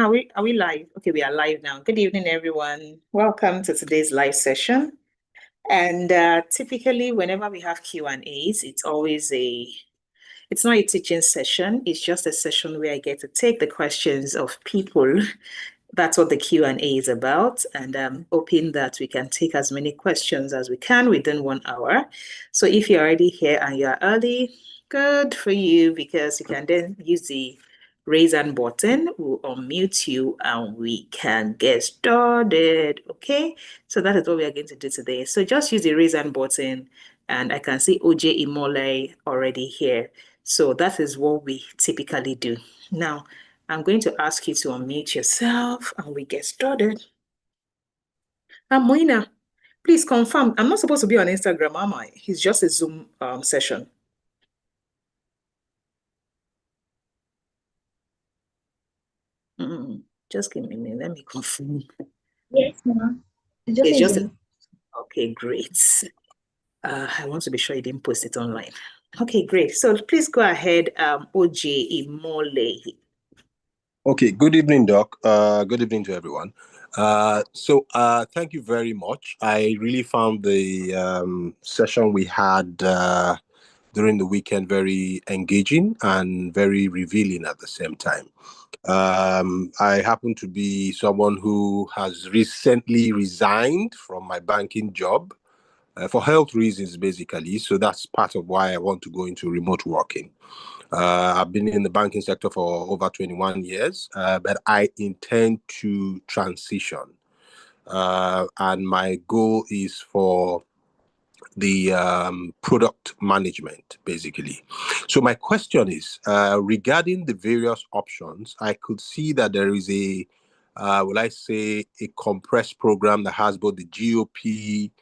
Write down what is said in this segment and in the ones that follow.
are we live? Okay, we are live now. Good evening, everyone. Welcome to today's live session. And typically, whenever we have Q&As, it's not a teaching session. It's just a session where I get to take the questions of people. That's what the Q&A is about. And I'm hoping that we can take as many questions as we can within 1 hour. So if you're already here and you're early, good for you, because you can then use the raise hand button. We'll unmute you and we can get started. Okay, so that is what we are going to do today. So just use the raise hand button, and I can see OJ Imole already here. So that is what we typically do. Now, I'm going to ask you to unmute yourself and we get started. Moina, please confirm. I'm not supposed to be on Instagram, am I? It's just a Zoom session. Just give me a minute. Let me confirm. Yes, ma'am. It's just okay, great. I want to be sure you didn't post it online. Okay, great. So please go ahead, OJ Imole. Okay, good evening, Doc. Good evening to everyone. Thank you very much. I really found the session we had during the weekend very engaging and very revealing at the same time. I happen to be someone who has recently resigned from my banking job for health reasons, basically. So that's part of why I want to go into remote working. I've been in the banking sector for over 21 years, but I intend to transition. And my goal is for the product management, basically. So my question is, regarding the various options, I could see that there is a compressed program that has both the GOP,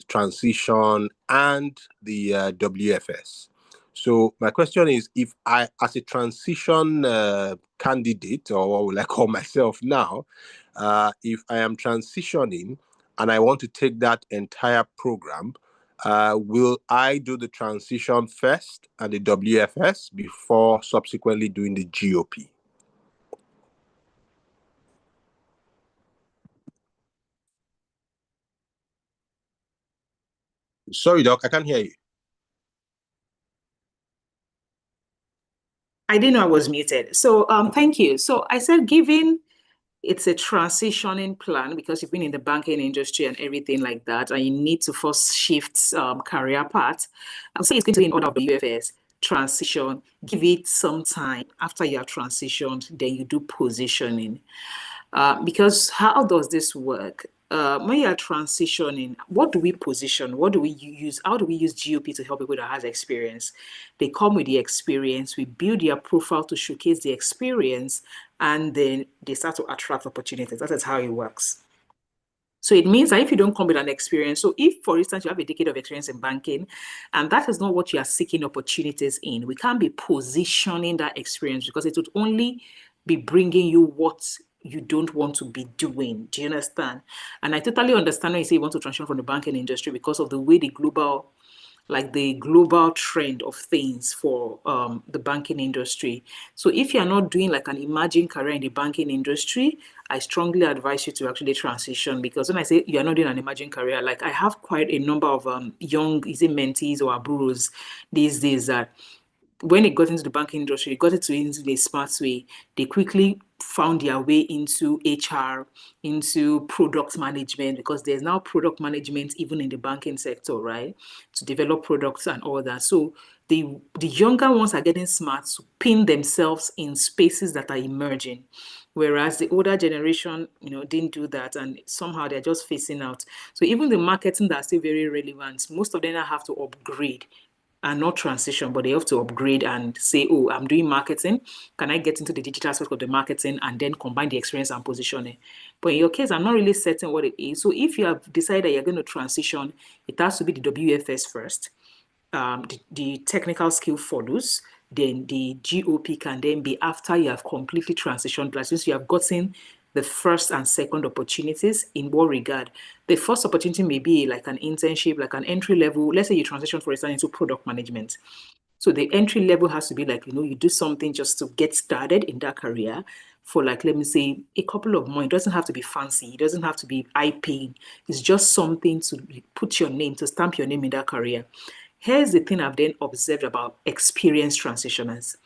transition, and the WFS. So my question is, if I, as a transition candidate, or what will I call myself now, if I am transitioning and I want to take that entire program, will I do the transition first and the WFS before subsequently doing the GOP? Sorry, Doc, I can't hear you. I didn't know I was muted. So thank you. So I said, given it's a transitioning plan because you've been in the banking industry and everything like that, and you need to first shift career path, I'll say it's going to be in order of the UFS transition. Give it some time. After you have transitioned, then you do positioning. Because how does this work? When you are transitioning, what do we position? What do we use? How do we use GOP to help people that has experience? They come with the experience. We build their profile to showcase the experience, and then they start to attract opportunities. That is how it works. So it means that if you don't come with an experience, so if, for instance, you have a decade of experience in banking, and that is not what you are seeking opportunities in, we can't be positioning that experience because it would only be bringing you what you don't want to be doing. Do you understand? And I totally understand when you say you want to transition from the banking industry because of the way the global trend of things for the banking industry. So if you're not doing like an emerging career in the banking industry, I strongly advise you to actually transition, because when I say you're not doing an emerging career, like I have quite a number of young, mentees or aburos these days that when they got into the banking industry, they got into a smart way. They quickly found their way into HR, into product management, because there's now product management even in the banking sector, right? To develop products and all that. So the younger ones are getting smart to pin themselves in spaces that are emerging. Whereas the older generation, didn't do that, and somehow they're just phasing out. So even the marketing that's still very relevant, most of them have to upgrade and not transition, but they have to upgrade and say, oh, I'm doing marketing. Can I get into the digital aspect of the marketing and then combine the experience and positioning? But in your case, I'm not really certain what it is. So if you have decided you're going to transition, it has to be the WFS first. The technical skill follows. Then the GOP can then be after you have completely transitioned, like since you have gotten the first and second opportunities. In what regard? The first opportunity may be like an internship, like an entry level. Let's say you transition, for instance, into product management. So the entry level has to be like, you do something just to get started in that career for like, let me say, a couple of months. It doesn't have to be fancy. It doesn't have to be eye-paying. It's just something to put your name, to stamp your name in that career. Here's the thing I've then observed about experienced transitioners.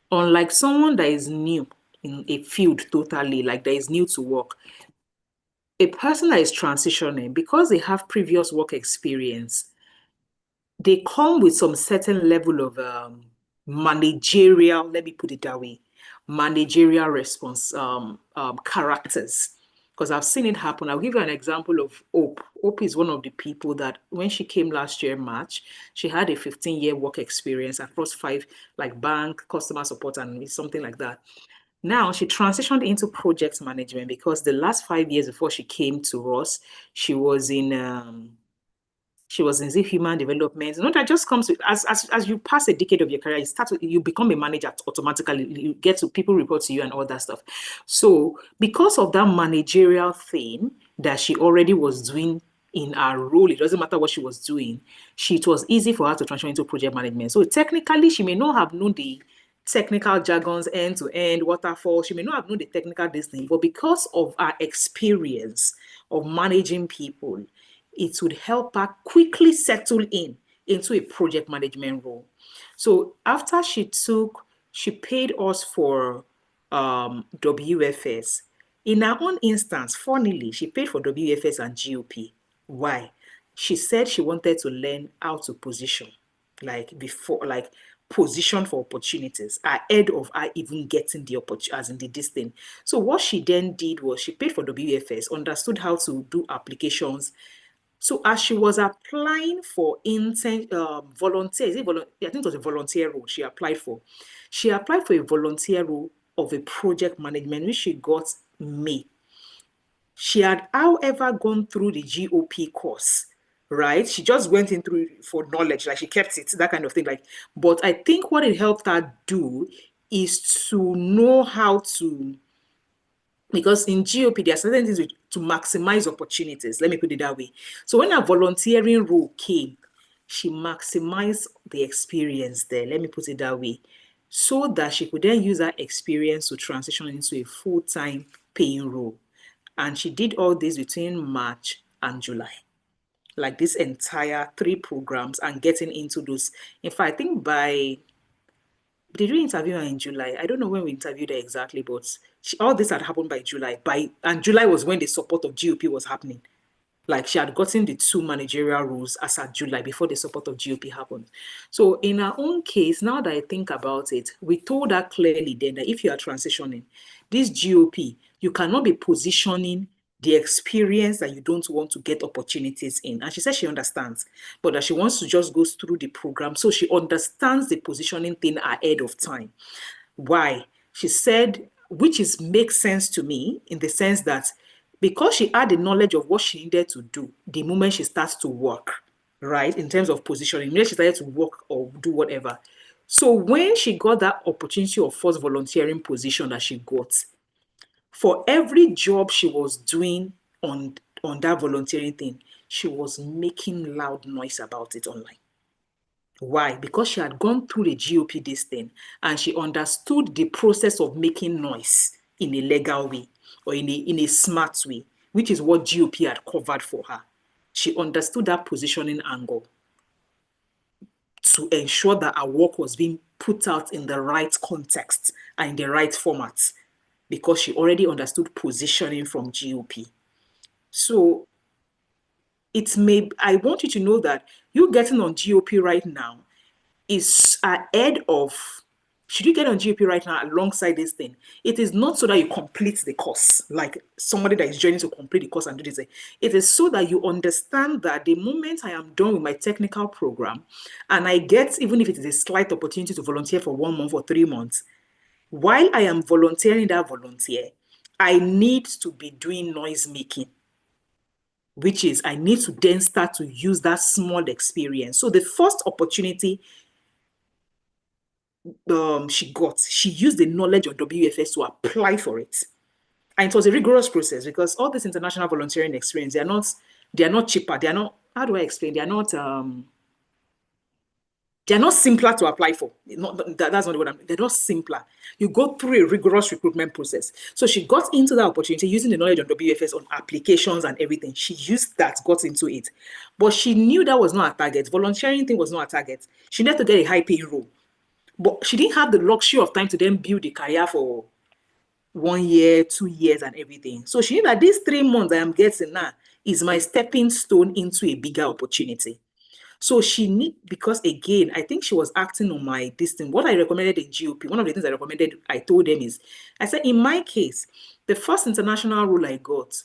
Unlike someone that is new in a field totally, like that is new to work, a person that is transitioning, because they have previous work experience, they come with some certain level of managerial, let me put it that way, managerial response characters. Because I've seen it happen. I'll give you an example of Hope. Hope is one of the people that when she came last year, March, she had a 15-year work experience across 5, like bank, customer support, and something like that. Now she transitioned into project management because the last 5 years before she came to us, she was in human development. That just comes with as you pass a decade of your career, you become a manager automatically. You get to people report to you and all that stuff. So because of that managerial thing that she already was doing in her role, it doesn't matter what she was doing, it was easy for her to transition into project management. So technically, she may not have known the technical jargons end to end, waterfall. She may not have known the technical this thing, but because of her experience of managing people, it would help her quickly settle into a project management role. So after she paid us for WFS. In her own instance, funnily, she paid for WFS and GOP. Why? She said she wanted to learn how to position, position for opportunities ahead of her even getting the opportunity, as in this thing. So what she then did was she paid for WFS, understood how to do applications. So as she was applying for volunteer, I think it was a volunteer role she applied for. She applied for a volunteer role of a project management, which she got May. She had, however, gone through the GOP course, right? She just went in through for knowledge, like she kept it, that kind of thing. But I think what it helped her do is to know how to, because in GOP, there are certain things to maximize opportunities. Let me put it that way. So when a volunteering role came, she maximized the experience there. Let me put it that way. So that she could then use that experience to transition into a full-time paying role. And she did all this between March and July. Like this entire 3 programs and getting into those. In fact, I think did we interview her in July? I don't know when we interviewed her exactly, but all this had happened by July. And July was when the support of GOP was happening. Like she had gotten the 2 managerial roles as at July before the support of GOP happened. So in our own case, now that I think about it, we told her clearly then that if you are transitioning, this GOP, you cannot be positioning the experience that you don't want to get opportunities in. And she said she understands, but that she wants to just go through the program so she understands the positioning thing ahead of time. Why? She said, which makes sense to me in the sense that because she had the knowledge of what she needed to do the moment she starts to work, right? In terms of positioning, when she started to work or do whatever. So when she got that opportunity of first volunteering position that she got, for every job she was doing on that volunteering thing, she was making loud noise about it online. Why? Because she had gone through the GOP this thing and she understood the process of making noise in a legal way or in a smart way, which is what GOP had covered for her. She understood that positioning angle to ensure that her work was being put out in the right context and in the right format because she already understood positioning from GOP. So I want you to know that you getting on GOP right now is ahead of, should you get on GOP right now alongside this thing, it is not so that you complete the course, like somebody that is joining to complete the course and do this. It is so that you understand that the moment I am done with my technical program and I get, even if it is a slight opportunity to volunteer for 1 month or 3 months, while I am volunteering that volunteer, I need to be doing noise making, which is I need to then start to use that small experience. So the first opportunity she used the knowledge of WFS to apply for it. And it was a rigorous process because all this international volunteering experience, they are not cheaper. They are not, how do I explain? They are not, They're not simpler to apply for. That's not what they're not simpler. You go through a rigorous recruitment process. So she got into that opportunity using the knowledge on WFS on applications and everything. She used that, got into it. But she knew that was not a target. Volunteering thing was not a target. She needed to get a high paying role. But she didn't have the luxury of time to then build a career for 1 year, 2 years, and everything. So she knew that these 3 months I am getting now is my stepping stone into a bigger opportunity. So she need, because again, I think she was acting on my distance. What I recommended in GOP, one of the things I recommended, I told them is, I said, in my case, the first international role I got,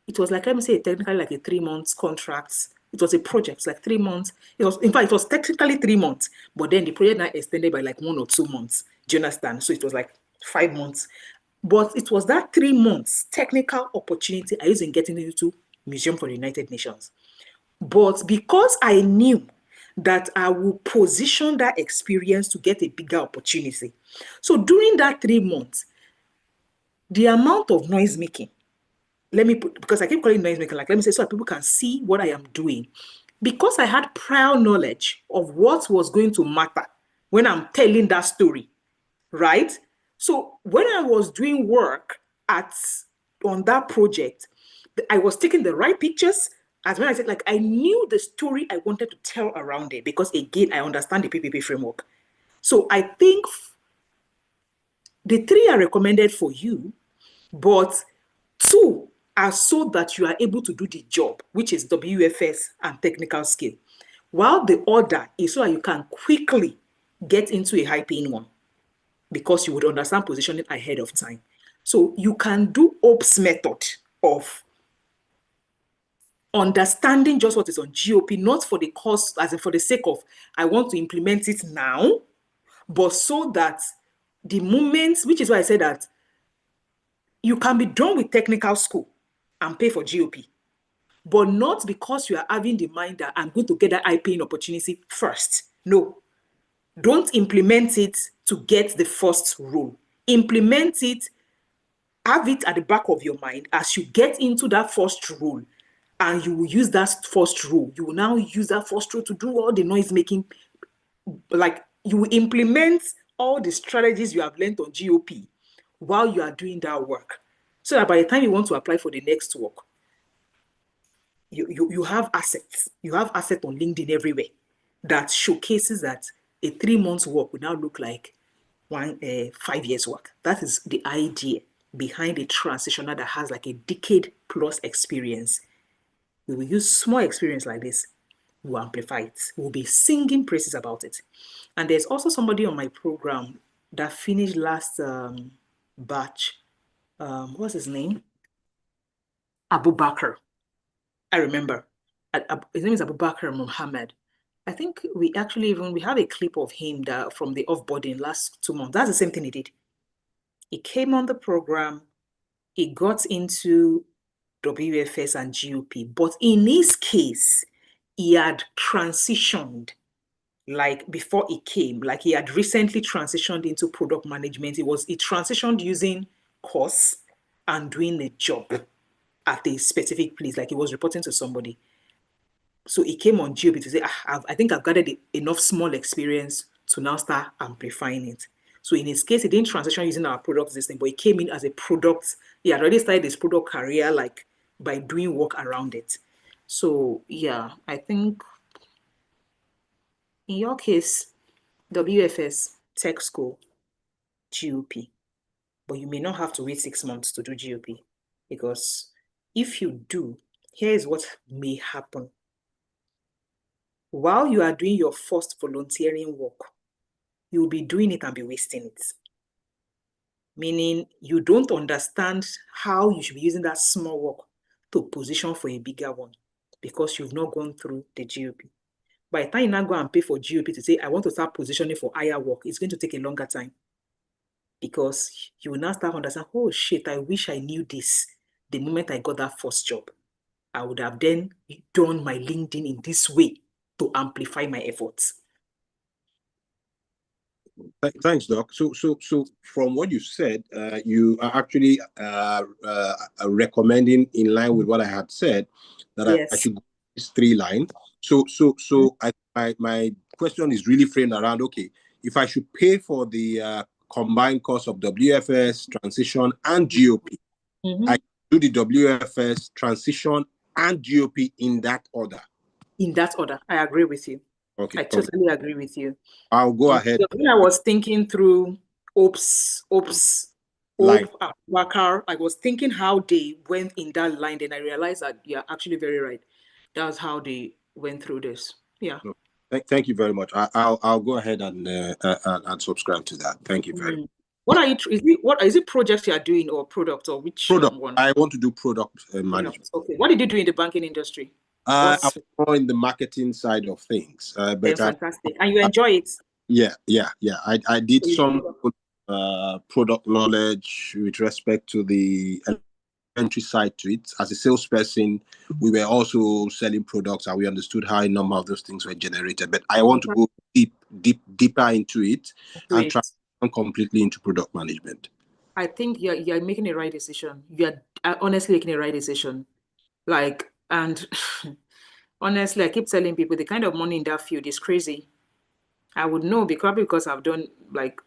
it was like, let me say, technically like a 3 months contract. It was a project, like 3 months. In fact, it was technically 3 months, but then the project now extended by like 1 or 2 months. Do you understand? So it was like 5 months. But it was that 3 months technical opportunity I used in getting into Museum for the United Nations. But because I knew that I would position that experience to get a bigger opportunity. So during that 3 months, the amount of noise making, because I keep calling noise making, like let me say, so that people can see what I am doing. Because I had prior knowledge of what was going to matter when I'm telling that story, right? So when I was doing work on that project, I was taking the right pictures. As when I said, like, I knew the story I wanted to tell around it because, again, I understand the PPP framework. So I think the 3 are recommended for you, but 2 are so that you are able to do the job, which is WFS and technical skill, while the other is so that you can quickly get into a high-paying one because you would understand positioning ahead of time. So you can do OPS method of understanding just what is on GOP, not for the cost, as in for the sake of, I want to implement it now, but so that the moment, which is why I said that you can be done with technical school and pay for GOP, but not because you are having the mind that I'm going to get that high-paying opportunity first. No. Don't implement it to get the first role. Implement it, have it at the back of your mind as you get into that first role, and you will use that first role. You will now use that first role to do all the noise making. Like, you will implement all the strategies you have learned on GOP while you are doing that work. So that by the time you want to apply for the next work, you have assets. You have assets on LinkedIn everywhere that showcases that a 3 months work would now look like 5 years work. That is the idea behind a transitioner that has like a decade plus experience. We will use small experience like this. We'll amplify it. We'll be singing praises about it. And there's also somebody on my program that finished last batch. What's his name? Abu Bakr. I remember. His name is Abu Bakr Muhammad. I think we have a clip of him that from the offboarding last 2 months. That's the same thing he did. He came on the program. He got into WFS and GOP. But in his case, he had transitioned like before he came, like he had recently transitioned into product management. He transitioned using course and doing a job at a specific place, like he was reporting to somebody. So he came on GOP to say, I think I've gathered enough small experience to now start amplifying it. So in his case, he didn't transition using our product system, but he came in as a product. He had already started his product career, like by doing work around it. So yeah, I think in your case, WFS, tech school, GOP, but you may not have to wait 6 months to do GOP, because if you do, here is what may happen. While you are doing your first volunteering work, you'll be doing it and be wasting it. Meaning you don't understand how you should be using that small work to position for a bigger one because you've not gone through the GOP. By the time you now go and pay for GOP to say, I want to start positioning for higher work, it's going to take a longer time because you will now start understanding, oh shit, I wish I knew this the moment I got that first job. I would have then done my LinkedIn in this way to amplify my efforts. Thanks, Doc. So from what you said, you are actually recommending, in line with what I had said, that yes, I should go this 3 line. So my question is really framed around, okay, if I should pay for the combined cost of WFS, transition, and GOP, I do the WFS, transition, and GOP in that order. In that order, I agree with you. Okay. I totally agree with you. I'll go ahead. When I was thinking through Wakar, I was thinking how they went in that line, then I realized that you're actually very right. That's how they went through this. Yeah. Thank you very much. I'll go ahead and subscribe to that. Thank you very much. What is it projects you are doing or product or which product? one? I want to do product management. Okay. What did you do in the banking industry? I'm more in the marketing side of things. But fantastic. And you enjoy it? Yeah. I did some product knowledge with respect to the entry side to it. As a salesperson, we were also selling products and we understood how a number of those things were generated. But I want to go deeper into it and transition completely into product management. I think you're making a right decision. You're honestly making a right decision. And honestly, I keep telling people the kind of money in that field is crazy. I would know because I've done like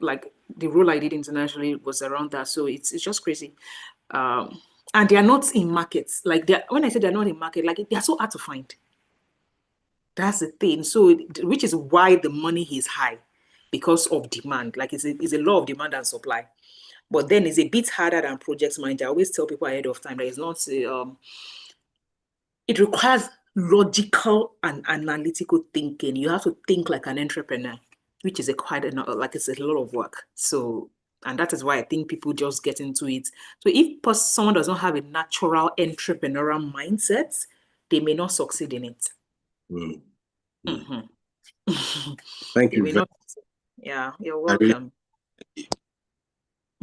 the role I did internationally was around that. So it's just crazy. And they are not in markets. When I say they're not in market, they're so hard to find. That's the thing. So which is why the money is high, because of demand. It's a law of demand and supply. But then it's a bit harder than project manager. I always tell people ahead of time that it's not. It requires logical and analytical thinking. You have to think like an entrepreneur, which is it's a lot of work. So, and that is why I think people just get into it. So if someone does not have a natural entrepreneurial mindset, they may not succeed in it. Thank you. Yeah, you're welcome.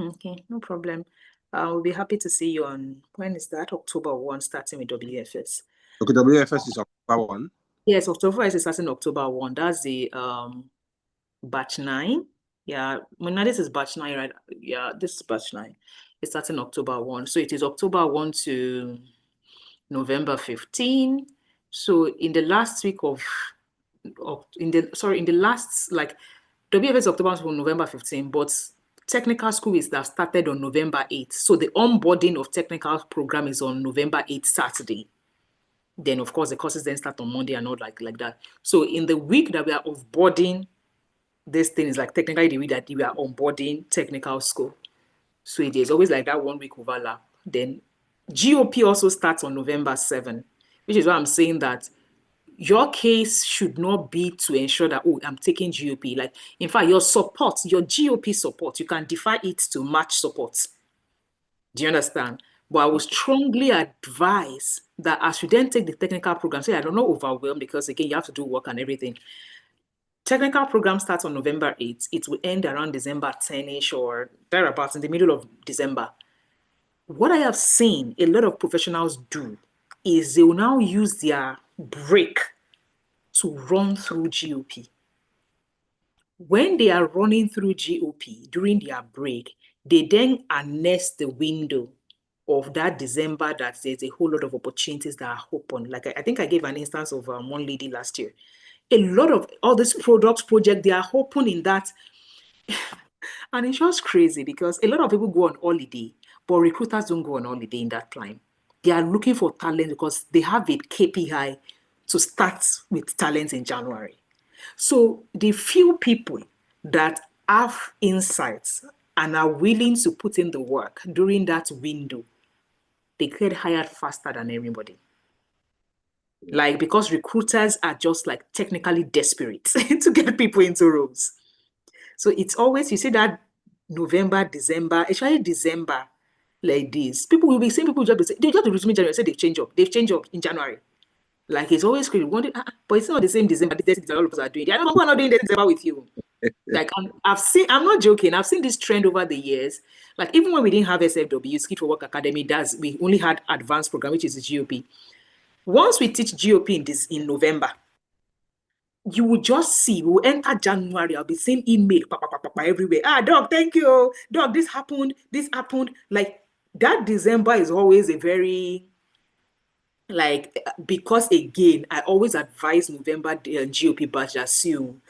Okay, no problem. We'll be happy to see you on, when is that? October 1, starting with WFS. Okay, WFS is October 1? Yes, October is starting October 1. That's the batch 9. Yeah, this is batch 9, right? Yeah, this is batch 9. It's starting October 1. So it is October 1 to November 15. So in the last week WFS October to November 15, but technical school is that started on November 8th. So the onboarding of technical program is on November 8th, Saturday. Then, of course, the courses then start on Monday and not like that. So in the week that we are offboarding, this thing is technically the week that we are onboarding technical school. So it is always like that 1 week overlap. Then GOP also starts on November 7, which is why I'm saying that your case should not be to ensure that, I'm taking GOP. In fact, your GOP support, you can define it to match support. Do you understand? But I would strongly advise that as you then take the technical program, I don't know, overwhelmed, because again, you have to do work and everything. Technical program starts on November 8th. It will end around December 10-ish or thereabouts, in the middle of December. What I have seen a lot of professionals do is they will now use their break to run through GOP. When they are running through GOP during their break, they then harness the window of that December that there's a whole lot of opportunities that are open. I think I gave an instance of one lady last year. A lot of all these projects, they are open in that. And it's just crazy because a lot of people go on holiday, but recruiters don't go on holiday in that time. They are looking for talent because they have a KPI to start with talent in January. So the few people that have insights and are willing to put in the work during that window, they get hired faster than everybody. Because recruiters are just technically desperate to get people into roles. So it's always, you see that November, December, especially December, like this, people will be saying, they just resume January, say they've changed up in January. It's always crazy. But it's not the same December that all of us are doing. I don't know who are not doing that December with you. I'm not joking. I've seen this trend over the years. Even when we didn't have SFW, Skills for Work Academy, we only had advanced program, which is the GOP. Once we teach GOP in November, you will just see, we will enter January, I'll be seeing email everywhere. Doc, thank you. Doc, this happened. That December is always a very Like, because again, I always advise November GOP batch as you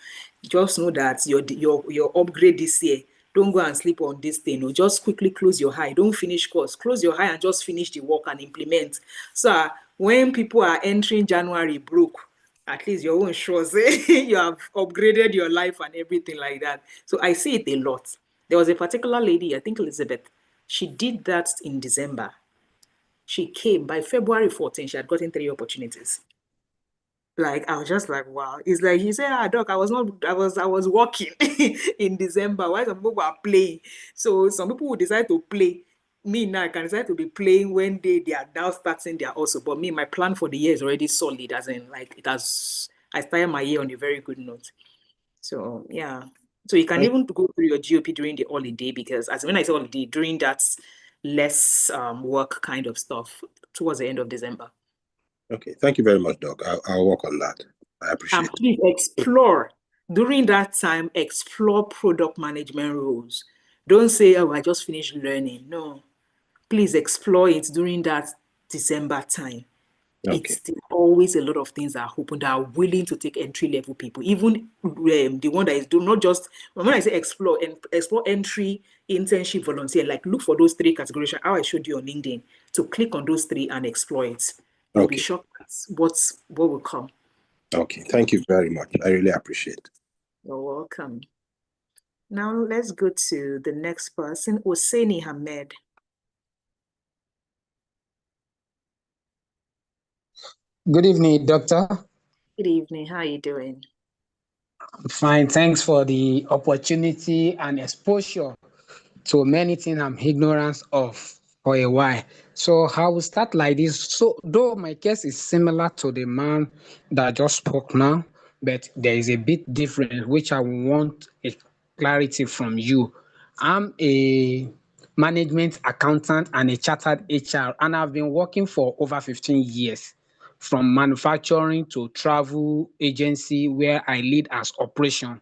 just know that your upgrade this year. Don't go and sleep on this thing. No, just quickly close your eye. Don't finish course. Close your eye and just finish the work and implement. So when people are entering January broke, at least your own shows you have upgraded your life and everything like that. So I see it a lot. There was a particular lady, I think Elizabeth. She did that in December. She came by February 14th. She had gotten 3 opportunities. Like, I was just like, wow. It's like he said, Doc, I was working in December. Why some people are playing? So some people would decide to play. Me now, I can decide to be playing when they are now starting their also. But me, my plan for the year is already solid, as in like it has I started my year on a very good note. So yeah. So you can Thank- even go through your GOP during the holiday, because as when I say holiday, during that less work kind of stuff towards the end of December. Okay, thank you very much, Doc. I'll work on that. I And appreciate it. please explore during that time, explore product management roles. Don't say, oh, I just finished learning. No, please explore it during that December time. Okay, It's always a lot of things that are open that are willing to take entry level people, even the one that is do not just when I say explore and explore entry, internship, volunteer, like look for those 3 categories how I showed you on LinkedIn, to click on those 3 and explore it. You'll be okay, shocked at what will come. okay. Thank you very much. I really appreciate it. You're welcome. Now let's go to the next person, Hosseini Hamed. Good evening, doctor. Good evening. How are you doing? Fine. Thanks for the opportunity and exposure to many things I'm ignorant of for a while. So I will start like this. So though my case is similar to the man that just spoke now, but there is a bit different, which I want a clarity from you. I'm a management accountant and a chartered HR, and I've been working for over 15 years, from manufacturing to travel agency where I lead as operation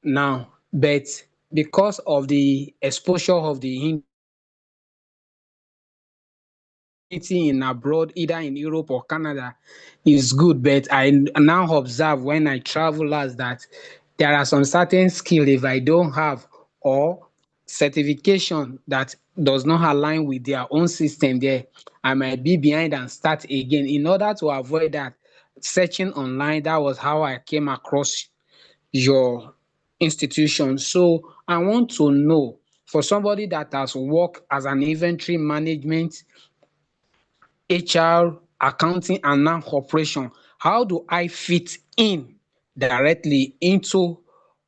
now. But because of the exposure of the in abroad, either in Europe or Canada, is good. But I now observe when I travel last that there are some certain skill if I don't have, or certification that does not align with their own system there, I might be behind and start again. In order to avoid that, searching online, that was how I came across your institution. So I want to know, for somebody that has worked as an inventory management, HR, accounting, and now operation, how do I fit in directly into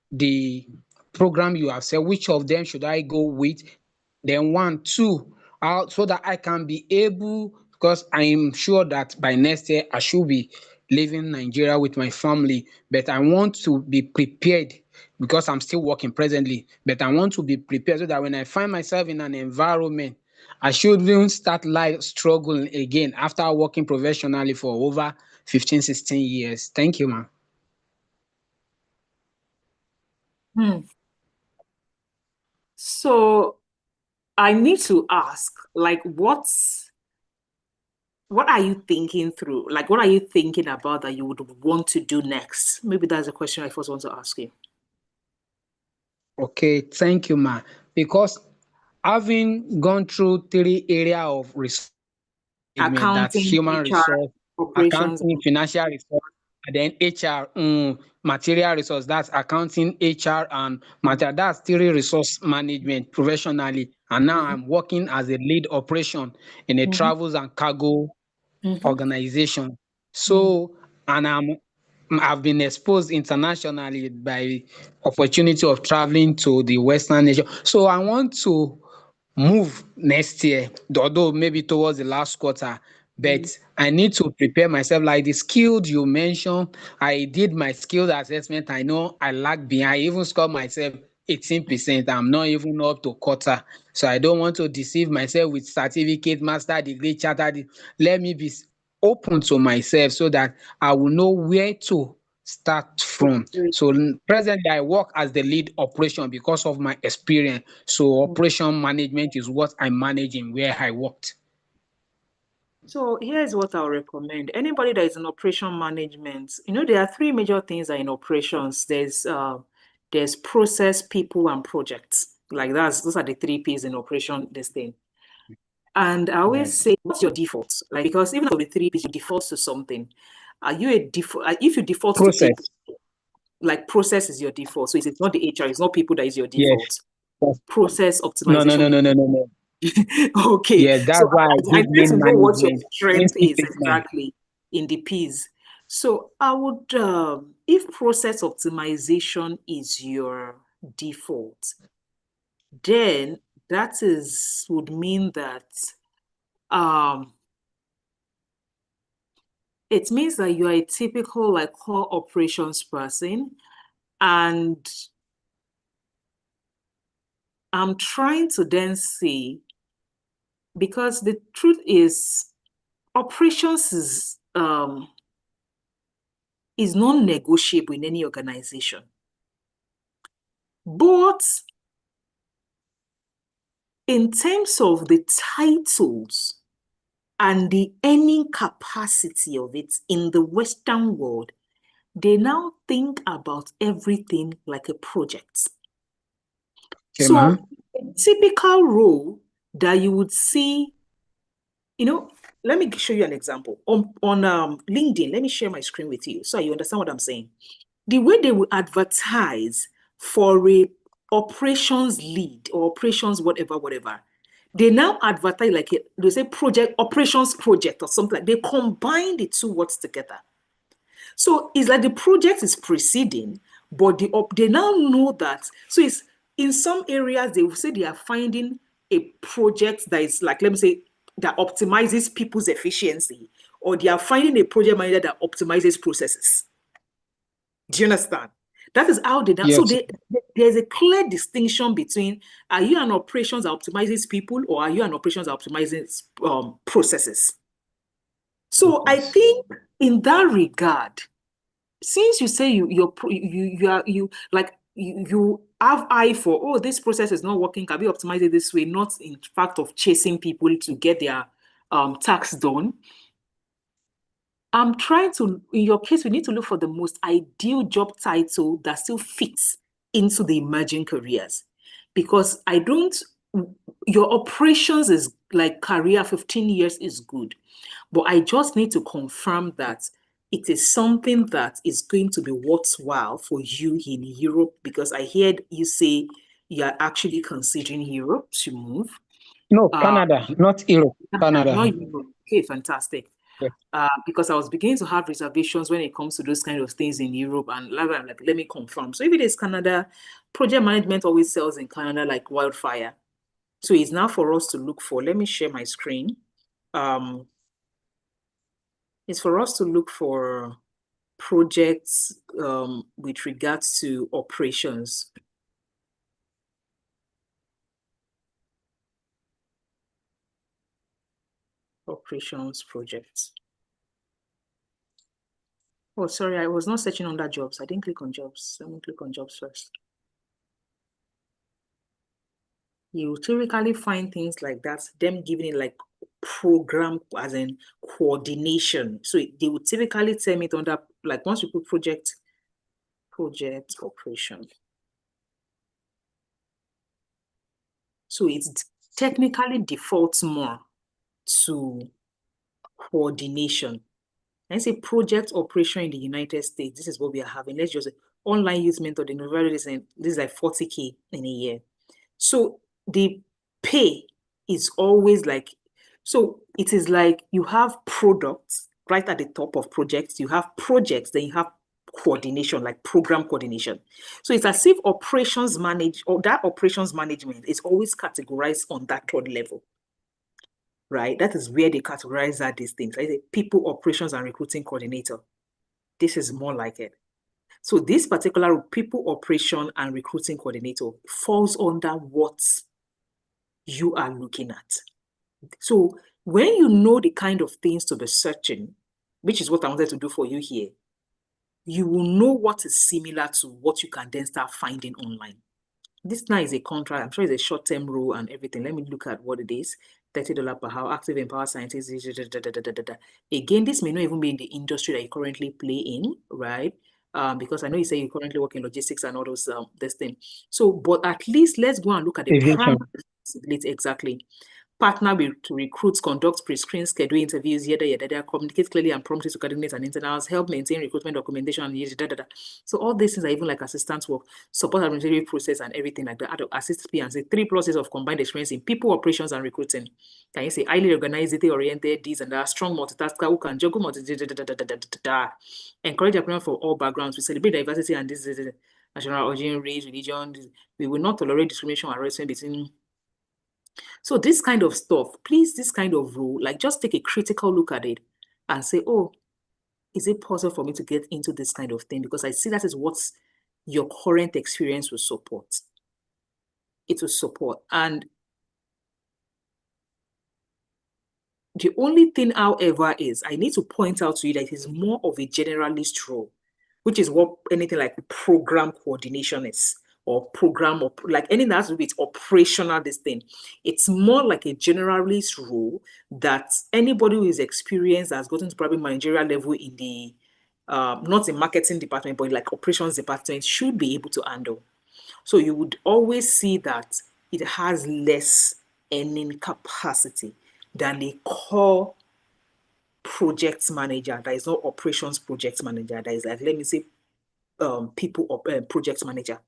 the program you have said? Which of them should I go with? Then one, two, so that I can be able, because I am sure that by next year I should be leaving Nigeria with my family, but I want to be prepared because I'm still working presently, but I want to be prepared so that when I find myself in an environment, I shouldn't start life struggling again after working professionally for over 15, 16 years. Thank you, ma'am. Hmm. So I need to ask, like, what are you thinking through? Like, what are you thinking about that you would want to do next? Maybe that's a question I first want to ask you. Okay, thank you, ma'am. Because having gone through 3 areas of research management, that's Accounting, human HR, resource, operations. accounting, financial resource, and then HR, material resource, that's accounting, HR, and material. That's 3 resource management professionally. And now Mm-hmm, I'm working as a lead operation in a mm-hmm, travels and cargo mm-hmm, organization. So, and I've been exposed internationally by opportunity of traveling to the Western nation. So I want to move next year, although maybe towards the last quarter. mm-hmm, But I need to prepare myself. Like the skills you mentioned, I did my skills assessment. I know I lag behind. I even scored myself 18%. I'm not even up to quarter. So I don't want to deceive myself with certificate, master degree, chartered. Let me be open to myself so that I will know where to start from. So presently I work as the lead operation because of my experience. So operation management is what I manage in where I worked. So here's what I'll recommend. Anybody that is in operation management, there are three major things that are in operations. There's process, people, and projects. Like those are the three P's in operation, this thing. And I always say, what's your default? Like, because even though the three P's, you default to something. Are you a default? If you default to Process. people, like process is your default. So it's not the HR, it's not people that is your Yes. default. Process No. optimization. Okay. Yeah, that's So why I I did need to lean know what your management. strength is exactly in the P's. So I would, if process optimization is your default, then would mean that it means that you are a typical like core operations person, and I'm trying to then see, because the truth is operations is non-negotiable in any organization. But in terms of the titles and the earning capacity of it in the Western world, they now think about everything like a project. Okay, So ma'am. a typical role that you would see, let me show you an example. On LinkedIn, let me share my screen with you so you understand what I'm saying. The way they will advertise for a operations lead or operations whatever, they now advertise like they say operations project or something like. They combine the two words together. So it's like the project is preceding, but they now know that. So it's in some areas they will say they are finding a project that is like, let me say, that optimizes people's efficiency, or they are finding a project manager that optimizes processes. Do you understand? That is how they. Yes. So there's a clear distinction between, are you an operations that optimizes people, or are you an operations that optimizes processes? So I think in that regard, since you say you have eye for, oh, this process is not working, can we optimize it this way, not in fact of chasing people to get their tasks done. I'm trying to, in your case, we need to look for the most ideal job title that still fits into the emerging careers. Because your operations is like career, 15 years is good. But I just need to confirm that it is something that is going to be worthwhile for you in Europe, because I heard you say you are actually considering Europe to move. No, Canada, not Europe. Canada. Not Europe. Okay, fantastic. Yes. Because I was beginning to have reservations when it comes to those kind of things in Europe, and like, let me confirm. So if it is Canada, project management always sells in Canada like wildfire. So it's now for us to look for. Let me share my screen. It's for us to look for projects with regards to operations. Operations projects. Oh, sorry, I was not searching under jobs. I didn't click on jobs. Let me click on jobs first. You typically find things like that, them giving it like program as in coordination. So they would typically tell me it under, like once you put project operation. So it technically defaults more to coordination. And say project operation in the United States, this is what we are having. Let's just say online youth mentor, the November this is like 40K in a year. So the pay is always like, so it is like you have products right at the top of projects, you have projects, then you have coordination, like program coordination. So it's as if operations management is always categorized on that third level, right? That is where they categorize these things. Right? People, operations, and recruiting coordinator. This is more like it. So this particular people, operation, and recruiting coordinator falls under what you are looking at. So when you know the kind of things to be searching, which is what I wanted to do for you here, you will know what is similar to what you can then start finding online. This now is a contract. I'm sure it's a short-term role and everything. Let me look at what it is. $30 per hour, active empowered scientists. Again, this may not even be in the industry that you currently play in, right? Because I know you say you currently work in logistics and all those this thing. So, but at least let's go and look at the Aviation. responsibility exactly. Partner with to recruit, conduct pre-screen, schedule interviews, communicate clearly and promptly to coordinates and internals, help maintain recruitment documentation, So all these things are even like assistance work, support administrative process and everything like that. Assist P&C, 3 pluses of combined experience in people, operations, and recruiting. Can you say highly organized, oriented, these and that, strong multitasker who can juggle encourage approval for all backgrounds. We celebrate diversity and this national origin, race, religion. We will not tolerate discrimination or harassment between. So this kind of stuff, please, this kind of rule, like just take a critical look at it and say, oh, is it possible for me to get into this kind of thing? Because I see that is what your current experience will support. It will support. And the only thing, however, is I need to point out to you that it is more of a generalist role, which is what anything like program coordination is, or program, or like anything that has to do with operational this thing. It's more like a generalist role that anybody who is experienced has gotten to probably managerial level in the not in marketing department, but like operations department should be able to handle. So you would always see that it has less earning capacity than a core project manager. That is not operations project manager. That is like, let me say, people project manager.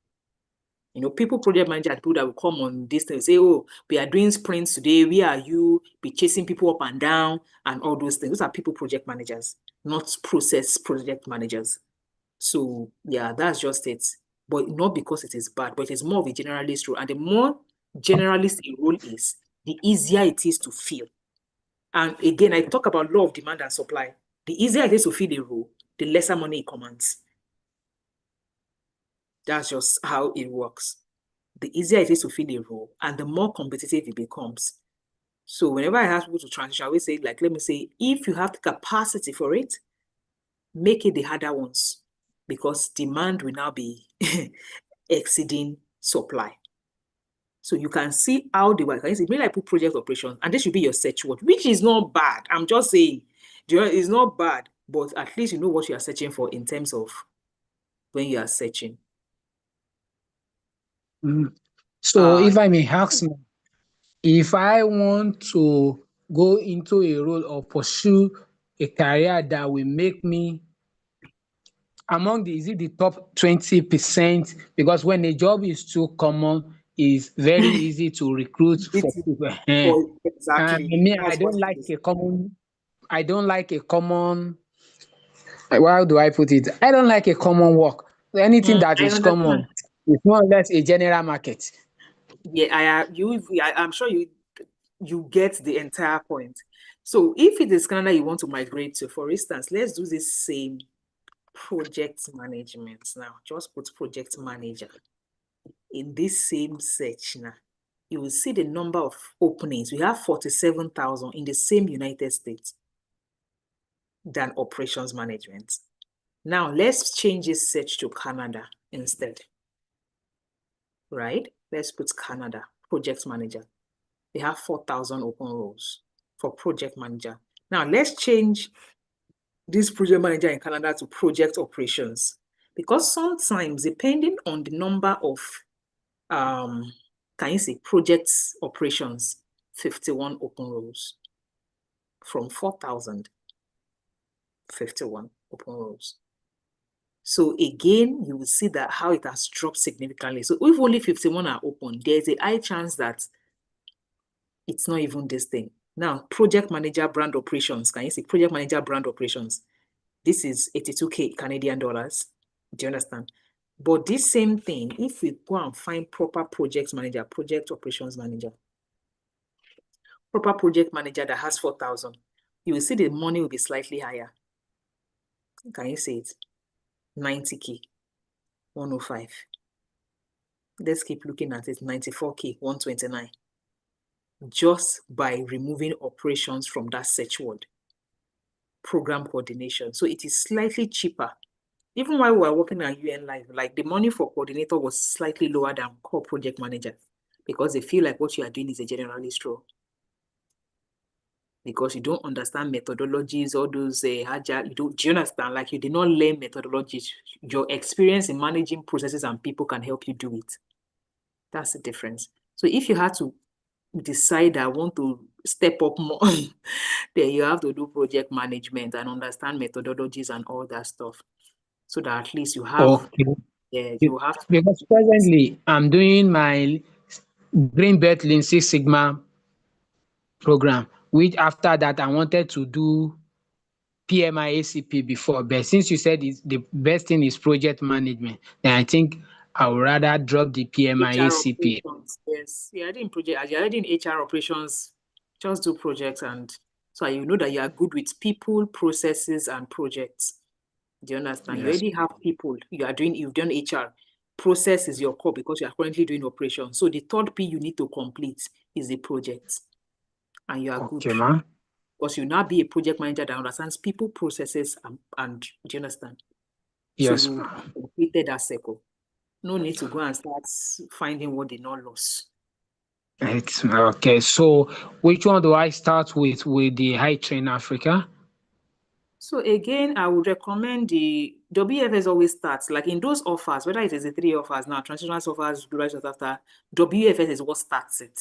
You know, people project manager are people that will come on this thing and say, oh, we are doing sprints today. Where are you? Be chasing people up and down and all those things. Those are people project managers, not process project managers. So yeah, that's just it. But not because it is bad, but it is more of a generalist role. And the more generalist a role is, the easier it is to fill. And again, I talk about law of demand and supply. The easier it is to fill a role, the lesser money it commands. That's just how it works. The easier it is to fill a role and the more competitive it becomes. So whenever I ask people to transition, I always say, like, let me say, if you have the capacity for it, make it the harder ones, because demand will now be exceeding supply. So you can see how they work. It's really like put project operations, and this should be your search word, which is not bad. I'm just saying, it's not bad, but at least you know what you are searching for in terms of when you are searching. So if I may ask now, if I want to go into a role or pursue a career that will make me among is it the top 20%? Because when a job is too common, it's very easy to recruit for people. Exactly. Me, I don't like a common, how do I put it? I don't like a common work. Anything that I is understand. common is more or less a general market. Yeah, I'm sure you get the entire point. So if it is Canada you want to migrate to, for instance, let's do this same project management now. Just put project manager in this same search now. You will see the number of openings. We have 47,000 in the same United States than operations management. Now let's change this search to Canada instead. Right? Let's put Canada, project manager. They have 4,000 open roles for project manager. Now let's change this project manager in Canada to project operations, because sometimes depending on the number of can you say project operations, 51 open roles from 4,000, 51 open roles. So again, you will see that how it has dropped significantly. So if only 51 are open, there's a high chance that it's not even this thing. Now, project manager brand operations, can you see project manager brand operations? This is 82K Canadian dollars. Do you understand? But this same thing, if we go and find proper project manager, project operations manager, proper project manager that has 4,000, you will see the money will be slightly higher. Can you see it? 90K, 105. Let's keep looking at it. 94K, 129. Just by removing operations from that search word. Program coordination. So it is slightly cheaper even while we were working at UN Life, like the money for coordinator was slightly lower than core project manager because they feel like what you are doing is a generalist role. Because you don't understand methodologies, all those agile, do you understand? Like you did not learn methodologies. Your experience in managing processes and people can help you do it. That's the difference. So if you had to decide I want to step up more, then you have to do project management and understand methodologies and all that stuff. So that at least you have, Okay. you have to. Because presently I'm doing my Green Belt Lean Six Sigma program, which after that I wanted to do PMI ACP before, but since you said the best thing is project management, then I think I would rather drop the PMI HR ACP. operations, yes. You're already in project, you're already in HR operations, just do projects, and so you know that you are good with people, processes, and projects. Do you understand? You Yes. already have people. You've done HR. Process is your core because you are currently doing operations. So the third P you need to complete is the project. And you are good. Okay, ma. Because you now be a project manager that understands people, processes, and do you understand? Yes, So you ma. completed that circle. No need to go and start finding what they not lost. Okay. So which one do I start with? With the High Train Africa? So again, I would recommend the WFS always starts, like in those offers, whether it is the 3 offers now, transitional offers, global after, WFS is what starts it.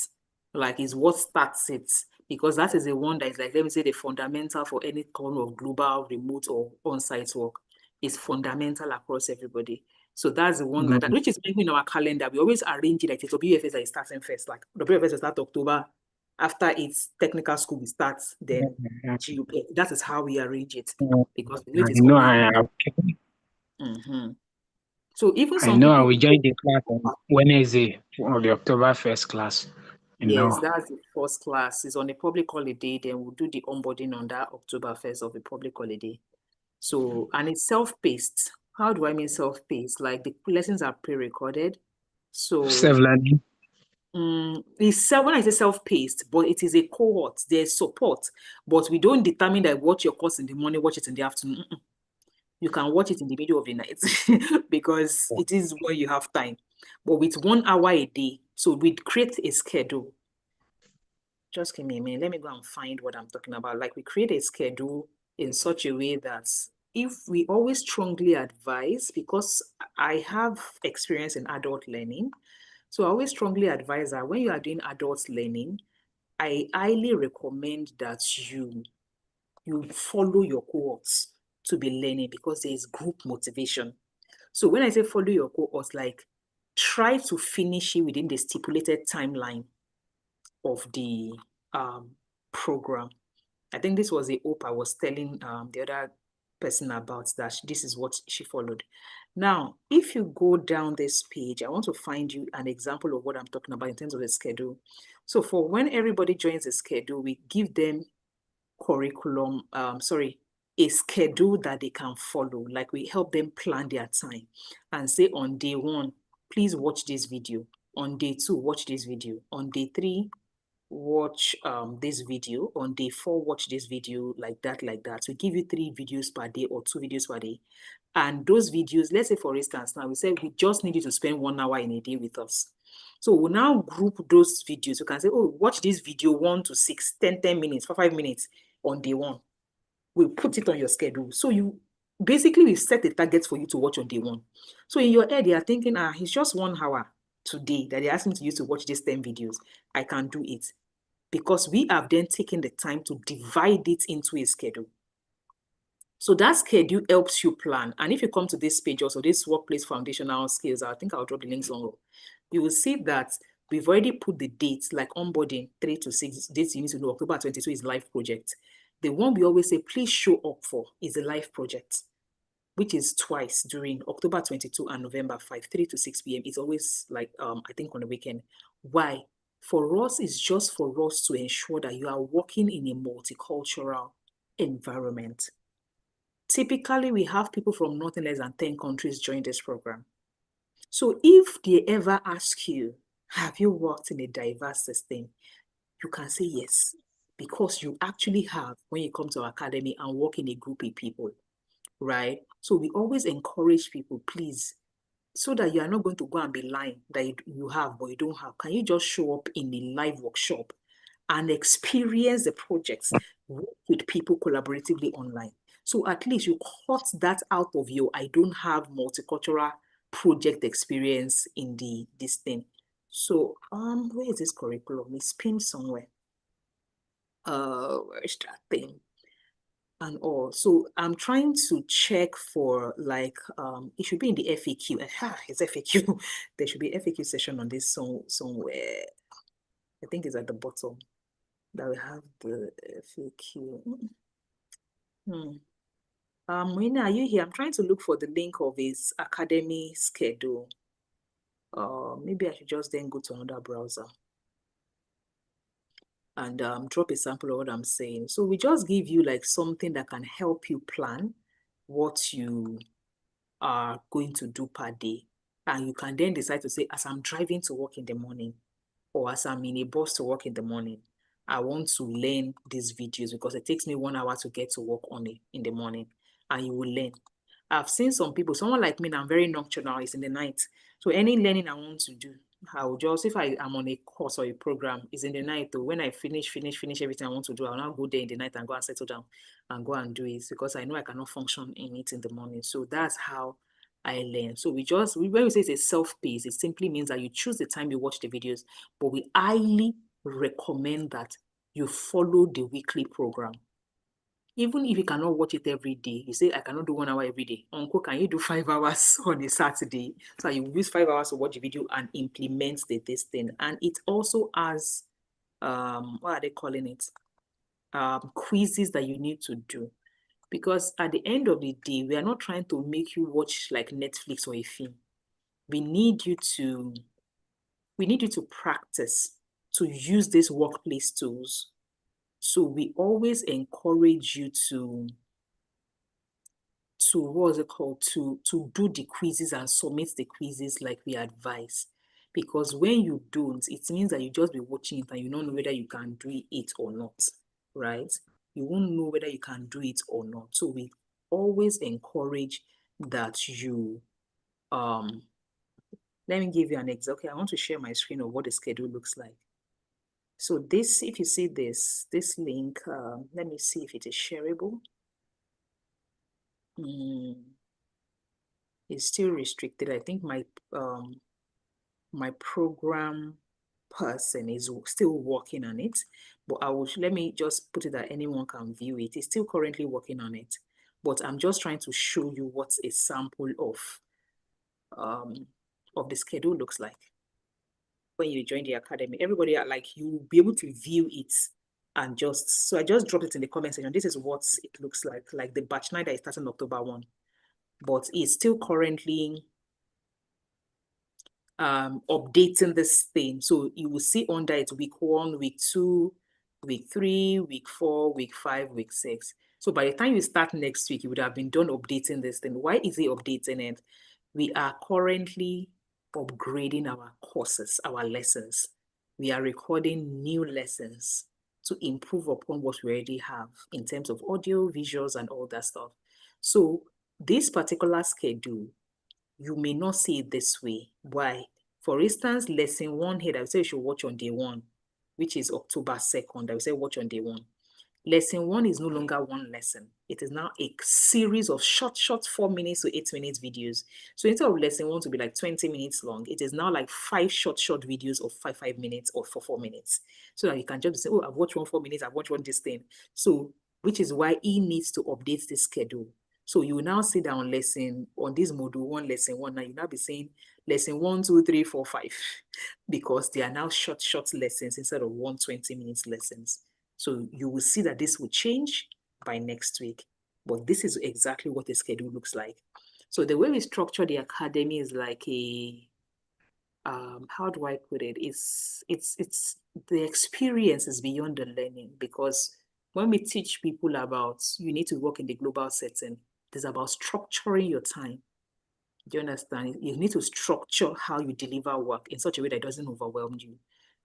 Like is what starts it. Because that is the one that is like, let me say the fundamental for any kind of global, remote or on-site work. Is fundamental across everybody. So that's the one that which is maybe in our calendar. We always arrange it like the WFS that is starting first. Like WFS will start October. After its technical school we start, then GUP. That is how we arrange it because we know it is Okay. So even I some know I people, will join the class on Wednesday on the October 1st class. yes, that's the first class. It's on a public holiday. Then we'll do the onboarding on that October 1st of a public holiday. So, and it's self-paced. How do I mean self-paced? Like the lessons are pre-recorded. So Self-learning. it's when I say self-paced, but it is a cohort. There's support, but we don't determine that watch your course in the morning, watch it in the afternoon. You can watch it in the middle of the night because it is when you have time. But with 1 hour a day, so we create a schedule. Just give me a minute. Let me go and find what I'm talking about. Like we create a schedule in such a way that if we always strongly advise, because I have experience in adult learning, so I always strongly advise that when you are doing adult learning, I highly recommend that you follow your cohorts to be learning because there is group motivation. So when I say follow your cohorts, like try to finish it within the stipulated timeline of the program. I think this was the hope I was telling the other person about, that this is what she followed. Now, if you go down this page, I want to find you an example of what I'm talking about in terms of the schedule. So for when everybody joins the schedule, we give them curriculum, a schedule that they can follow. Like we help them plan their time and say on day 1, please watch this video. On day 2, watch this video. On day 3, watch this video. On day 4, watch this video, like that. We give you 3 videos per day or 2 videos per day. And those videos, let's say for instance, now we say we just need you to spend 1 hour in a day with us. So we'll now group those videos. You can say, oh, watch this video 1 to 6, 10 minutes, 5 minutes on day 1. We'll put it on your schedule. So you basically we set a target for you to watch on day 1. So in your head, you are thinking, it's just 1 hour today that they asked me to use to watch these 10 videos. I can do it. Because we have then taken the time to divide it into a schedule. So that schedule helps you plan. And if you come to this page also, this workplace foundational skills, I think I'll drop the links on. You will see that we've already put the dates, like onboarding 3 to 6 dates you need to know. October 22 is live project. The one we always say, please show up for is a live project, which is twice during October 22 and November 5, 3 to 6 p.m. It's always like, I think on the weekend. Why? For us, it's just for us to ensure that you are working in a multicultural environment. Typically, we have people from nothing less than 10 countries join this program. So if they ever ask you, have you worked in a diverse system? You can say yes, because you actually have when you come to our academy and work in a group of people. right? So we always encourage people, please, so that you are not going to go and be lying that you have, but you don't have. Can you just show up in the live workshop and experience the projects, work with people collaboratively online? So at least you cut that out of your, I don't have multicultural project experience in this thing. So where is this curriculum? It's pinned somewhere. Where's that thing? And all. So I'm trying to check for like it should be in the FAQ. It's FAQ. There should be FAQ session on this somewhere. I think it's at the bottom that we have the FAQ. Marina, are you here? I'm trying to look for the link of his academy schedule. Maybe I should just then go to another browser and drop a sample of what I'm saying. So we just give you like something that can help you plan what you are going to do per day. And you can then decide to say, as I'm driving to work in the morning, or as I'm in a bus to work in the morning, I want to learn these videos because it takes me 1 hour to get to work on it in the morning, and you will learn. I've seen some people, someone like me, I'm very nocturnal, it's in the night. So any learning I want to do, I will just, if I am on a course or a program, it's in the night. Though, when I finish everything I want to do, I'll now go there in the night and go and settle down and go and do it because I know I cannot function in it in the morning. So that's how I learn. So when we say it's a self-paced, it simply means that you choose the time you watch the videos, but we highly recommend that you follow the weekly program. Even if you cannot watch it every day, you say, I cannot do 1 hour every day. Uncle, can you do 5 hours on a Saturday? So you use 5 hours to watch the video and implement this thing. And it also has, what are they calling it? Quizzes that you need to do. Because at the end of the day, we are not trying to make you watch like Netflix or a film. We need you to practice, to use these workplace tools. So we always encourage you to what's it called, to do the quizzes and submit the quizzes like we advise. Because when you don't, it means that you just be watching it and you don't know whether you can do it or not, right? You won't know whether you can do it or not. So we always encourage that you, let me give you an example. Okay, I want to share my screen of what the schedule looks like. So this, if you see this link, let me see if it is shareable. It's still restricted. I think my program person is still working on it, but let me just put it that anyone can view it. It's still currently working on it, but I'm just trying to show you what a sample of the schedule looks like. When you join the academy, everybody are like, you'll be able to view it and so I just dropped it in the comment section. This is what it looks like the batch 9 that is starting October 1, but it's still currently updating this thing. So you will see under it week 1, week 2, week 3, week 4, week 5, week 6. So by the time you start next week, you would have been done updating this thing. Why is it updating it? We are currently upgrading our courses, our lessons. We are recording new lessons to improve upon what we already have in terms of audio, visuals, and all that stuff. So this particular schedule, you may not see it this way. Why? For instance, lesson 1 here, I would say you should watch on day 1, which is October 2nd. I would say watch on day 1. Lesson 1 is no longer one lesson. It is now a series of short 4 minutes to 8 minutes videos. So instead of lesson 1 to be like 20 minutes long, it is now like 5 short videos of 5 minutes or 4 minutes. So that you can just say, oh, I've watched 1 4 minutes, I've watched 1 this thing. So, which is why he needs to update the schedule. So you will now sit down lesson on this module 1, lesson 1. Now you'll now be saying lesson 1, 2, 3, 4, 5, because they are now short lessons instead of 120 minutes lessons. So you will see that this will change by next week. But this is exactly what the schedule looks like. So the way we structure the academy is like a, how do I put it? It's the experience is beyond the learning, because when we teach people about, you need to work in the global setting, it's about structuring your time. Do you understand? You need to structure how you deliver work in such a way that it doesn't overwhelm you.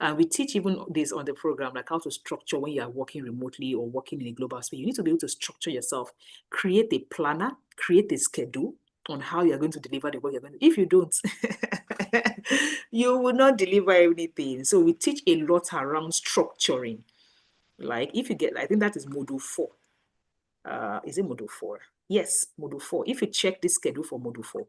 And we teach even this on the program, like how to structure when you are working remotely or working in a global space. You need to be able to structure yourself, create a planner, create a schedule on how you're going to deliver the work you're going to. If you don't, you will not deliver anything. So we teach a lot around structuring. Like if you get, I think that is module 4. Is it module 4? Yes, module 4. If you check the schedule for module 4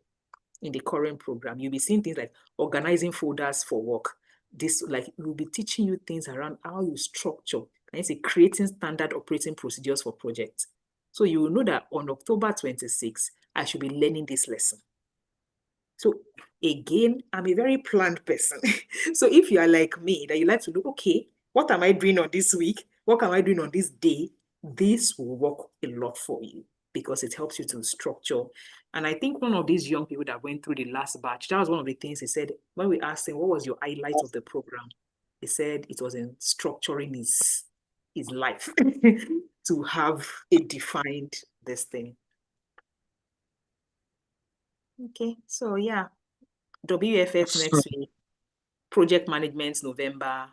in the current program, you'll be seeing things like organizing folders for work. This, like, we'll be teaching you things around how you structure, and it's creating standard operating procedures for projects. So you will know that on October 26th, I should be learning this lesson. So again, I'm a very planned person. So if you are like me, that you like to know, okay, what am I doing on this week? What am I doing on this day? This will work a lot for you because it helps you to structure. And I think one of these young people that went through the last batch, that was one of the things he said when we asked him, what was your highlight of the program? He said it was in structuring his life to have a defined this thing. Okay, so yeah, WFX next week, project management November.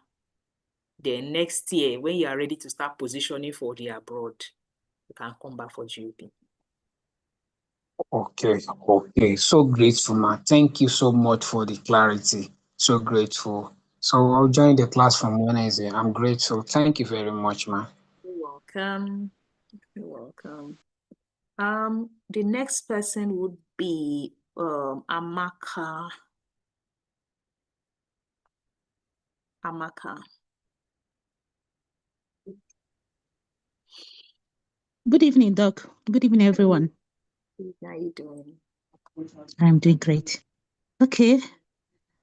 Then next year, when you are ready to start positioning for the abroad, you can come back for GOP. Okay. So grateful, ma. Thank you so much for the clarity. So grateful. So I'll join the class from Wednesday. I'm grateful. Thank you very much, ma. You're welcome. You're welcome. The next person would be Amaka. Good evening, Doc. Good evening, everyone. How are you doing? I'm doing great. Okay.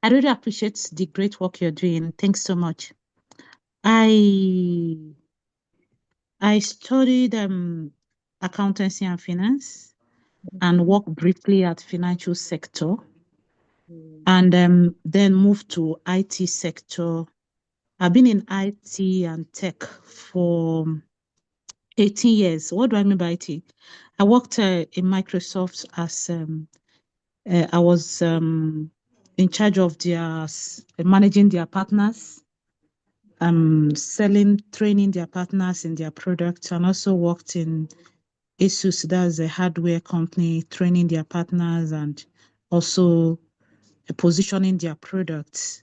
I really appreciate the great work you're doing. Thanks so much. I studied accountancy and finance and worked briefly at financial sector and then moved to IT sector. I've been in IT and tech for 18 years. What do I mean by IT? I worked in Microsoft as I was in charge of their managing their partners, selling, training their partners in their products, and also worked in ASUS, that's a hardware company, training their partners and also positioning their products.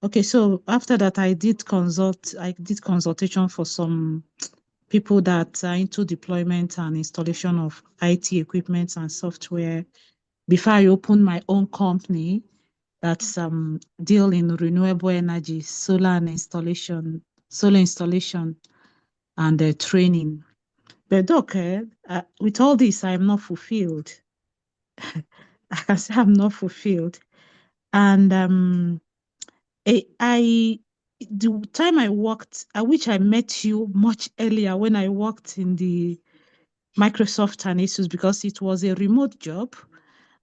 Okay, so after that, I did consultation for some people that are into deployment and installation of IT equipment and software before I opened my own company that's deal in renewable energy, solar installation and training. But Doc, with all this, I'm not fulfilled. I can say I'm not fulfilled. And the time I worked, I wish I met you much earlier when I worked in the Microsoft and ASUS because it was a remote job.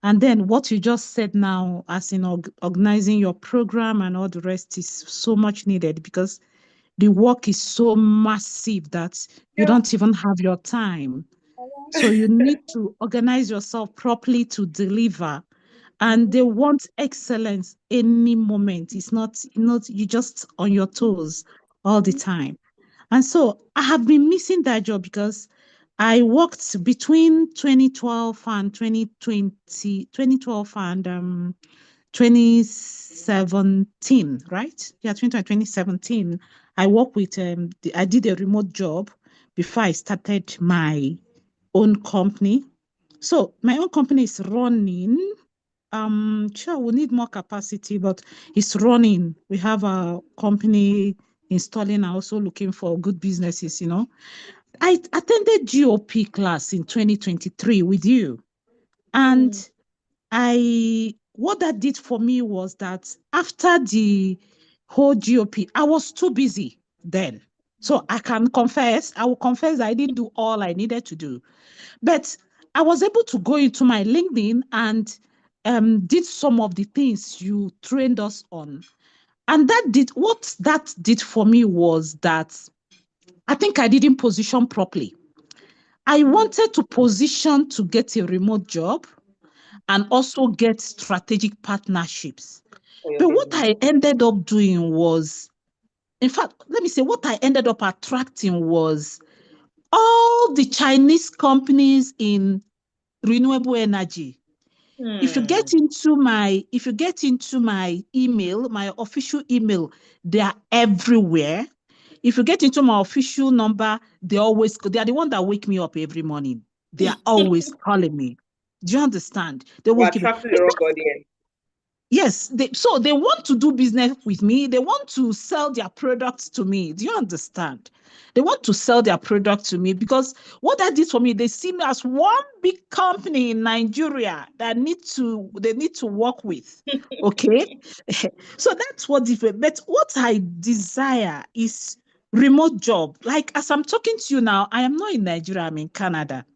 And then what you just said now, as in organizing your program and all the rest, is so much needed because the work is so massive that you don't even have your time. So you need to organize yourself properly to deliver. And they want excellence any moment. It's not you just on your toes all the time. And so I have been missing that job because I worked between 2012 and 2012 and 2017, right? Yeah, 2017. I worked with I did a remote job before I started my own company. So my own company is running. Sure, we need more capacity, but it's running. We have a company installing and also looking for good businesses, I attended GOP class in 2023 with you. And what that did for me was that after the whole GOP, I was too busy then. So I will confess I didn't do all I needed to do. But I was able to go into my LinkedIn and did some of the things you trained us on. And what that did for me was that I think I didn't position properly. I wanted to position to get a remote job and also get strategic partnerships. But what I ended up doing was In fact, let me say what I ended up attracting was all the Chinese companies in renewable energy. If you get into my email, my official email, they are everywhere. If you get into my official number, they are the one that wake me up every morning. They are always calling me. Do you understand? They will We're give it. attracting the wrong audience. Yes, so they want to do business with me. They want to sell their products to me. Do you understand? They want to sell their product to me because what that did for me, they see me as one big company in Nigeria that they need to work with. Okay. So that's what different. But what I desire is remote job. Like as I'm talking to you now, I am not in Nigeria, I'm in Canada.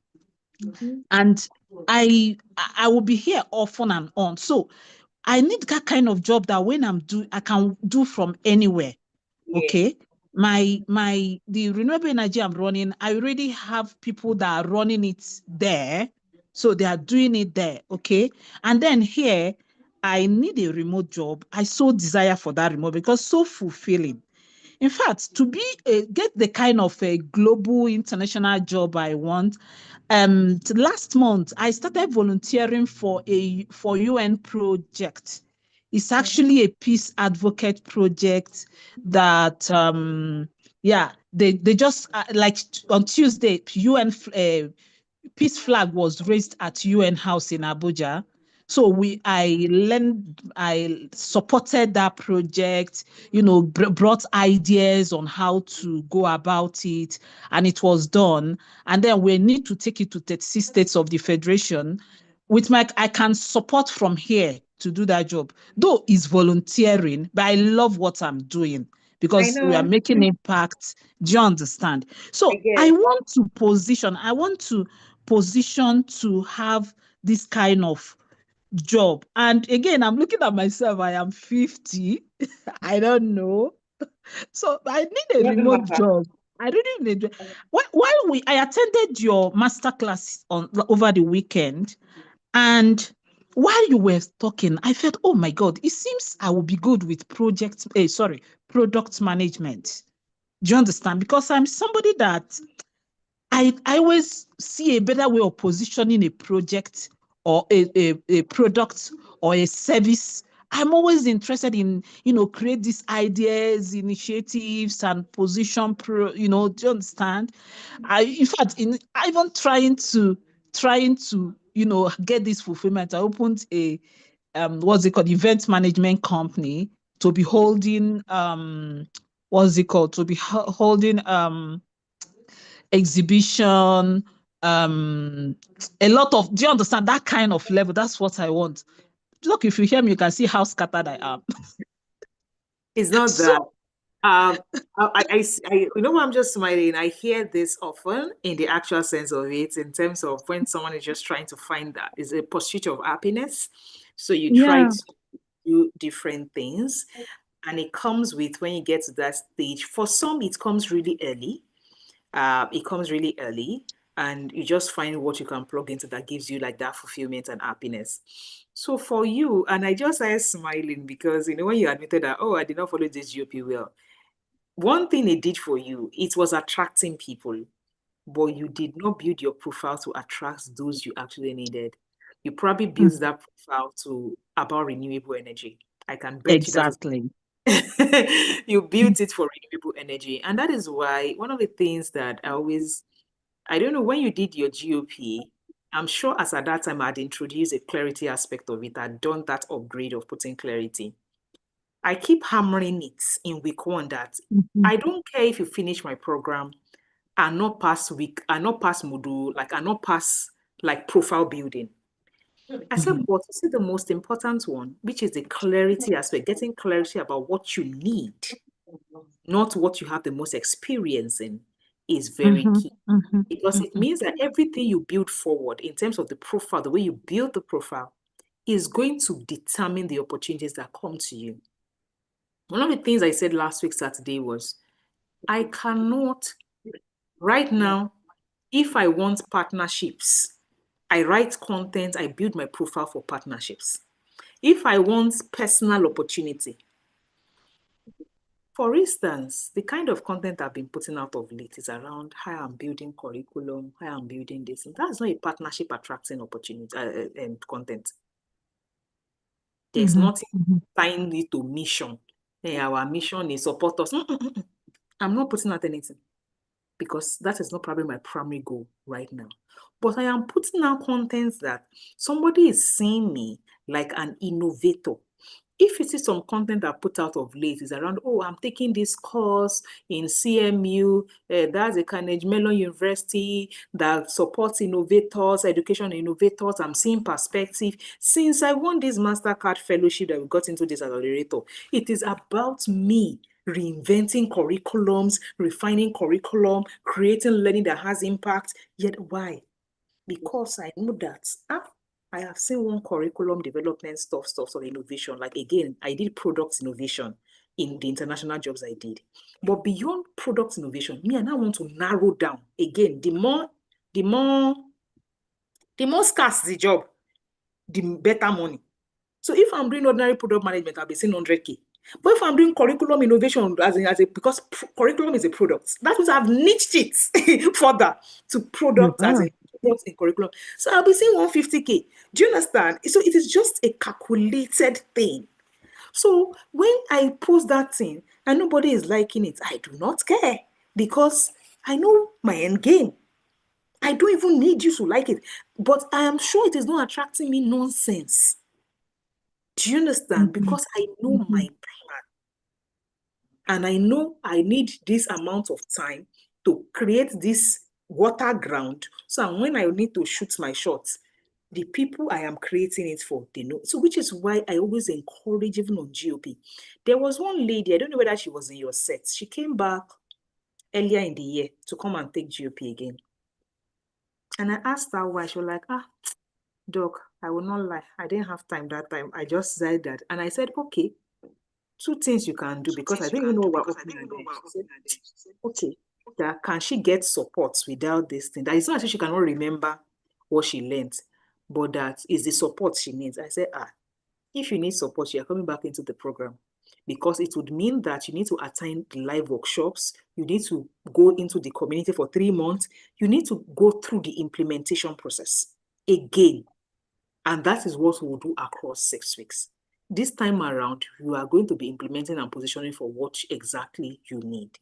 And I will be here often and on. So I need that kind of job that when I can do from anywhere. Okay. The renewable energy I'm running, I already have people that are running it there. So they are doing it there. Okay. And then here, I need a remote job. I so desire for that remote because so fulfilling. In fact, to get the kind of a global international job I want, last month I started volunteering for UN project. It's actually a peace advocate project that they just like on Tuesday UN peace flag was raised at UN House in Abuja. So I supported that project, brought ideas on how to go about it, and it was done. And then we need to take it to 36 states of the Federation. I can support from here to do that job. Though it's volunteering, but I love what I'm doing because we are making impact. Do you understand? So I want to position to have this kind of job. And again, I'm looking at myself, I am 50. I don't know. So I need a remote job. I really need. I attended your masterclass over the weekend, and while you were talking, I felt, oh my God, it seems I will be good with product management. Do you understand? Because I'm somebody that I always see a better way of positioning a project or a product or a service. I'm always interested in, create these ideas, initiatives, and position do you understand? In fact, even trying to, get this fulfillment, I opened a, what's it called, event management company to be holding, holding, exhibition, a lot of, do you understand that kind of level? That's what I want. Look, if you hear me, you can see how scattered I am. It's not that. I'm just smiling. I hear this often in the actual sense of it, in terms of when someone is just trying to find that is a pursuit of happiness. So you try to do different things, and it comes with, when you get to that stage, for some, it comes really early. And you just find what you can plug into that gives you like that fulfillment and happiness. So for you, and I just started smiling because, when you admitted that, oh, I did not follow this GOP well, one thing it did for you, it was attracting people, but you did not build your profile to attract those you actually needed. You probably built that profile about renewable energy. I can bet you that is exactly. you built it for renewable energy. And that is why one of the things that I don't know, when you did your GOP, I'm sure as at that time I'd introduced a clarity aspect of it. I'd done that upgrade of putting clarity. I keep hammering it in week one that I don't care if you finish my program and not pass module, and not pass like profile building. I said, but you see the most important one, which is the clarity aspect, getting clarity about what you need, not what you have the most experience in, is very key. Because it means that everything you build forward in terms of the profile, the way you build the profile, is going to determine the opportunities that come to you. One of the things I said last week, Saturday, was I cannot, right now, if I want partnerships, I write content, I build my profile for partnerships. If I want personal opportunity, For instance, the kind of content I've been putting out of late is around how I'm building curriculum, how I'm building this. And that's not a partnership attracting opportunity and content. There's nothing tying it to mission. Hey, our mission is support us. I'm not putting out anything because that is not probably my primary goal right now. But I am putting out content that somebody is seeing me like an innovator. If you see some content I put out of late is around, oh, I'm taking this course in CMU, that's a Carnegie Mellon University that supports innovators, education innovators. I'm seeing perspective. Since I won this MasterCard fellowship that we got into this accelerator, it is about me reinventing curriculums, refining curriculum, creating learning that has impact. Yet why? Because I know that I have seen one curriculum development stuff, innovation. Like again, I did product innovation in the international jobs I did. But beyond product innovation, me, I now want to narrow down. Again, the more scarce the job, the better money. So if I'm doing ordinary product management, I'll be seeing 100K. But if I'm doing curriculum innovation because curriculum is a product, that means I've niched it further to product as a product in curriculum. So I'll be seeing 150K. Do you understand? So it is just a calculated thing. So when I post that thing and nobody is liking it, I do not care because I know my end game. I don't even need you to like it, but I am sure it is not attracting me nonsense. Do you understand? Because I know my plan. And I know I need this amount of time to create this water ground. So when I need to shoot my shots, the people I am creating it for, they know. So which is why I always encourage, even on GOP. There was one lady, I don't know whether she was in your set. She came back earlier in the year to come and take GOP again. And I asked her why. She was like, Doc, I will not lie. I didn't have time that time. I just said that. And I said, okay, 2 things you can do because I didn't even know what was happening. She said, okay, that can she get support without this thing? That it's not as if she cannot remember what she learned, but that is the support she needs. I said, if you need support, you are coming back into the program because it would mean that you need to attend the live workshops. You need to go into the community for 3 months. You need to go through the implementation process again. And that is what we'll do across 6 weeks. This time around, you are going to be implementing and positioning for what exactly you need.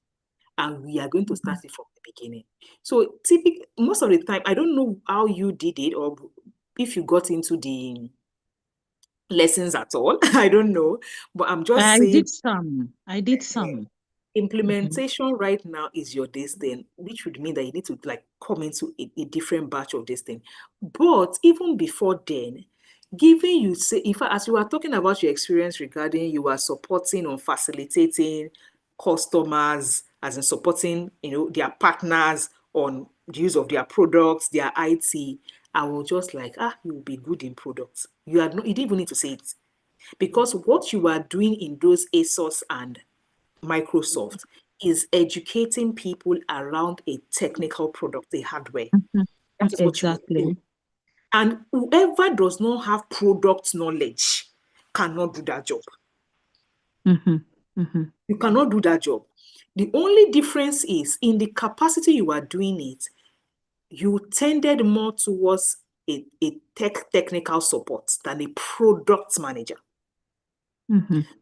And we are going to start it from the beginning. So typically, most of the time, I don't know how you did it or if you got into the lessons at all. I don't know. But I'm just saying. I did some. Implementation right now is your this thing, which would mean that you need to like come into a different batch of this thing. But even before then, given you say, in fact, as you were talking about your experience regarding you are supporting or facilitating customers, as in supporting, their partners on the use of their products, their IT, I will just like, you will be good in products. You didn't even need to say it. Because what you are doing in those ASOS and Microsoft is educating people around a technical product, a hardware. That is what you are doing. And whoever does not have product knowledge cannot do that job. You cannot do that job. The only difference is in the capacity you are doing it, you tended more towards a technical support than a product manager.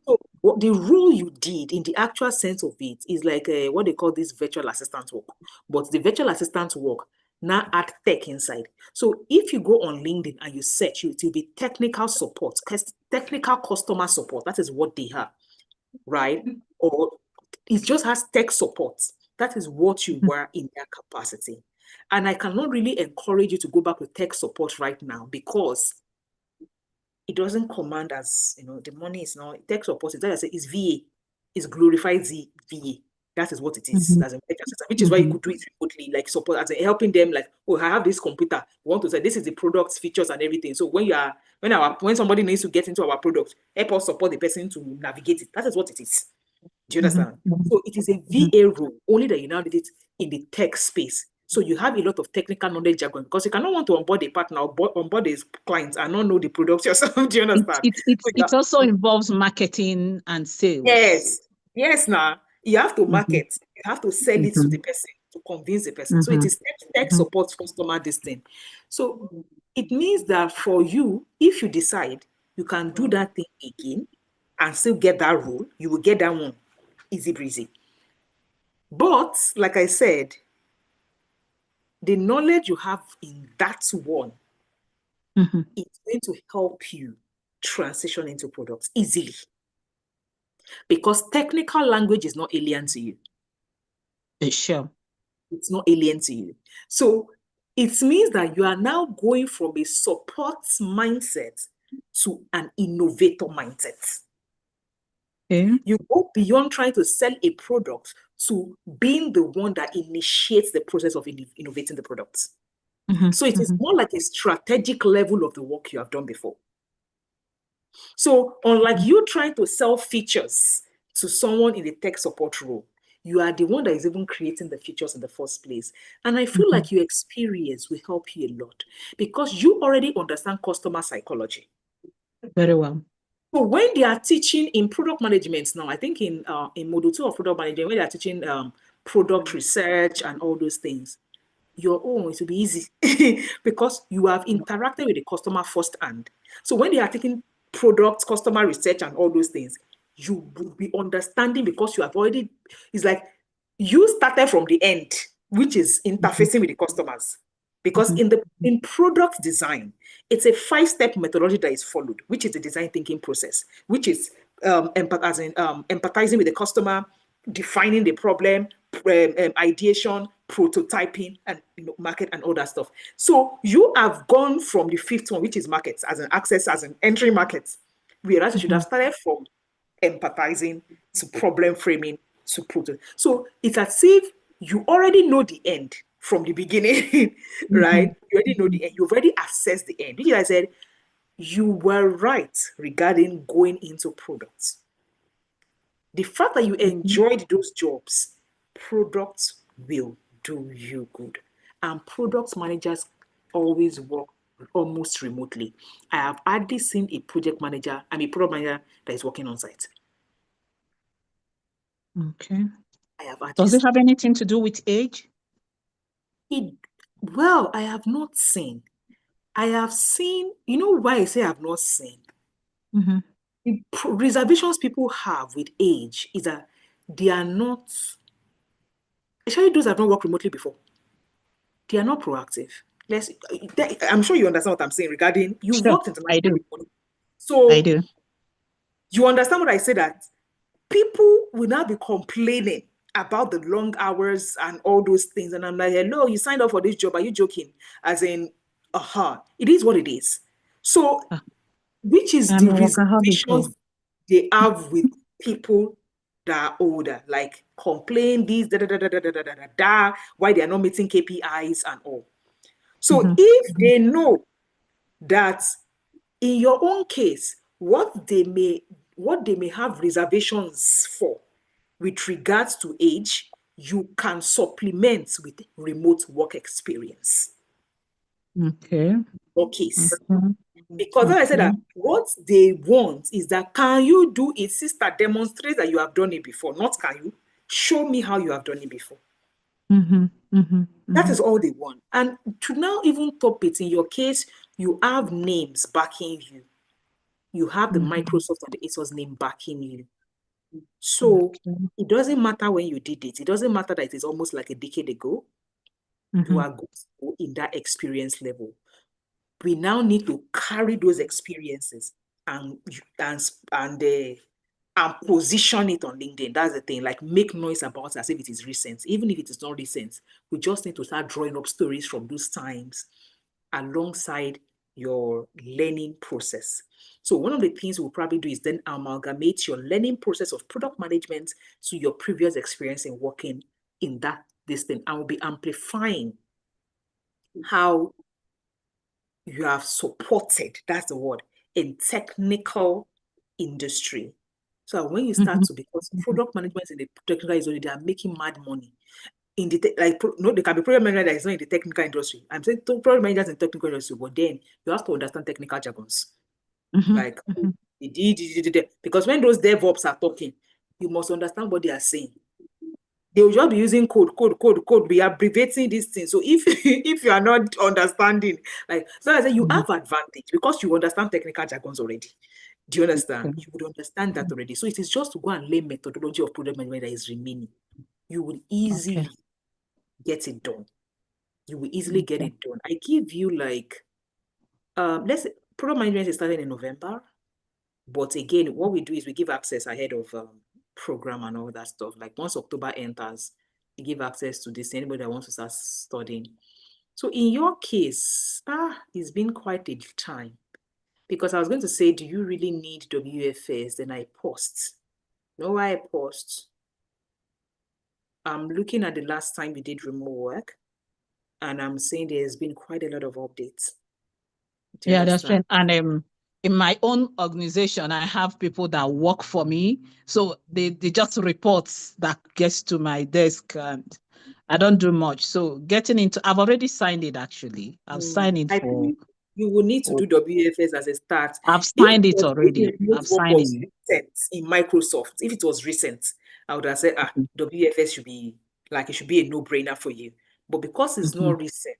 So the role you did in the actual sense of it is like what they call this virtual assistant work. But the virtual assistant work now add tech inside. So if you go on LinkedIn and you search, it will be technical support, technical customer support. That is what they have, right? Or it just has tech support. That is what you were in their capacity. And I cannot really encourage you to go back with tech support right now because it doesn't command as, the money is not, tech support, it's VA, it's glorified VA. That is what it is, as a which is why you could do it remotely, like support, as in helping them, like, I have this computer, we want to say, this is the products, features, and everything. So when somebody needs to get into our product, help us support the person to navigate it. That is what it is. Do you understand? So it is a VA role, only that you now did it in the tech space. So you have a lot of technical knowledge jargon because you cannot want to onboard a partner or onboard his clients and not know the products yourself. Do you understand? It also involves marketing and sales. Yes. Yes, now you have to Mhm. market, you have to sell it to the Mhm. person, to convince the person. So it Mhm. is tech support customer this thing. So it means that for you, if you decide you can do that thing again and still get that role, you will get that one easy breezy. But like I said, the knowledge you have in that one Mhm. is going to help you transition into products easily because technical language is not alien to you. Sure. It's not alien to you. So it means that you are now going from a support mindset to an innovator mindset. Okay. You go beyond trying to sell a product to being the one that initiates the process of innovating the product. Mhm. So it is Mhm. more like a strategic level of the work you have done before. So unlike you trying to sell features to someone in the tech support role, you are the one that is even creating the features in the first place. And I feel Mhm. like your experience will help you a lot because you already understand customer psychology. Very well. So when they are teaching in product management now, I think in Module 2 of product management, when they are teaching product research and all those things, your own, it will be easy because you have interacted with the customer firsthand. So when they are taking product, customer research, and all those things, you will be understanding because you have already, it's like you started from the end, which is interfacing with the customers. Because Mhm. in product design, it's a 5-step methodology that is followed, which is the design thinking process, which is empathizing with the customer, defining the problem, ideation, prototyping, and market and all that stuff. So you have gone from the 5th one, which is markets, as an access, as an entry market, whereas you should have started from empathizing to problem framing to prototype. So it's as if you already know the end from the beginning, right? Mhm. You already know the end. You've already assessed the end, which is I said, you were right regarding going into products. The fact that you Mhm. enjoyed those jobs, products will do you good. And product managers always work almost remotely. I have hardly seen a product manager that is working on site. Okay. I have hardly Does it seen have anything to do with age? it. Well, I have not seen. I have seen, you know why I say I have not seen? Mhm. The reservations people have with age is that they are not, especially those that have not worked remotely before, they are not proactive. I'm sure you understand what I'm saying regarding you Sure. worked I internationally do. before. I So do. you understand what I say that people will now be complaining about the long hours and all those things. And I'm like, hello, you signed up for this job. Are you joking? As in, it is what it is. So, Ah, which is I'm the a workaholic. reservations they have with people that are older, like complain this, why they are not meeting KPIs and all. So Mhm. if they know that in your own case, what they may have reservations for with regards to age, you can supplement with remote work experience Okay. or case. Okay. Because as I said Okay. that what they want is that can you do it, sister? Demonstrate that you have done it before. Not can you show me how you have done it before. Mhm. Mhm. That Mhm. is all they want. And to now even top it, in your case, you have names backing you. You have the Mhm. Microsoft and the ASOS name backing you. So Okay. it doesn't matter when you did it. It doesn't matter that it is almost like a decade ago. You Mhm. are good in that experience level. We now need to carry those experiences and and and position it on LinkedIn. That's the thing. Like make noise about it as if it is recent, even if it is not recent. We just need to start drawing up stories from those times alongside your learning process. So one of the things we'll probably do is then amalgamate your learning process of product management to your previous experience in working in this thing, and we'll be amplifying how you have supported, that's the word, in technical industry. So when you start Mhm. to, because product management in the technical industry, they are making mad money. In the no, they can be product manager that is not in the technical industry. I'm saying product managers in the technical industry, but then you have to understand technical jargons. Mhm. Like Mhm. because when those DevOps are talking, you must understand what they are saying. They will just be using code, be abbreviating this thing. So if if you are not understanding, like, so I say you have advantage because you understand technical jargons already. Do you understand? You would understand that already. So it is just to go and learn methodology of project management that is remaining. You will easily get it done. You will easily get it done. I give you like, let's say product management is starting in November. But again, what we do is we give access ahead of program and all that stuff. Like once October enters, we give access to this, anybody that wants to start studying. So in your case, it's been quite a time. Because I was going to say, do you really need WFS? Then I paused. No, I paused. I'm looking at the last time we did remote work, and I'm saying there's been quite a lot of updates. Yeah, that's right. And in my own organization, I have people that work for me. So they just reports that gets to my desk, and I don't do much. So getting into, I've already signed it actually. I've signed it I for. think you will need to do WFS as a start. I've signed it already. If the remote work was recent in Microsoft, if it was recent, I would have said, WFS should be like, it should be a no-brainer for you. But because it's not recent,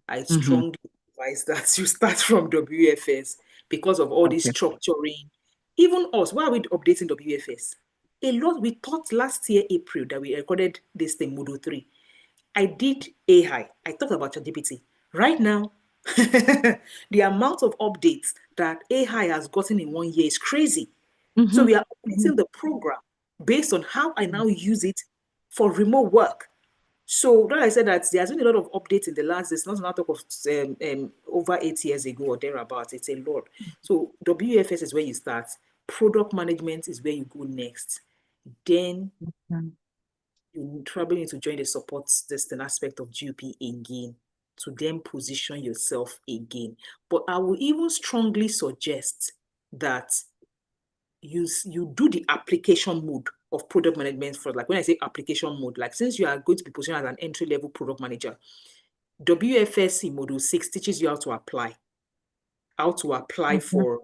I strongly advise that you start from WFS because of all this structuring. Even us, why are we updating WFS? A lot, we thought last year, April, that we recorded this thing, Moodle 3. I did AI. I talked about ChatGPT. Right now, the amount of updates that AI has gotten in 1 year is crazy. So we are updating the program based on how I now use it for remote work. So when I said that there's been a lot of updates in the last, it's not a matter of over 8 years ago or thereabouts, it's a lot. So WFS is where you start. Product management is where you go next. Then you probably need to join the support system aspect of GUP again to then position yourself again. But I will even strongly suggest that you do the application mode of product management for, like when I say application mode, like since you are going to be positioned as an entry-level product manager, WFS Module 6 teaches you how to apply for,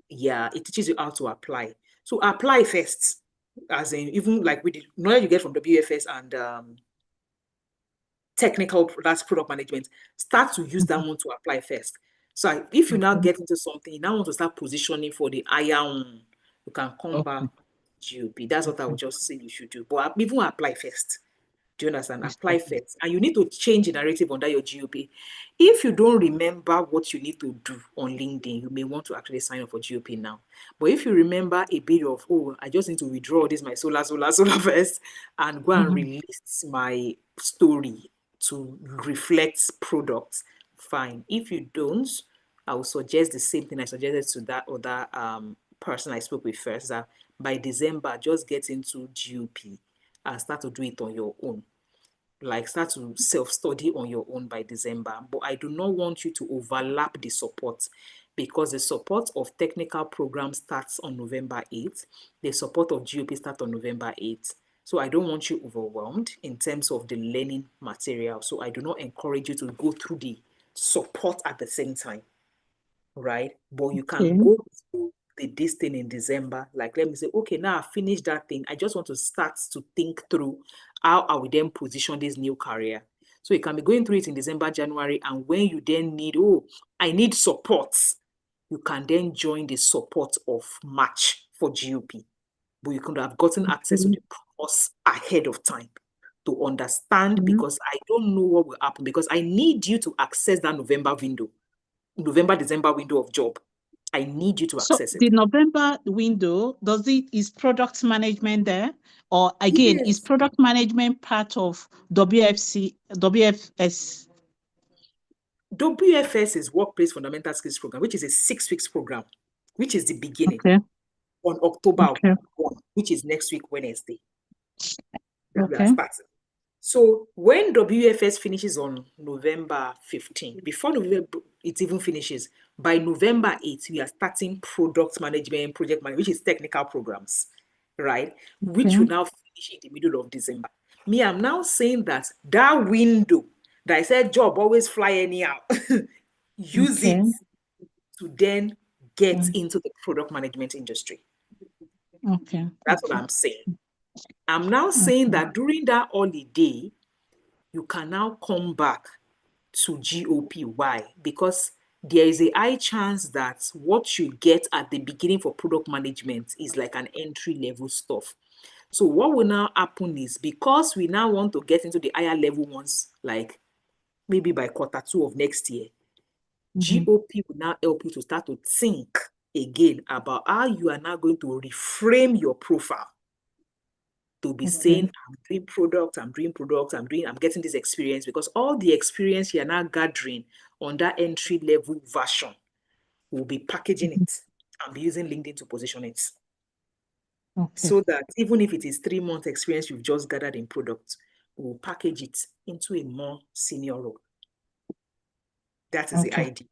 it teaches you how to apply. So apply first, as in even like with the knowledge you get from WFS and technical, that's product management, start to use that one to apply first. So if you now get into something, you now want to start positioning for the higher one, you can come back GOP. That's what I would just say you should do. But even apply first. Do you understand? Apply first. And you need to change the narrative under your GOP. If you don't remember what you need to do on LinkedIn, you may want to actually sign up for GOP now. But if you remember a bit of, I just need to withdraw this, my solar first, and go and release my story to reflect products, fine. If you don't, I will suggest the same thing I suggested to that other person I spoke with first, that by December, just get into GOP and start to do it on your own. Like start to self-study on your own by December. But I do not want you to overlap the support, because the support of technical programs starts on November 8th. The support of GOP starts on November 8th. So I don't want you overwhelmed in terms of the learning material. So I do not encourage you to go through the support at the same time, right? But you can go through this thing in December. Like, let me say, okay, now I finished that thing. I just want to start to think through how I will then position this new career. So you can be going through it in December, January, and when you then need, I need support, you can then join the support of March for GOP. But you could have gotten access to the course ahead of time to understand, because I don't know what will happen, because I need you to access that November-December window of job. I need you to access it. The November window, is product management there? Or again, is product management part of WFS? WFS is Workplace Fundamental Skills Program, which is a 6 weeks program, which is the beginning on October 1, which is next week, Wednesday. We are starting. So when WFS finishes on November 15, before November it even finishes, by November 8, we are starting product management, project management, which is technical programs, right? Which will now finish in the middle of December. I'm now saying that window that I said job always fly anyhow, use it to then get into the product management industry. Okay. That's what I'm saying. I'm now saying that during that holiday, you can now come back to GOP. Why? Because there is a high chance that what you get at the beginning for product management is like an entry level stuff. So what will now happen is, because we now want to get into the higher level ones, like maybe by Q2 of next year, GOP will now help you to start to think again about how you are now going to reframe your profile to be saying, I'm doing products, I'm getting this experience, because all the experience you're now gathering on that entry level version will be packaging it and be using LinkedIn to position it. Okay. So that even if it is 3 months experience you've just gathered in product, we'll package it into a more senior role. That is the Okay. idea.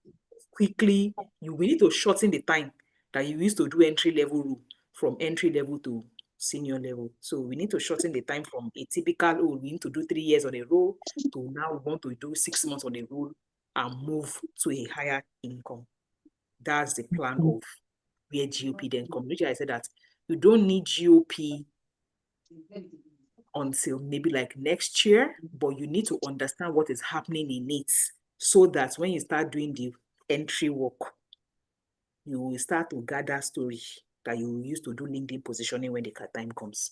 Quickly, you will need to shorten the time that you used to do entry level role from entry level to senior level. So we need to shorten the time from a typical, we need to do 3 years on a role, to now we want to do 6 months on a role and move to a higher income. That's the plan of where GOP then comes. Which I said that you don't need GOP until maybe like next year, but you need to understand what is happening in it, so that when you start doing the entry work, you will start to gather story that you will use to do LinkedIn positioning when the time comes.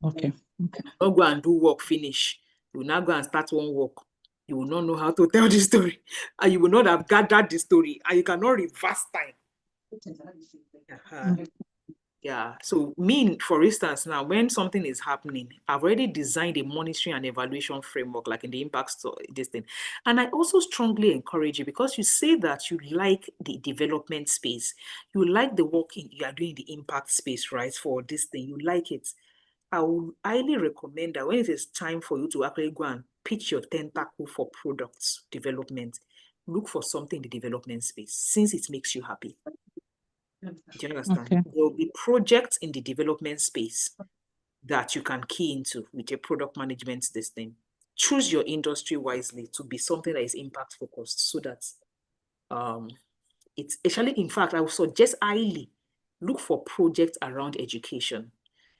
Okay. Okay. Don't go and do work, finish. You will now go and start one work. You will not know how to tell the story, and you will not have gathered the story, and you cannot reverse time. Yeah. So for instance, now when something is happening, I've already designed a monitoring and evaluation framework, like in the impact this thing. And I also strongly encourage you, because you say that you like the development space, you like the work you are doing in the impact space, right? For this thing, you like it. I would highly recommend that when it is time for you to actually go and pitch your tentacle for products development, look for something in the development space, since it makes you happy. Do you understand? Okay. There will be projects in the development space that you can key into with your product management this thing. Choose your industry wisely to be something that is impact focused, so that it's actually, in fact, I would suggest highly look for projects around education,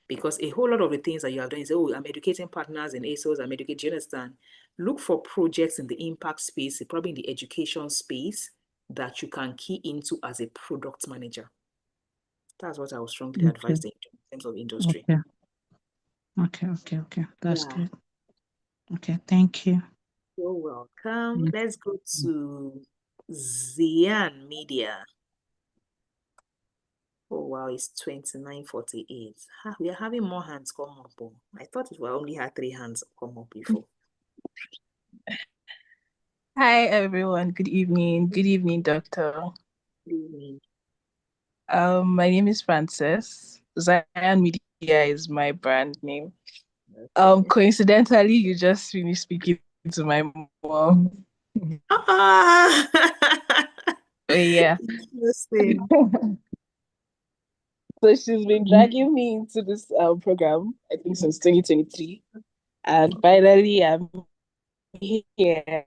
because a whole lot of the things that you have done is, I'm educating partners in ASOS, I'm educating, do you understand? Look for projects in the impact space, probably in the education space, that you can key into as a product manager. That's what I would strongly advise in terms of industry. Okay. That's good. Okay, thank you. You're welcome. Let's go to Zian Media. Oh wow, it's 29:48. We are having more hands come up. I thought we only had 3 hands come up before. Hi everyone. Good evening. Good evening, Doctor. Good evening. My name is Frances. Zion Media is my brand name. Coincidentally, you just finished speaking to my mom. Yeah. Interesting. So she's been dragging me into this program, I think, since 2023. And finally, I'm here.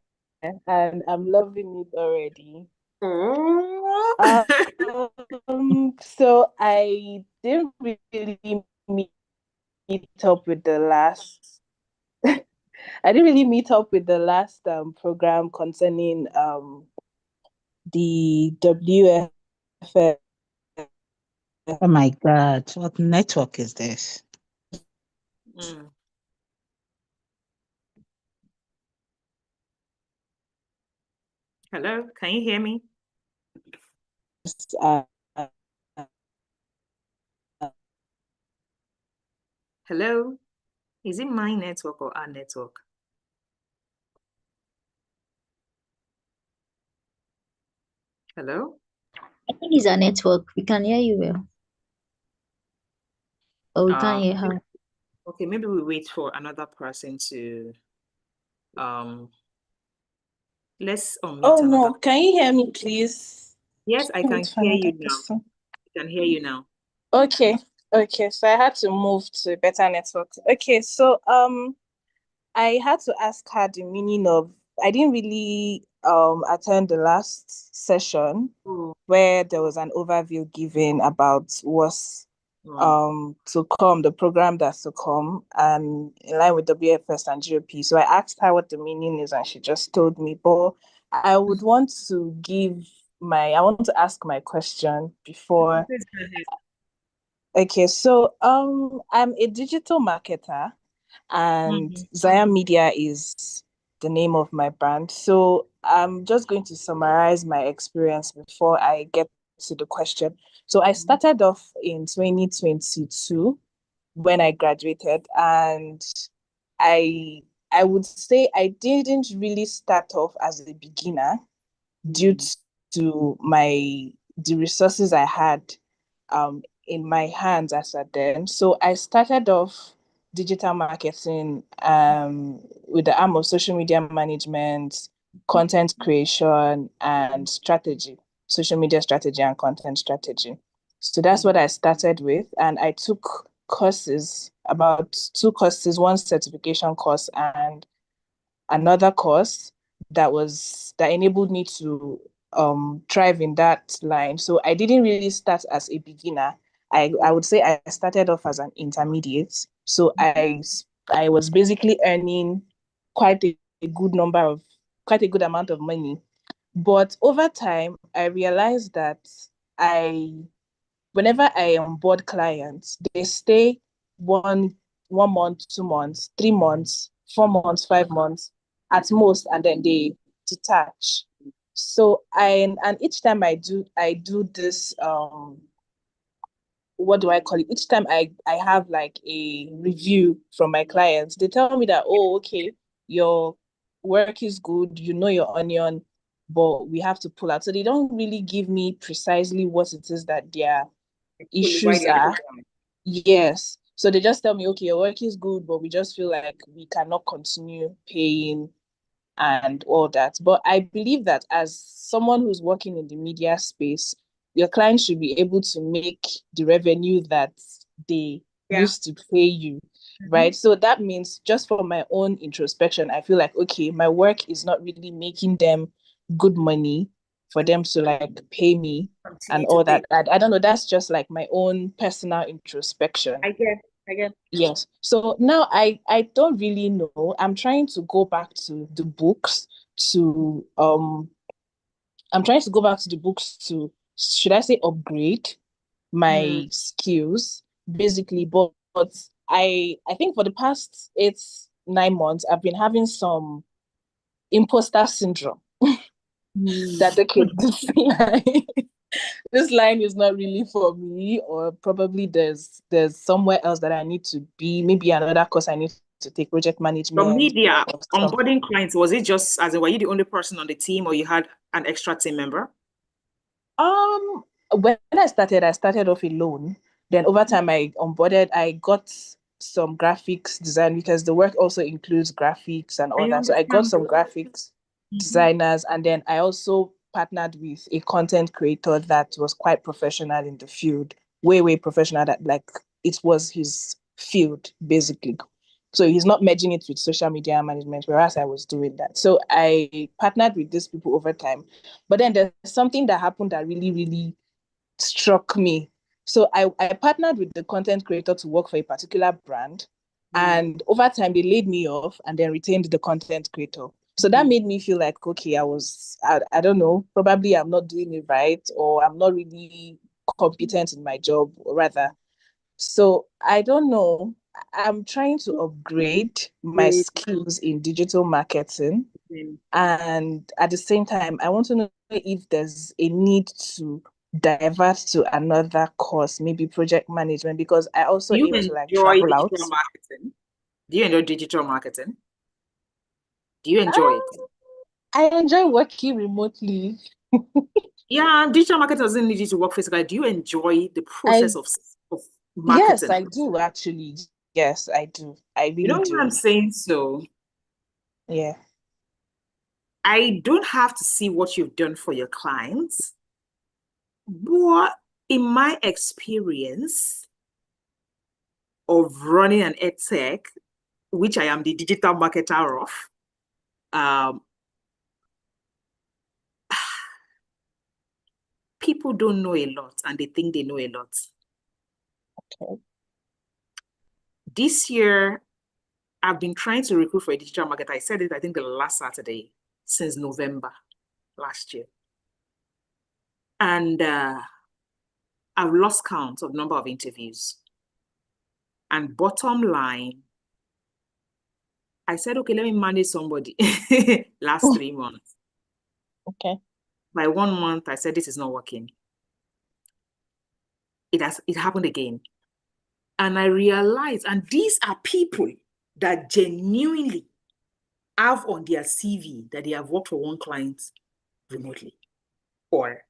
And I'm loving it already. So I didn't really meet up with the last program concerning the WFF. Oh my God, what network is this? Hello, can you hear me? Hello, is it my network or our network? Hello? I think it's our network. We can hear you well. Oh, we can't hear her. Okay, maybe we wait for another person to let's unmute. Oh no, can you hear me, please? Yes, I can hear you now. I can hear you now. Okay, so I had to move to a better network. Okay, so I had to ask her the meaning of, I didn't really attend the last session where there was an overview given about WAS to come, the program that's to come, and in line with WFS and GOP. So I asked her what the meaning is, and she just told me. But I would want to ask my question before. Okay, so I'm a digital marketer, and Zion Media is the name of my brand. So I'm just going to summarize my experience before I get to the question. So I started off in 2022 when I graduated, and I I would say I didn't really start off as a beginner due to the resources I had in my hands as at then. So I started off digital marketing with the arm of social media management, content creation, and strategy, social media strategy and content strategy. So that's what I started with. And I took courses, about 2 courses, one certification course and another course that enabled me to thrive in that line. So I didn't really start as a beginner. I would say I started off as an intermediate. So I was basically earning quite a good amount of money. But over time, I realized that I whenever I onboard clients, they stay one month, 2 months, 3 months, 4 months, 5 months at most, and then they detach. So and each time I do this what do I call it? Each time I have like a review from my clients, they tell me that, oh, okay, your work is good, you know your onion, but we have to pull out. So they don't really give me precisely what it is that their issues are. Yes. So they just tell me, okay, your work is good, but we just feel like we cannot continue paying and all that. But I believe that as someone who's working in the media space, your client should be able to make the revenue that they used to pay you, right? So that means, just for my own introspection, I feel like, okay, my work is not really making them good money for them to like pay me and all that. I don't know, that's just like my own personal introspection. I get. Yes. So now I don't really know. I'm trying to go back to the books to I'm trying to go back to the books to, should I say, upgrade my skills basically. But I think for the past 8-9 months I've been having some imposter syndrome that, okay, this line is not really for me, or probably there's somewhere else that I need to be, maybe another course I need to take, project management. From media, onboarding clients, was it just as in, were you the only person on the team, or you had an extra team member? When I started off alone. Then over time I onboarded, I got some graphics design, because the work also includes graphics and all that. So I got some graphics designers, and then I also partnered with a content creator that was quite professional in the field, way professional, that like it was his field basically. So he's not merging it with social media management, whereas I was doing that. So I partnered with these people over time. But then there's something that happened that really struck me. So I partnered with the content creator to work for a particular brand. And over time, they laid me off and then retained the content creator. So that made me feel like, okay, I don't know, probably I'm not doing it right, or I'm not really competent in my job, or rather. So I don't know. I'm trying to upgrade my skills in digital marketing. And at the same time, I want to know if there's a need to divert to another course, maybe project management, because I also aim to like travel out. Marketing? Do you enjoy digital marketing? Do you enjoy it? I enjoy working remotely. Yeah, digital marketing doesn't need you to work physically. Do you enjoy the process of marketing? Yes, I do actually. Yes, I do. I really do. You know what I'm saying? So yeah. I don't have to see what you've done for your clients, but in my experience of running an edtech, which I am the digital marketer of, people don't know a lot, and they think they know a lot. Okay. This year, I've been trying to recruit for a digital marketer. I said it, I think, the last Saturday since November last year. And I've lost count of number of interviews. And bottom line, I said, okay, let me manage somebody last 3 months. Okay. By 1 month, I said, this is not working. It happened again. And I realized, and these are people that genuinely have on their CV that they have worked for one client remotely. Or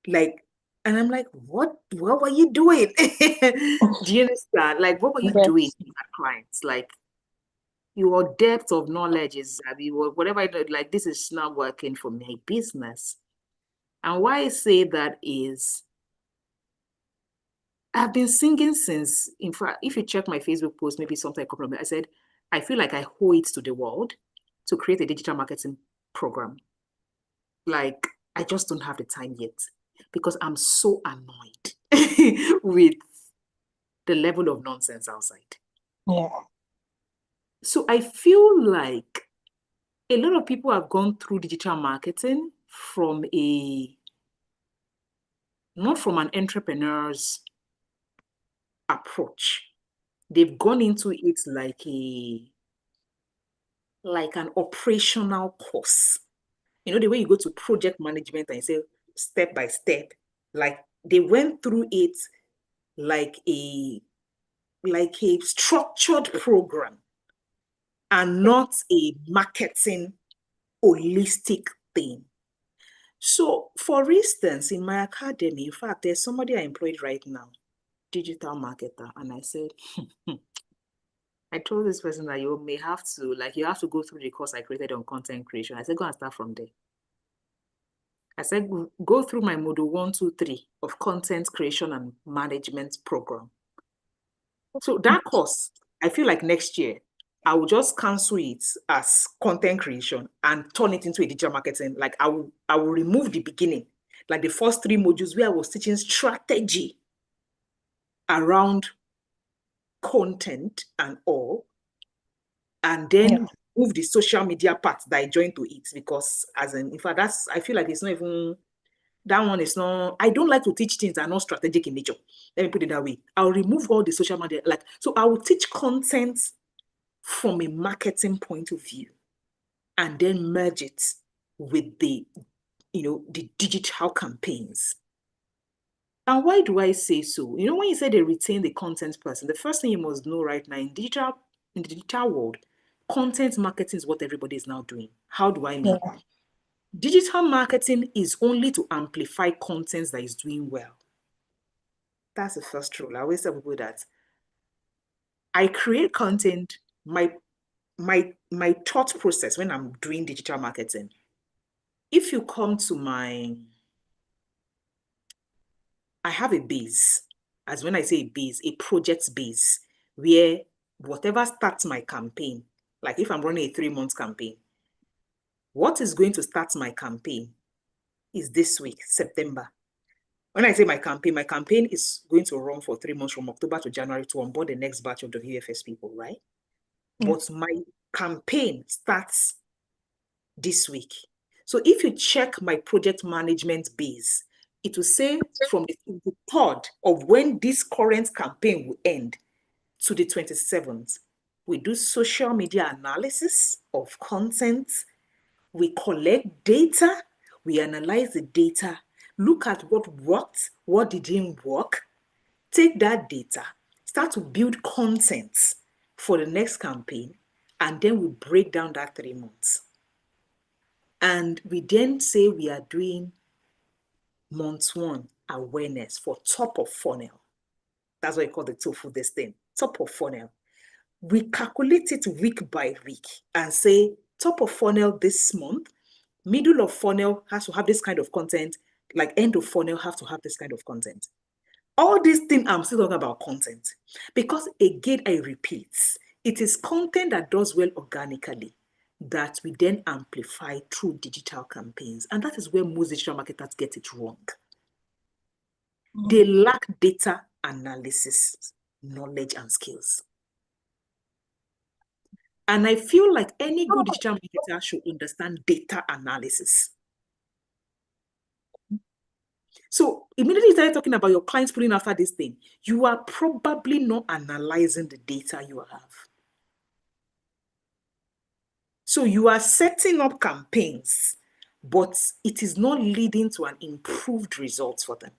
like, and I'm like, what were you doing? Do you understand? Like, what were you doing Yes. with that clients? Like, your depth of knowledge is, I mean, whatever, like, this is not working for my business. And why I say that is, I've been singing since, in fact, if you check my Facebook post, maybe sometime a couple of minutes, I said, I feel like I owe it to the world to create a digital marketing program. Like, I just don't have the time yet because I'm so annoyed with the level of nonsense outside. Yeah. So I feel like a lot of people have gone through digital marketing from not from an entrepreneur's approach. They've gone into it like an operational course. You know, the way you go to project management and you say step by step, like they went through it like a structured program and not a marketing holistic thing. So, for instance, in my academy, in fact, there's somebody I employed right now, digital marketer, and I said, I told this person that you may have to, like, you have to go through the course I created on content creation. I said, go and start from there. I said, go through my module 1, 2, 3 of content creation and management program. So that course, I feel like next year, I will just cancel it as content creation and turn it into a digital marketing. Like I will remove the beginning, like the first 3 modules where I was teaching strategy around content and all, and then move the social media part that I joined to it because in fact, I feel like it's not even, that one is not, I don't like to teach things that are not strategic in nature. Let me put it that way. I'll remove all the social media, so I will teach content from a marketing point of view and then merge it with the digital campaigns. And why do I say so? When you say they retain the content person, the first thing you must know right now in the digital world, content marketing is what everybody is now doing. How do I mean? Yeah. Digital marketing is only to amplify content that is doing well. That's the first rule. I always tell people that I create content, my thought process when I'm doing digital marketing. If you come to I have a base, as when I say a base, a project base, where whatever starts my campaign, like if I'm running a 3-month campaign, what is going to start my campaign is this week, September. When I say my campaign is going to run for 3 months from October to January to onboard the next batch of the VFS people, right? Yeah. But my campaign starts this week. So if you check my project management base, it will say from the 3rd of when this current campaign will end to the 27th. We do social media analysis of content. We collect data. We analyze the data. Look at what worked, what didn't work. Take that data, start to build content for the next campaign, and then we break down that 3 months. And we then say we are doing month 1 awareness for top of funnel. That's what you call the TOFU, this thing, top of funnel. We calculate it week by week and say top of funnel this month, middle of funnel has to have this kind of content, like end of funnel have to have this kind of content. All these things, I'm still talking about content because, again, I repeat, it is content that does well organically that we then amplify through digital campaigns. And that is where most digital marketers get it wrong. They lack data analysis. knowledge and skills. And I feel like any good digital marketer should understand data analysis. So immediately you started talking about your clients pulling after this thing, you are probably not analyzing the data you have. So you are setting up campaigns, but it is not leading to an improved result for them.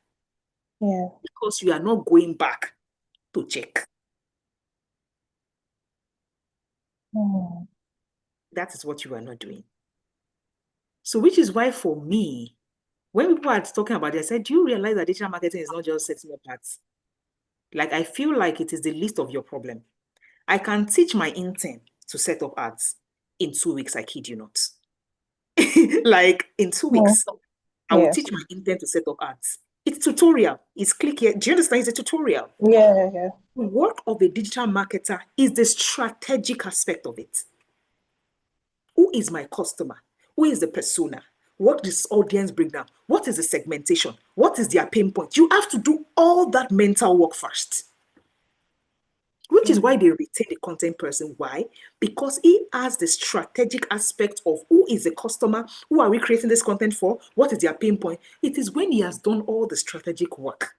Yeah. Because you are not going back to check. That is what you are not doing. So which is why for me, when people are talking about it, I said, do you realize that digital marketing is not just setting up ads? Like, I feel like it is the least of your problem. I can teach my intern to set up ads in 2 weeks, I kid you not. Like, in 2 weeks, I will teach my intern to set up ads. It's tutorial. It's click here. Do you understand? It's a tutorial. Yeah. The work of a digital marketer is the strategic aspect of it. Who is my customer? Who is the persona? What does audience bring down? What is the segmentation? What is their pain point? You have to do all that mental work first. Which is why they retain the content person. Why? Because he has the strategic aspect of who is the customer, who are we creating this content for, what is their pain point. It is when he has done all the strategic work,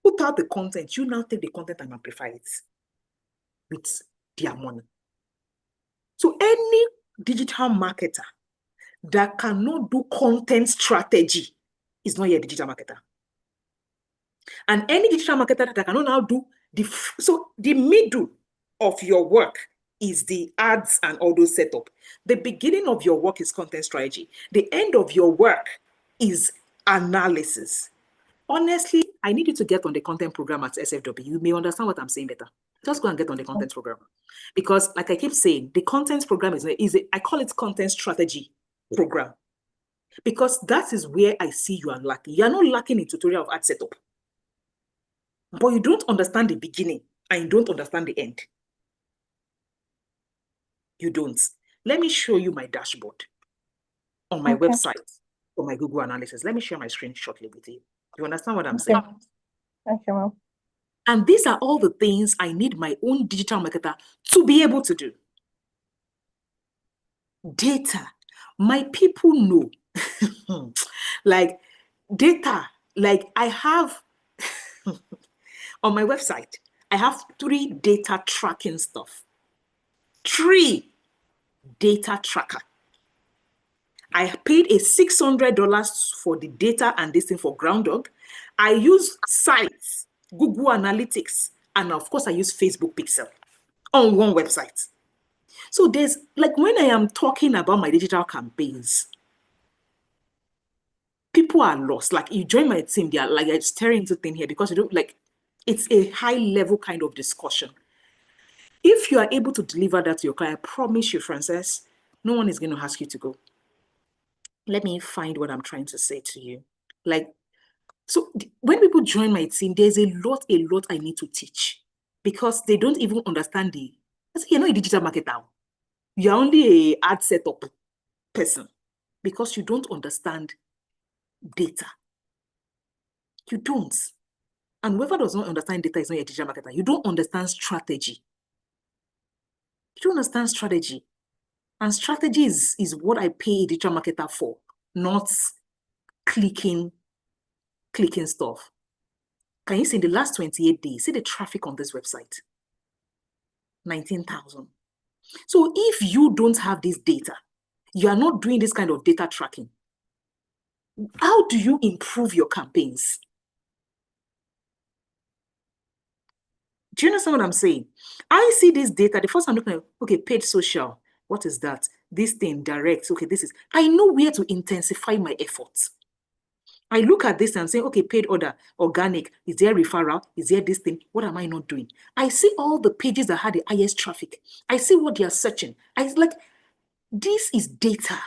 put out the content, you now take the content and amplify it with their money. So any digital marketer that cannot do content strategy is not yet a digital marketer. And any digital marketer that cannot now do the middle of your work is the ads and all those setup. The beginning of your work is content strategy. The end of your work is analysis. Honestly, I need you to get on the content program at SFW. You may understand what I'm saying better. Just go and get on the content program. Because like I keep saying, the content program I call it content strategy program. Because that is where I see you are lacking. You are not lacking in tutorial of ad setup. But you don't understand the beginning and you don't understand the end. You don't. Let me show you my dashboard on my website for my Google Analytics. Let me share my screen shortly with you. You understand what I'm saying? Okay, ma'am. And these are all the things I need my own digital marketer to be able to do. Data. My people know. Like data, like I have on my website, I have 3 data tracking stuff. 3 data tracker. I paid a $600 for the data and this thing for Ground Dog. I use sites, Google Analytics, and of course I use Facebook Pixel on one website. So there's like when I am talking about my digital campaigns, people are lost. Like you join my team, they are like staring into thin here because you don't like it's a high level kind of discussion. If you are able to deliver that to your client, I promise you, Frances, no one is going to ask you to go. Let me find what I'm trying to say to you. Like, so when people join my team, there's a lot I need to teach because they don't even understand you're not a digital marketer. You're only a ad setup person because you don't understand data. You don't. And whoever does not understand data is not a digital marketer. You don't understand strategy. You don't understand strategy. And strategy is what I pay a digital marketer for, not clicking stuff. Can you see in the last 28 days, see the traffic on this website? 19,000. So if you don't have this data, you are not doing this kind of data tracking, how do you improve your campaigns? Do you understand what I'm saying? I see this data. The first I'm looking at, okay, paid social. What is that? This thing, direct. Okay, I know where to intensify my efforts. I look at this and say, okay, paid order, organic. Is there referral? Is there this thing? What am I not doing? I see all the pages that had the highest traffic. I see what they are searching. This is data.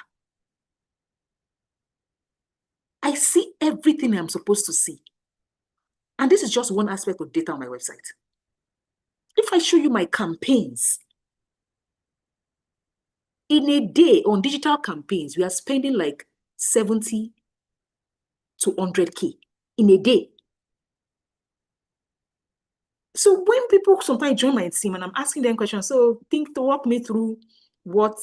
I see everything I'm supposed to see. And this is just one aspect of data on my website. If I show you my campaigns, in a day on digital campaigns, we are spending like 70 to 100K in a day. So when people sometimes join my team and I'm asking them questions, so think to walk me through what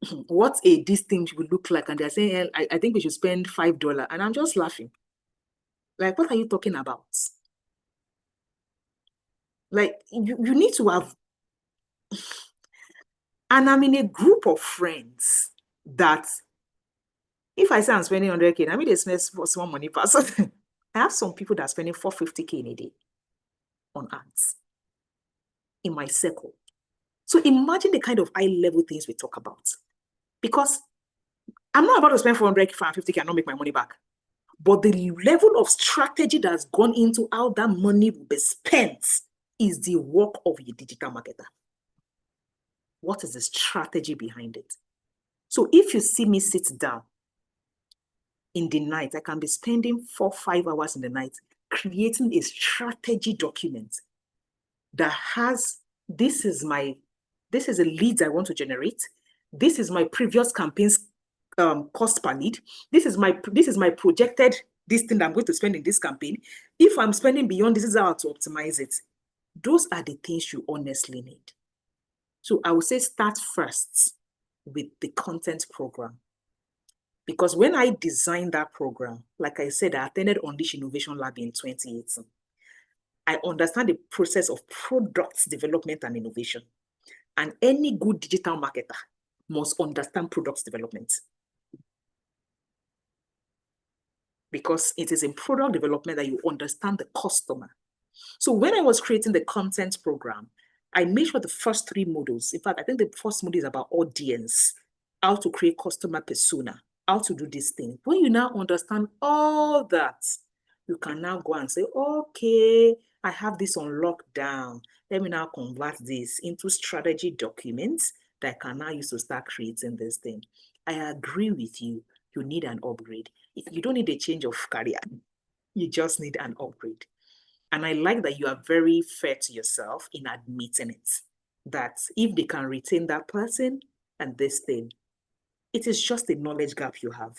this thing would look like, and they're saying, I think we should spend $5, and I'm just laughing. Like, what are you talking about? Like, you need to have, and I'm in a group of friends that if I say I'm spending 100K, I mean they spend small money person. I have some people that are spending 450K in a day on ads in my circle. So imagine the kind of high-level things we talk about. Because I'm not about to spend 400K, 550K and not make my money back. But the level of strategy that's gone into how that money will be spent is the work of a digital marketer. What is the strategy behind it? So if you see me sit down in the night, I can be spending 4-5 hours in the night creating a strategy document that has, this is a leads I want to generate. This is my previous campaign's cost per lead. This is my projected this thing that I'm going to spend in this campaign. If I'm spending beyond, this is how to optimize it. Those are the things you honestly need. So I would say start first with the content program. Because when I designed that program, like I said, I attended Unleash Innovation Lab in 2018. I understand the process of product development and innovation. And any good digital marketer must understand product development. Because it is in product development that you understand the customer. So when I was creating the content program, I made sure the first 3 modules, in fact, I think the first module is about audience, how to create customer persona, how to do this thing. When you now understand all that, you can now go and say, okay, I have this on lockdown. Let me now convert this into strategy documents that I can now use to start creating this thing. I agree with you. You need an upgrade. You don't need a change of career. You just need an upgrade. And I like that you are very fair to yourself in admitting it. That if they can retain that person and this thing, it is just a knowledge gap you have.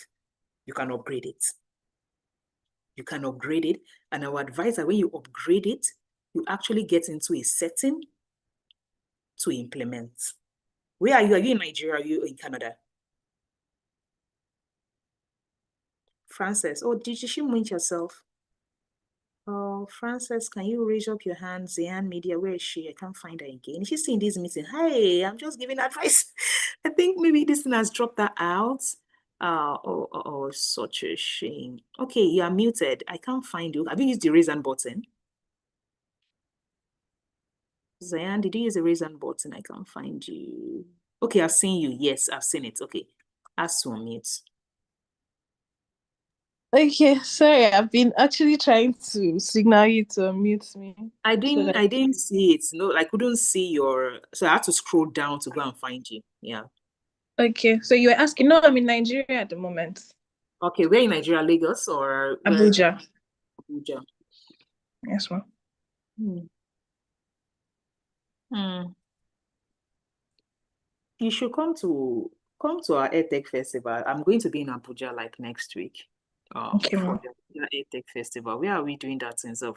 You can upgrade it. You can upgrade it. And I would advise that when you upgrade it, you actually get into a setting to implement. Where are you? Are you in Nigeria? Are you in Canada? Frances, oh, did you mute yourself? Oh, Frances, can you raise up your hand? Zayan Media, where is she? I can't find her again. She's in this meeting. Hey, I'm just giving advice. I think maybe this thing has dropped her out. Such a shame. Okay, you are muted. I can't find you. Have you used the raise hand button? Zayan, did you use the raise hand button? I can't find you. Okay, I've seen you. Yes, I've seen it. Okay, ask to unmute. Okay, sorry, I've been actually trying to signal you to unmute me. I didn't see it. No, I couldn't see your, so I had to scroll down to go and find you. Yeah. Okay, so you were asking, no, I'm in Nigeria at the moment. Okay, where in Nigeria, Lagos or Abuja? Abuja. Yes, ma'am. You should come to our EdTech Festival. I'm going to be in Abuja like next week. Okay, for ma'am. the EdTech Festival. Where are we doing that sense of?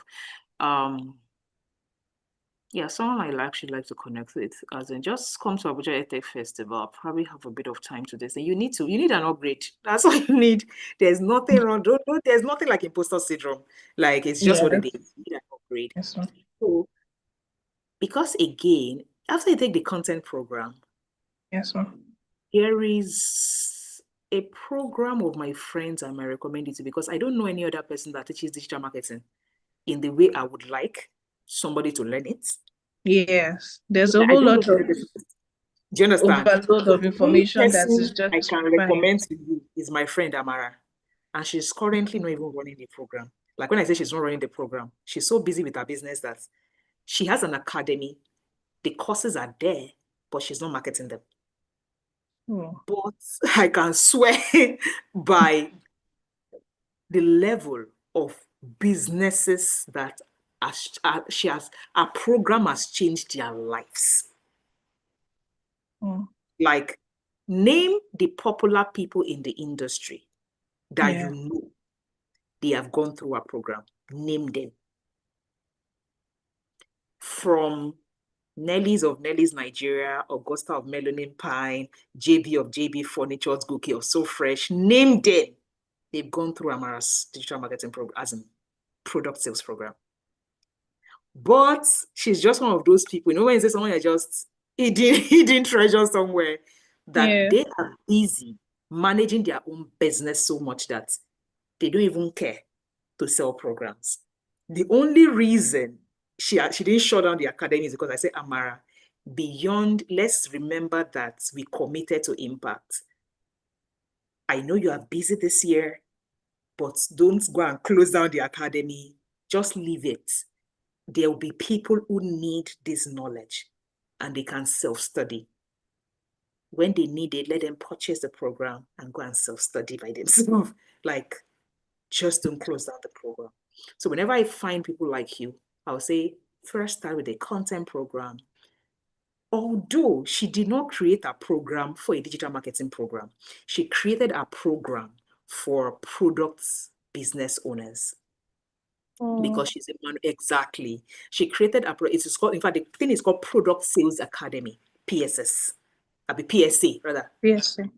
Yeah, someone I actually like to connect with. As in, just come to Abuja EdTech Festival. I'll probably have a bit of time to this. And you need an upgrade. That's all you need. There's nothing wrong. There's nothing like imposter syndrome. Like it's just what it is. You need an upgrade. Yes, ma'am. So, because again, after you take the content program, yes, ma'am, there is a program of my friends I might recommend it to, because I don't know any other person that teaches digital marketing in the way I would like somebody to learn it. Yes, there's a I whole don't lot know of do you understand? overload of information that is just I can recommend to you is my friend Amara, and she's currently not even running the program. Like when I say she's not running the program, she's so busy with her business that she has an academy. The courses are there, but she's not marketing them. But I can swear by the level of businesses that her program has changed their lives. Like, name the popular people in the industry that you know they have gone through our program. Name them. from Nelly's of Nelly's Nigeria, Augusta of Melanin Pine, JB of JB Furniture, Goki of So Fresh, name them. They've gone through Amara's digital marketing program as a product sales program. But she's just one of those people, when you say someone you're just hidden treasure somewhere, that they are busy managing their own business so much that they don't even care to sell programs. The only reason she didn't shut down the academy is because I said, Amara, beyond, let's remember that we committed to impact. I know you are busy this year, but don't go and close down the academy. Just leave it. There will be people who need this knowledge and they can self-study. When they need it, let them purchase the program and go and self-study by themselves. Like, just don't close down the program. So whenever I find people like you, I'll say, first start with a content program. Although she did not create a program for a digital marketing program, she created a program for products business owners. Because she's a man, exactly. She created it's called, in fact, the thing is called Product Sales Academy, PSS. PSA, rather. PSA.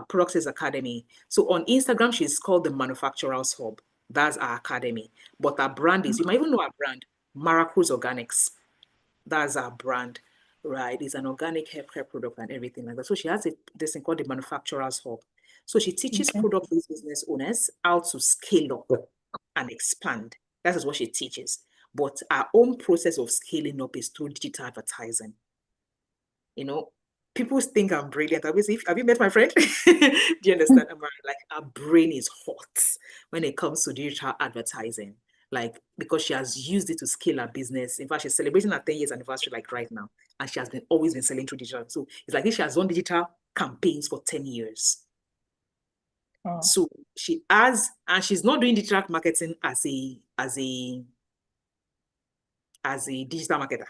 Product Sales Academy. So on Instagram, she's called the Manufacturers Hub. That's our academy. But our brand is, you might even know our brand, Maracruz Organics. That's our brand, right? It's an organic hair care product and everything like that. So she has this thing called the Manufacturers Hub. So she teaches product-based business owners how to scale up and expand. That is what she teaches. But our own process of scaling up is through digital advertising. People think I'm brilliant. Obviously, have you met my friend? Do you understand? Like, our brain is hot when it comes to digital advertising. Like, because she has used it to scale her business. In fact, she's celebrating her 10 years anniversary like right now. And she has always been selling through digital. So it's like if she has done digital campaigns for 10 years. So she has, and she's not doing digital marketing as a digital marketer.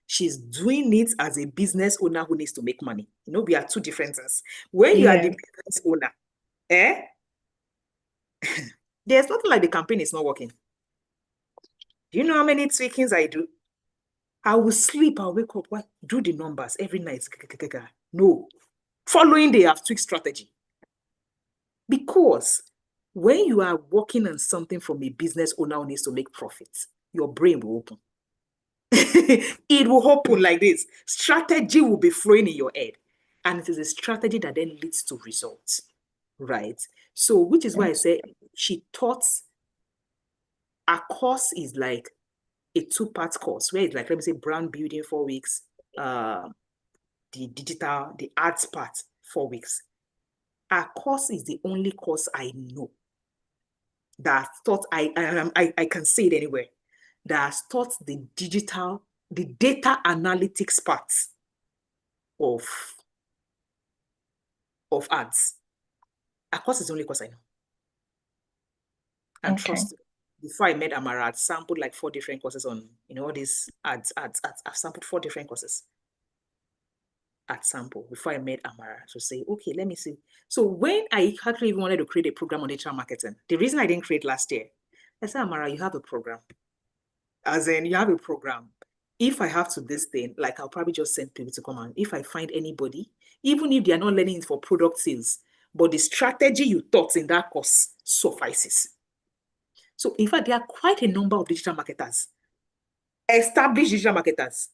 She's doing it as a business owner who needs to make money. We are two different things. When you are the business owner, there's nothing like the campaign is not working. Do you know how many tweakings I do? I will sleep, I'll wake up, do the numbers every night. No. Following day, I have tweaked strategy. Because when you are working on something from a business owner who needs to make profits, your brain will open. It will open like this. Strategy will be flowing in your head. And it is a strategy that then leads to results, right? So, which is why I say she taught, our course is like a 2-part course, where it's like, let me say, brand building 4 weeks, the ads part 4 weeks. Our course is the only course I know that taught, I can say it anywhere, that has taught the data analytics parts of ads. Our course is the only course I know. And trust me, before I met Amara, I'd sampled like 4 different courses on, all these ads. I've sampled 4 different courses at sample before I met Amara to say, okay, let me see. So when I actually even wanted to create a program on digital marketing, the reason I didn't create last year, I said, Amara, you have a program. As in, you have a program. If I have to this thing, like, I'll probably just send people to come on. If I find anybody, even if they are not learning it for product sales, but the strategy you taught in that course suffices. So in fact, there are quite a number of digital marketers, established digital marketers.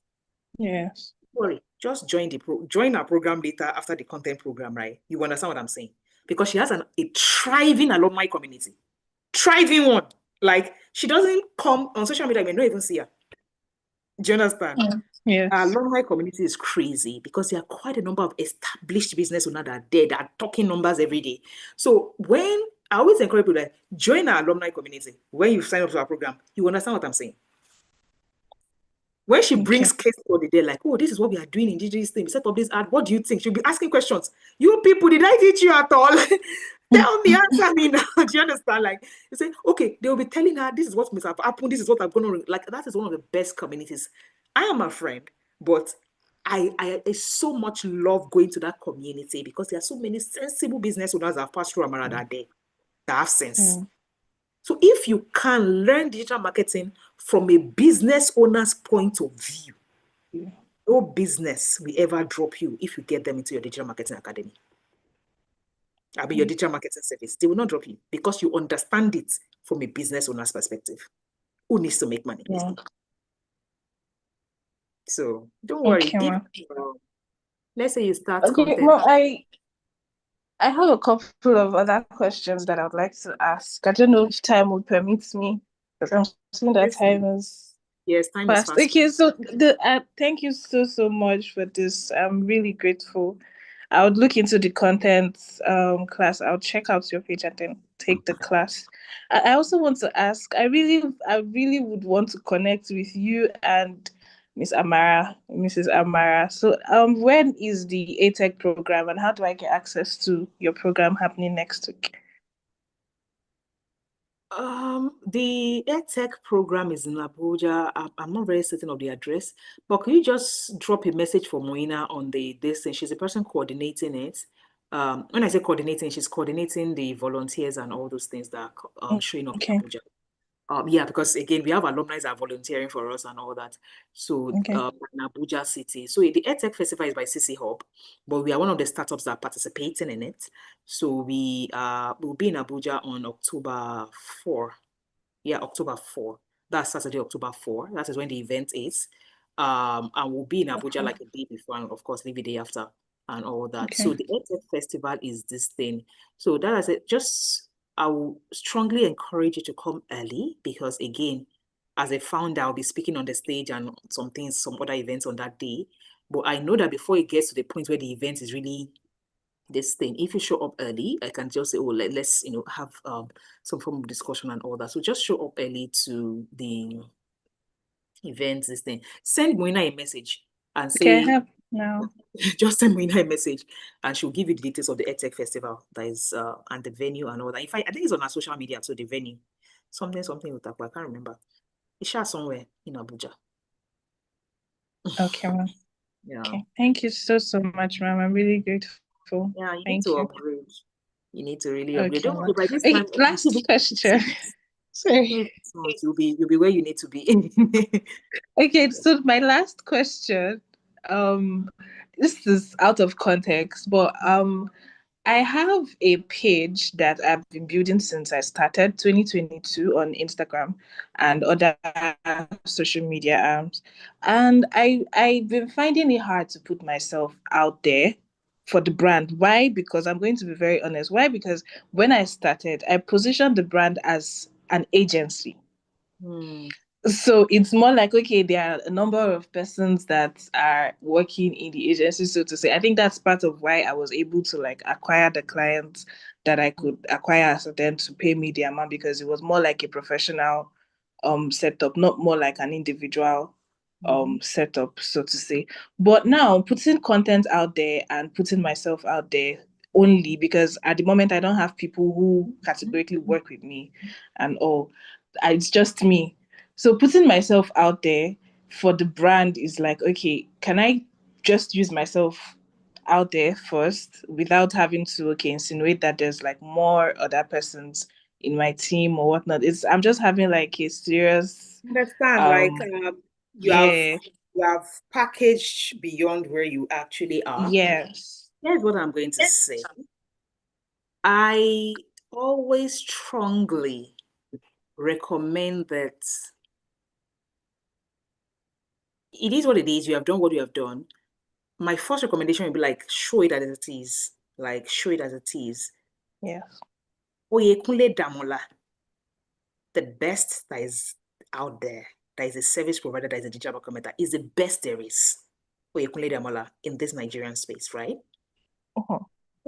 Yes. Sorry, just join our program later after the content program, right? You understand what I'm saying? Because she has a thriving alumni community. Thriving one. Like, she doesn't come on social media, you may not even see her. Do you understand? Yes. Our alumni community is crazy because there are quite a number of established business owners that are there, that are talking numbers every day. So when I always encourage people that join our alumni community, when you sign up to our program, you understand what I'm saying. When she brings case for the day, like, oh, this is what we are doing in this thing, we set up this ad, what do you think? She'll be asking questions. You people, did I teach you at all? Tell me, answer me now. Do you understand? Like, you say, okay, they'll be telling her, this is what must have happened, this is what I'm going to, like, that is one of the best communities. I am a friend, but I so much love going to that community because there are so many sensible business owners that have passed through Amara that day that have sense. So if you can learn digital marketing from a business owner's point of view, no business will ever drop you if you get them into your digital marketing academy. I mean, your digital marketing service. They will not drop you because you understand it from a business owner's perspective. Who needs to make money? Yeah. So don't worry. Okay, ma. Let's say you start Okay, content. well, I have a couple of other questions that I would like to ask. I don't know if time would permit me, because I'm seeing that time is Yes, time is fast. fast. Okay, so thank you so much for this. I'm really grateful. I would look into the content class. I'll check out your page and then take the class. I also want to ask. I really would want to connect with you and Mrs. Amara. So when is the ATEC program and how do I get access to your program happening next week? The EdTech program is in Abuja. I'm not very certain of the address, but can you just drop a message for Moina on this thing? She's the person coordinating it. When I say coordinating, she's coordinating the volunteers and all those things that are showing up in Okay. Abuja. Yeah, because again, we have alumni that are volunteering for us and all that. So Okay. in Abuja City. So the EdTech Festival is by CC Hub, but we are one of the startups that are participating in it. So we will be in Abuja on October 4. Yeah, October 4. That's Saturday, October 4. That is when the event is. And we'll be in Abuja like a day before and of course leave a day after and all that. Okay. So the EdTech Festival is this thing. So that is it. I will strongly encourage you to come early because again, as a founder, I'll be speaking on the stage and some other events on that day. But I know that before it gets to the point where the event is really this thing, if you show up early, I can just say, oh, let's have some form of discussion and all that. So just show up early to the event, this thing. Send Moina a message and Okay, I say, have now. just send Moina a message and she'll give you the details of the EdTech Festival that is and the venue and all that. In fact, I think it's on our social media, so the venue. Something with that, I can't remember. It's shot somewhere in Abuja. Okay, ma'am. Yeah. Okay. Thank you so much, ma'am. I'm really grateful. Yeah, you need Thank to you. upgrade. You need to really upgrade. Okay, Don't worry, ma'am. by this Okay, time, last question. Sorry. you'll be where you need to be. Okay, so my last question, this is out of context, but I have a page that I've been building since I started 2022 on Instagram and other social media apps. And I've been finding it hard to put myself out there for the brand. Why? Because I'm going to be very honest. Why? Because when I started, I positioned the brand as an agency. So it's more like, okay, there are a number of persons that are working in the agency, so to say. I think that's part of why I was able to like acquire the clients that I could acquire so then to pay me the amount, because it was more like a professional setup, not more like an individual setup, so to say. But now putting content out there and putting myself out there only because at the moment I don't have people who categorically work with me and all. It's just me. So putting myself out there for the brand is like, okay, can I just use myself out there first without having to insinuate that there's like more other persons in my team or whatnot? I'm just having like a serious Understand, you yeah. have packaged beyond where you actually are. Yes. Here's what I'm going to say. I always strongly recommend that it is what it is. You have done what you have done. My first recommendation would be like, show it as it is. Like, show it as it is. Yes. Oyekunle Damola, the best that is out there, that is a service provider, that is a digital commenter, is the best there is. Oyekunle Damola in this Nigerian space, right?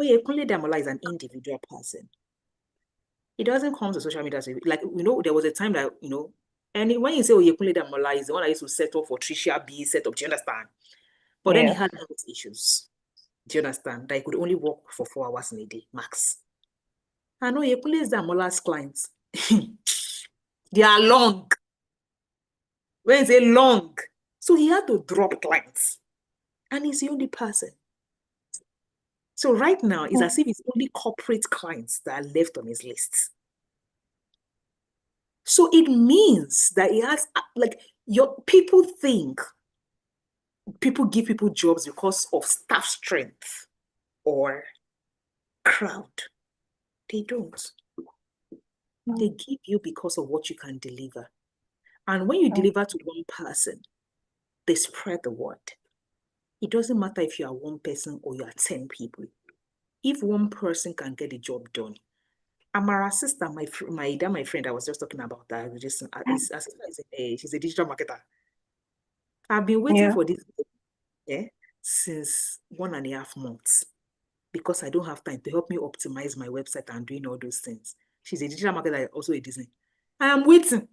Oyekunle Damola is an individual person. It doesn't come to social media. Like, there was a time that, and when you say Oyekunle Damola is the one I used to set up for Tricia B setup, do you understand? But then he had health issues. Do you understand? That he could only work for 4 hours in a day, max. I know Oyekunle Damola's clients. They are long. When it's a long. So he had to drop clients. And he's the only person. So right now, it's as if it's only corporate clients that are left on his list. So it means that it has, like, your people think people give people jobs because of staff strength or crowd. They don't. They give you because of what you can deliver. And when you deliver to one person, they spread the word. It doesn't matter if you are one person or you are 10 people. If one person can get the job done. Amara's sister, my friend, I was just talking about that. She's a digital marketer. I've been waiting for this since 1.5 months because I don't have time to help me optimize my website and doing all those things. She's a digital marketer, also a Disney. I am waiting.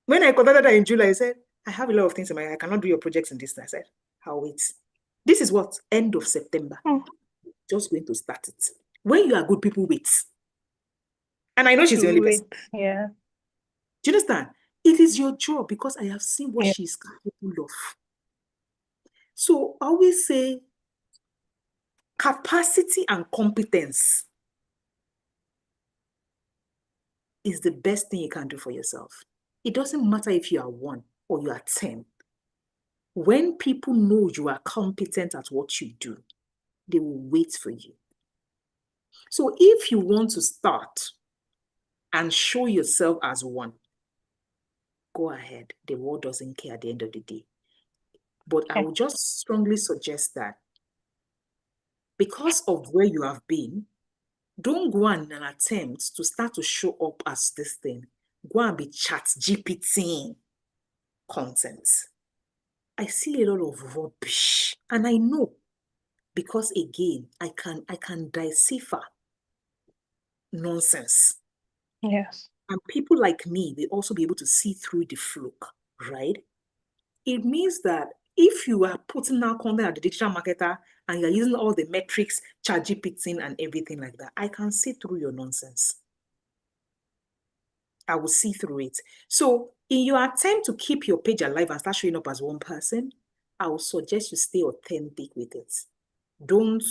When I contacted her in July, I said, I have a lot of things in my, I cannot do your projects in this. I said, I'll wait. This is what? End of September. Just going to start it. When you are good, people wait. And I know she's the only person. Yeah. Do you understand? It is your job because I have seen what she's capable of. So I always say capacity and competence is the best thing you can do for yourself. It doesn't matter if you are 1 or you are 10. When people know you are competent at what you do, they will wait for you. So if you want to start and show yourself as one, go ahead. The world doesn't care at the end of the day. But I would just strongly suggest that because of where you have been, don't go on an attempt to start to show up as this thing. Go and be ChatGPT content. I see a lot of rubbish, and I know because again, I can decipher nonsense. Yes. And people like me, they also be able to see through the fluke, right? It means that if you are putting out content as the digital marketer and you're using all the metrics, ChatGPT and everything like that, I can see through your nonsense. I will see through it. So in your attempt to keep your page alive and start showing up as one person, I would suggest you stay authentic with it. Don't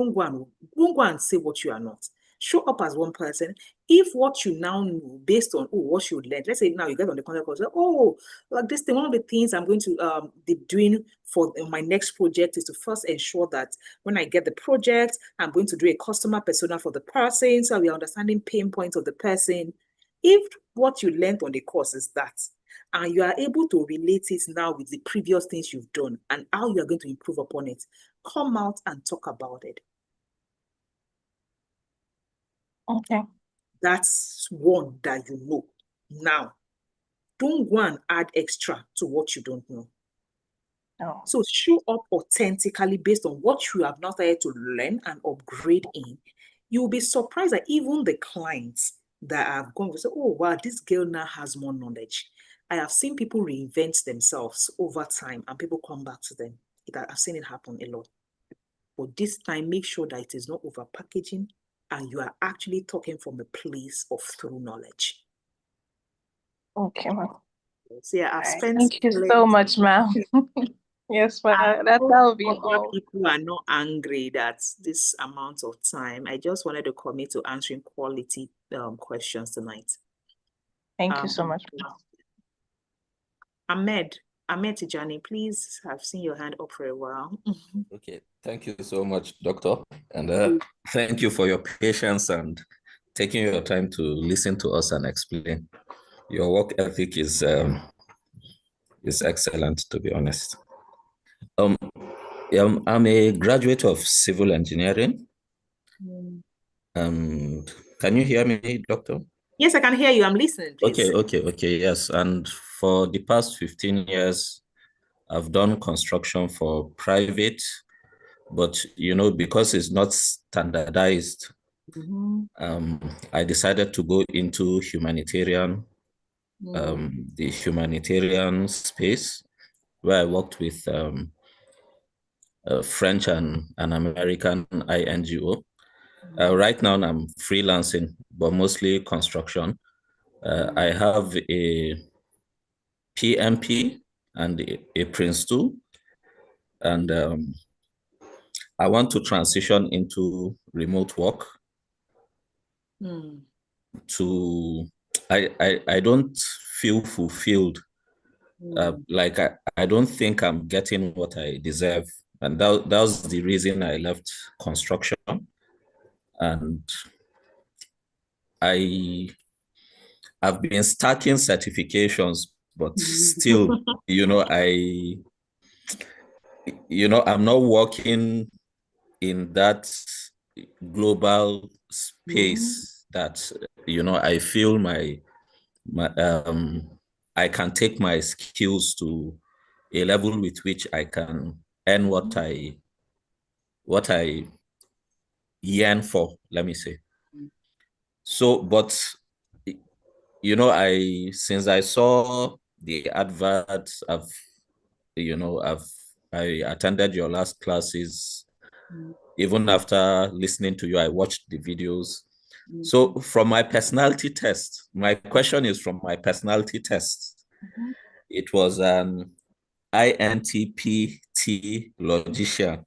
go and say what you are not. Show up as one person. If what you now know, based on what you learned, let's say now you get on the content call, say, like this thing, one of the things I'm going to be doing for my next project is to first ensure that when I get the project, I'm going to do a customer persona for the person, so we are understanding pain points of the person. If what you learned on the course is that, and you are able to relate it now with the previous things you've done and how you are going to improve upon it, come out and talk about it. Okay. That's one that you know. Now, don't go and add extra to what you don't know. Oh. So show up authentically based on what you have now started to learn and upgrade in. You'll be surprised that even the clients that have gone, will say, oh, wow, this girl now has more knowledge. I have seen people reinvent themselves over time and people come back to them. I've seen it happen a lot. But this time, make sure that it is not over packaging and you are actually talking from a place of true knowledge. Okay, ma'am. So yeah, I've spent. Thank you so much, ma'am. Yes, but that will be all. People are not angry that this amount of time. I just wanted to commit to answering quality questions tonight. Thank you so much. Ahmed Tijani, please. I've seen your hand up for a while. Okay, thank you so much, Doctor. And thank you for your patience and taking your time to listen to us and explain. Your work ethic is excellent, to be honest. I'm a graduate of civil engineering. Can you hear me, Doctor? Yes, I can hear you. I'm listening, please. Okay, yes. And for the past 15 years, I've done construction for private, but because it's not standardized, I decided to go into humanitarian, the humanitarian space, where I worked with French and an American INGO. Right now, I'm freelancing, but mostly construction. I have a PMP and a Prince 2, and I want to transition into remote work to I don't feel fulfilled. Like I don't think I'm getting what I deserve. And that was the reason I left construction. And I've been stacking certifications, but still, I'm not working in that global space that, I feel I can take my skills to a level with which I can earn what I yearn for, let me say. So, but since I saw the advert, I attended your last classes. Even after listening to you, I watched the videos. So from my personality test, my question is from my personality test. It was an INTP logician,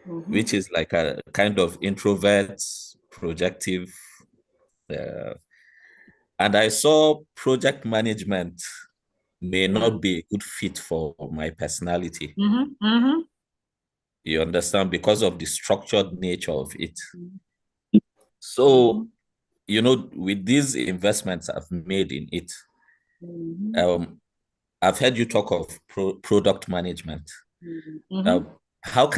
which is like a kind of introvert, projective. And I saw project management may not be a good fit for my personality. You understand? Because of the structured nature of it. So, with these investments I've made in it, I've heard you talk of product management. How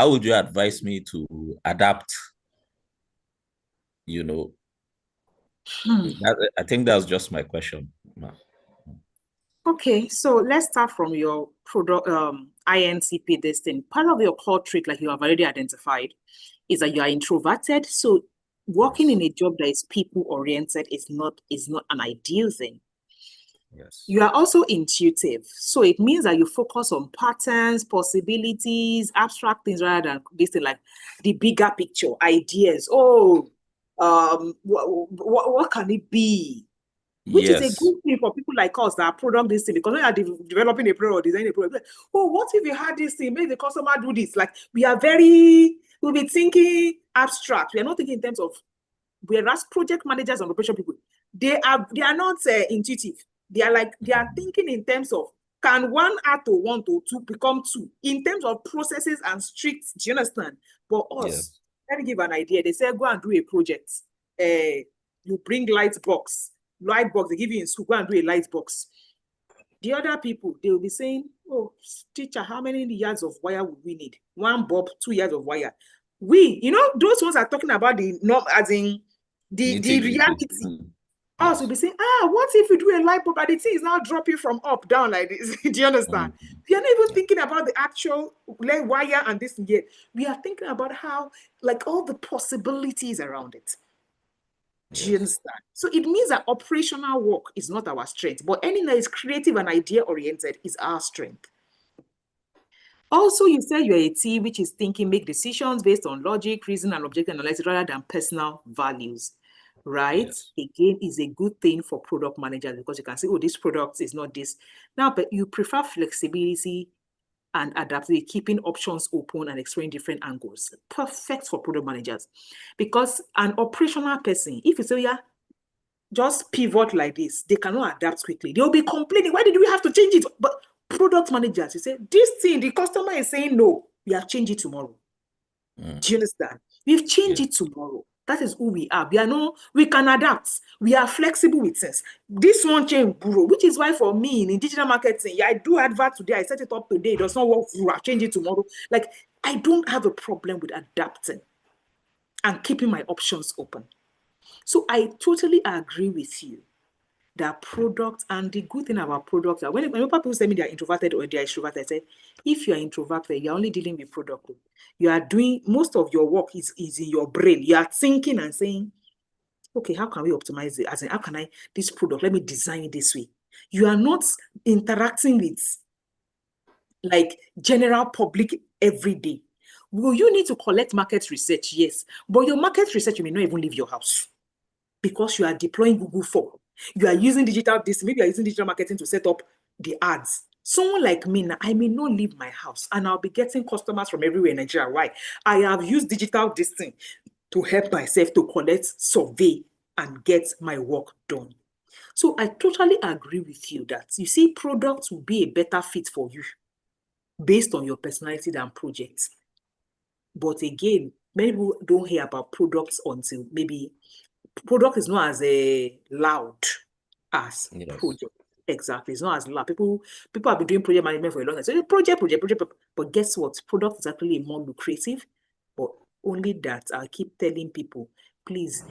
would you advise me to adapt? I think that's just my question. Okay, so let's start from your product INTP. This thing, part of your core trait, like you have already identified, is that you are introverted. So working in a job that is people oriented is not an ideal thing. Yes. You are also intuitive. So it means that you focus on patterns, possibilities, abstract things rather than this thing, like the bigger picture, ideas. What can it be? Which is a good thing for people like us that are product this thing, because when you are developing a product or designing a product, what if you had this thing, make the customer do this? Like we'll be thinking abstract. We are not thinking in terms of, whereas project managers and operation people, they are not intuitive. They are thinking in terms of, can 1 add to 1 to 2 become 2 in terms of processes and strict. Do you understand? But us, let me give an idea. They say go and do a project. You bring light box, they give you in school, go and do a light box. The other people, they will be saying, oh, teacher, how many yards of wire would we need? 1 bulb, 2 yards of wire. Those ones are talking about the reality. Us will be saying, what if we do a light bulb and the thing is now dropping from up down like this? Do you understand? We are not even thinking about the actual wire and this yet. We are thinking about how, like, all the possibilities around it. Do you understand? So it means that operational work is not our strength, but anything that is creative and idea-oriented is our strength. Also, you said you're a T, which is thinking, make decisions based on logic, reason, and objective analysis rather than personal values. Right? Yes. Again, is a good thing for product managers, because you can say, oh, this product is not this. Now, but you prefer flexibility and adaptability, keeping options open and exploring different angles. Perfect for product managers. Because an operational person, if you say, just pivot like this, they cannot adapt quickly. They'll be complaining, why did we have to change it? But product managers, you say, this thing, the customer is saying no, we have changed it tomorrow. Do you understand? We've changed it tomorrow. That is who we are. We can adapt. We are flexible with things. This one change, bro, which is why for me in digital marketing, I do advert today. I set it up today. It does not work. I change it tomorrow. Like, I don't have a problem with adapting and keeping my options open. So I totally agree with you that product, and the good thing about products, when people say me they are introverted or they are extroverted, I say, if you are introverted, you're only dealing with product. You are doing, most of your work is in your brain. You are thinking and saying, okay, how can we optimize it? As in, how can this product, let me design it this way. You are not interacting with like general public every day. Will you need to collect market research? Yes. But your market research, you may not even leave your house because you are deploying Google form. You are using maybe you are using digital marketing to set up the ads. Someone like me now, I may not leave my house and I'll be getting customers from everywhere in Nigeria. Why? I have used digital to help myself to collect survey and get my work done. So I totally agree with you that, you see, products will be a better fit for you based on your personality than projects. But again, many people don't hear about products until maybe product is not as loud as Yes. project. Exactly, it's not as loud. People have been doing project management for a long time. So project, but guess what? Product is actually more lucrative. But only that, I keep telling people, please,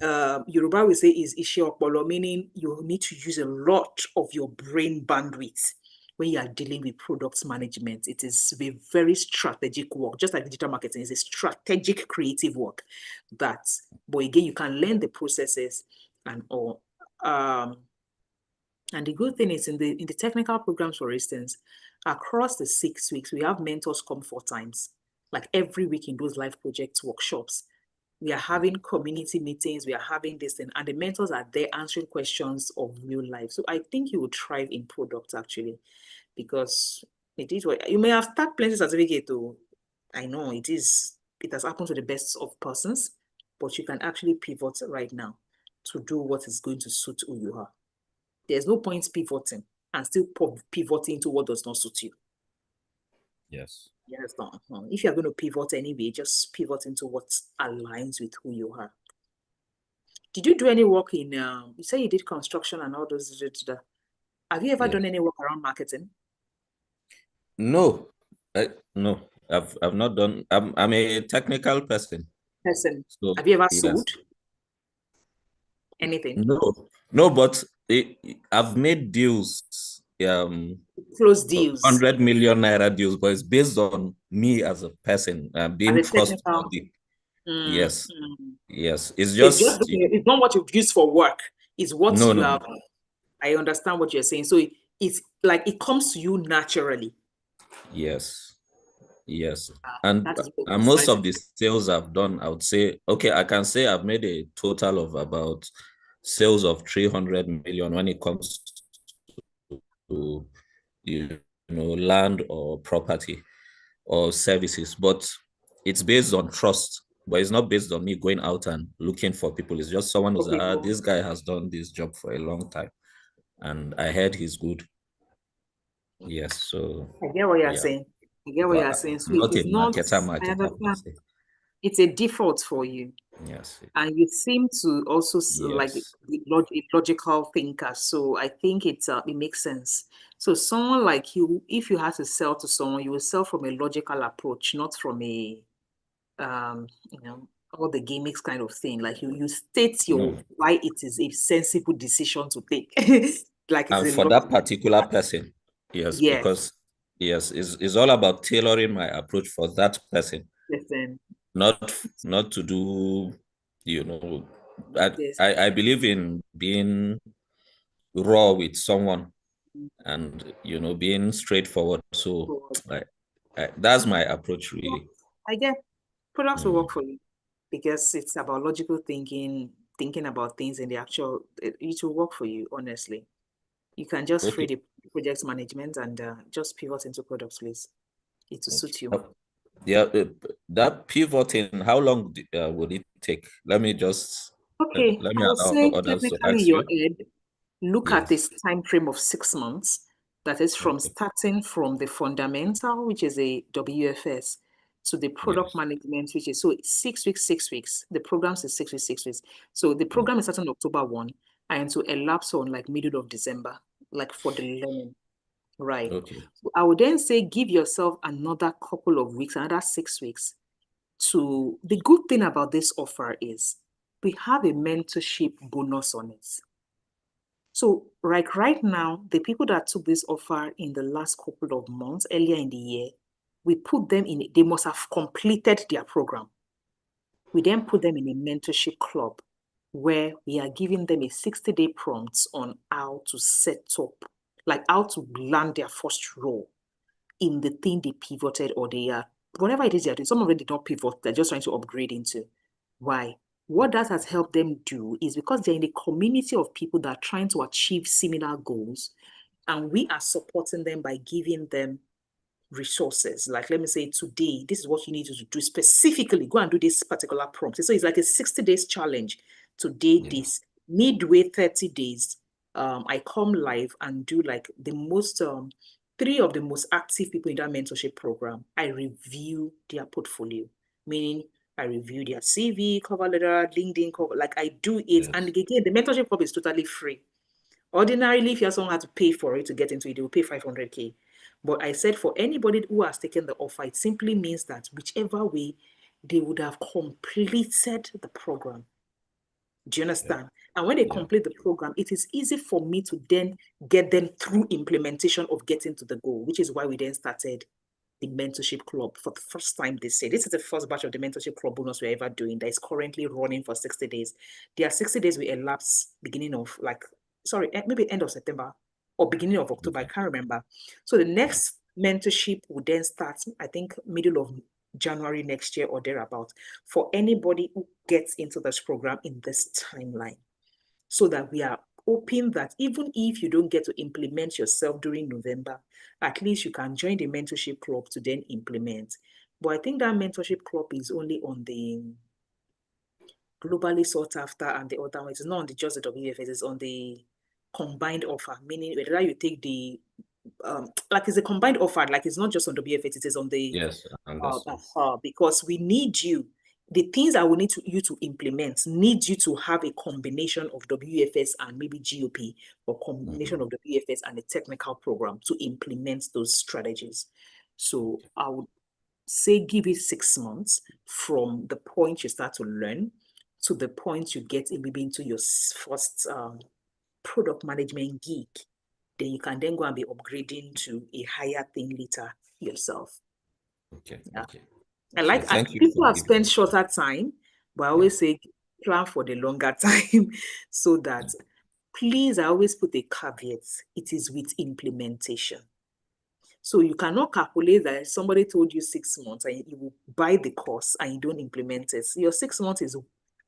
Yoruba will say is ishe opolo, meaning you need to use a lot of your brain bandwidth when you are dealing with product management. It is a very strategic work, just like digital marketing is a strategic creative work. But again, you can learn the processes and all. And the good thing is in the technical programs, for instance, across the 6 weeks, we have mentors come 4 times, like every week in those live project workshops. We are having community meetings, we are having this thing, and the mentors are there answering questions of real life. So I think you would thrive in product actually, because it is what you may have started plenty certificate though. I know it has happened to the best of persons, but you can actually pivot right now to do what is going to suit who you are. There's no point pivoting and still pivoting to what does not suit you. Yes. Yes, no. If you're going to pivot anyway, just pivot into what aligns with who you are. Did you do any work in, you say you did construction and all those, have you ever done any work around marketing? No, no, I've not done. I'm a technical person. So, have you ever sold anything? No, but I've made deals. Close deals. 100 million naira deals, but it's based on me as a person, being trustworthy. Yes. Yes. It's not what you've used for work. It's what you have. I understand what you're saying. So it's like it comes to you naturally. Yes. Yes. And most of the sales I've done, I would say, okay, I can say I've made a total of about sales of 300 million when it comes to land or property or services, but it's based on trust. But it's not based on me going out and looking for people. It's just someone who's this guy has done this job for a long time, and I heard he's good. Yes, so I get what you're saying. I get what you're saying. So not it's a not marketer. It's a default for you. Yes. And you seem to also like the logical thinker. So I think it makes sense. So someone like you, if you had to sell to someone, you will sell from a logical approach, not from a all the gimmicks kind of thing. Like you state why it is a sensible decision to take. Like and for that particular person. Yes, because it's all about tailoring my approach for that person. Listen. Not to do, I believe in being raw with someone and being straightforward. So that's my approach really. I get products will work for you because it's about logical thinking about things in the actual, it will work for you, honestly. You can just free the project management and just pivot into products, please. It will suit you. Yeah, that pivoting, how long would it take? Let me just let me I would say others to technically ask your you. head, look at this time frame of 6 months. That is from starting from the fundamental, which is a WFS, to the product management, which is 6 weeks, 6 weeks. The program is 6 weeks, 6 weeks. So the program is starting October 1 and to elapse on like middle of December, like for the learning. Right. So I would then say give yourself another couple of weeks, another 6 weeks. To the good thing about this offer is we have a mentorship bonus on it. So like right now, the people that took this offer in the last couple of months, earlier in the year, we put them in, they must have completed their program. We then put them in a mentorship club where we are giving them a 60-day prompts on how to set up, like how to land their first role in the thing they pivoted or they are, whatever it is they're doing. Some of them did not pivot, they're just trying to upgrade into. Why? What that has helped them do is because they're in a community of people that are trying to achieve similar goals, and we are supporting them by giving them resources. Like, let me say today, this is what you need to do specifically. Go and do this particular prompt. So it's like a 60 days challenge today this, midway 30 days, I come live and do like the most, 3 of the most active people in that mentorship program. I review their portfolio, meaning I review their CV, cover letter, LinkedIn cover, like I do it. And again, the mentorship club is totally free. Ordinarily, if you have someone had to pay for it to get into it, they will pay 500K. But I said for anybody who has taken the offer, it simply means that whichever way, they would have completed the program. Do you understand? And when they complete the program, it is easy for me to then get them through implementation of getting to the goal, which is why we then started the mentorship club for the first time this year. This is the first batch of the mentorship club bonus we're ever doing that is currently running for 60 days. Their 60 days will elapse beginning of maybe end of September or beginning of October. I can't remember. So the next mentorship will then start, I think, middle of January next year or thereabout, for anybody who gets into this program in this timeline, so that we are hoping that even if you don't get to implement yourself during November, at least you can join the mentorship club to then implement. But I think that mentorship club is only on the globally sought after, and the other one is not on the just the WFS, it's on the combined offer, meaning whether you take the like it's a combined offer, like it's not just on WFS, it is on the because we need you. The things I will need you to implement need you to have a combination of WFS and maybe GOP, or combination of WFS and a technical program to implement those strategies. So I would say give it 6 months from the point you start to learn to the point you get maybe into your first product management gig. Then you can then go and be upgrading to a higher thing later yourself. Okay. I like people have spent shorter time, but I always say plan for the longer time, so that please, I always put a caveat, it is with implementation. So you cannot calculate that somebody told you 6 months and you will buy the course and you don't implement it. Your 6 months is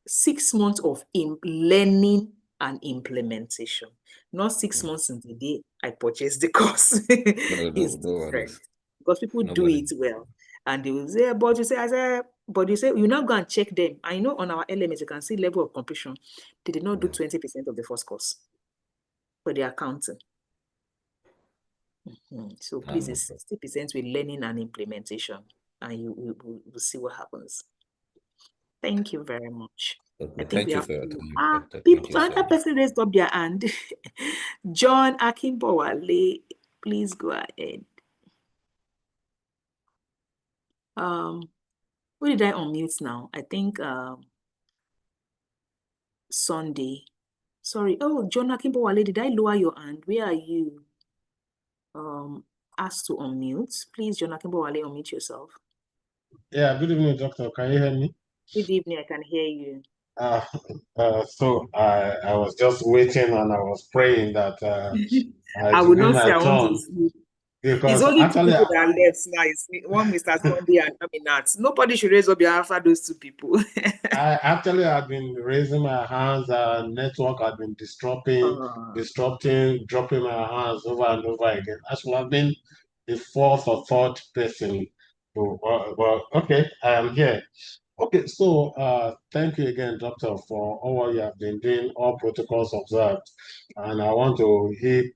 6 months of learning and implementation, not 6 months in the day I purchased the course. It's different because people do it well. And they will say, but you say, you now go and check them. I know on our LMS, you can see level of completion. They did not do 20% of the first course, but they are counting. So please, it's 60% with learning and implementation, and you will see what happens. Thank you very much. I think we have people. Another person raised up their hand. John Akimbowale, please go ahead. Who did I unmute now? I think Sunday. Sorry. Oh, John Akimbowale, did I lower your hand? Where are you? Asked to unmute. Please, John Akimbowale, unmute yourself. Yeah, good evening, doctor. Can you hear me? Good evening, I can hear you. So I was just waiting and I was praying that I would not say I want to sleep. Because it's only actually, 2 people that are left now. It's one Mr. Sunday and Aminat. Nobody should raise up your hand after those 2 people. I actually had been raising my hands, network had been disrupting, dropping my hands over and over again. I should have been the 4th or 3rd person. Well, okay, I am here. Okay, so thank you again, doctor, for all what you have been doing, all protocols observed. And I want to heap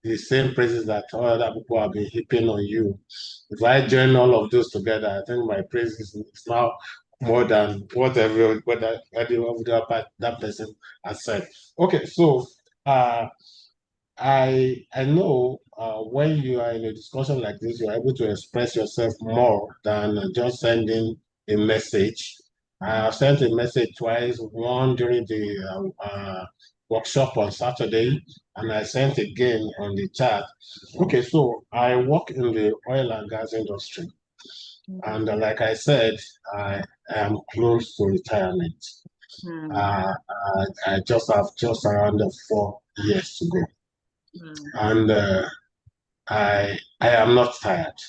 the same praises that all other people have been heaping on you. If I join all of those together, I think my praises is now more than whatever that person has said. Okay, so I know when you are in a discussion like this, you are able to express yourself more than just sending a message. I have sent a message twice, one during the workshop on Saturday, and I sent again on the chat. Okay, so I work in the oil and gas industry. And like I said, I am close to retirement. I just have around 4 years to go. And I am not tired.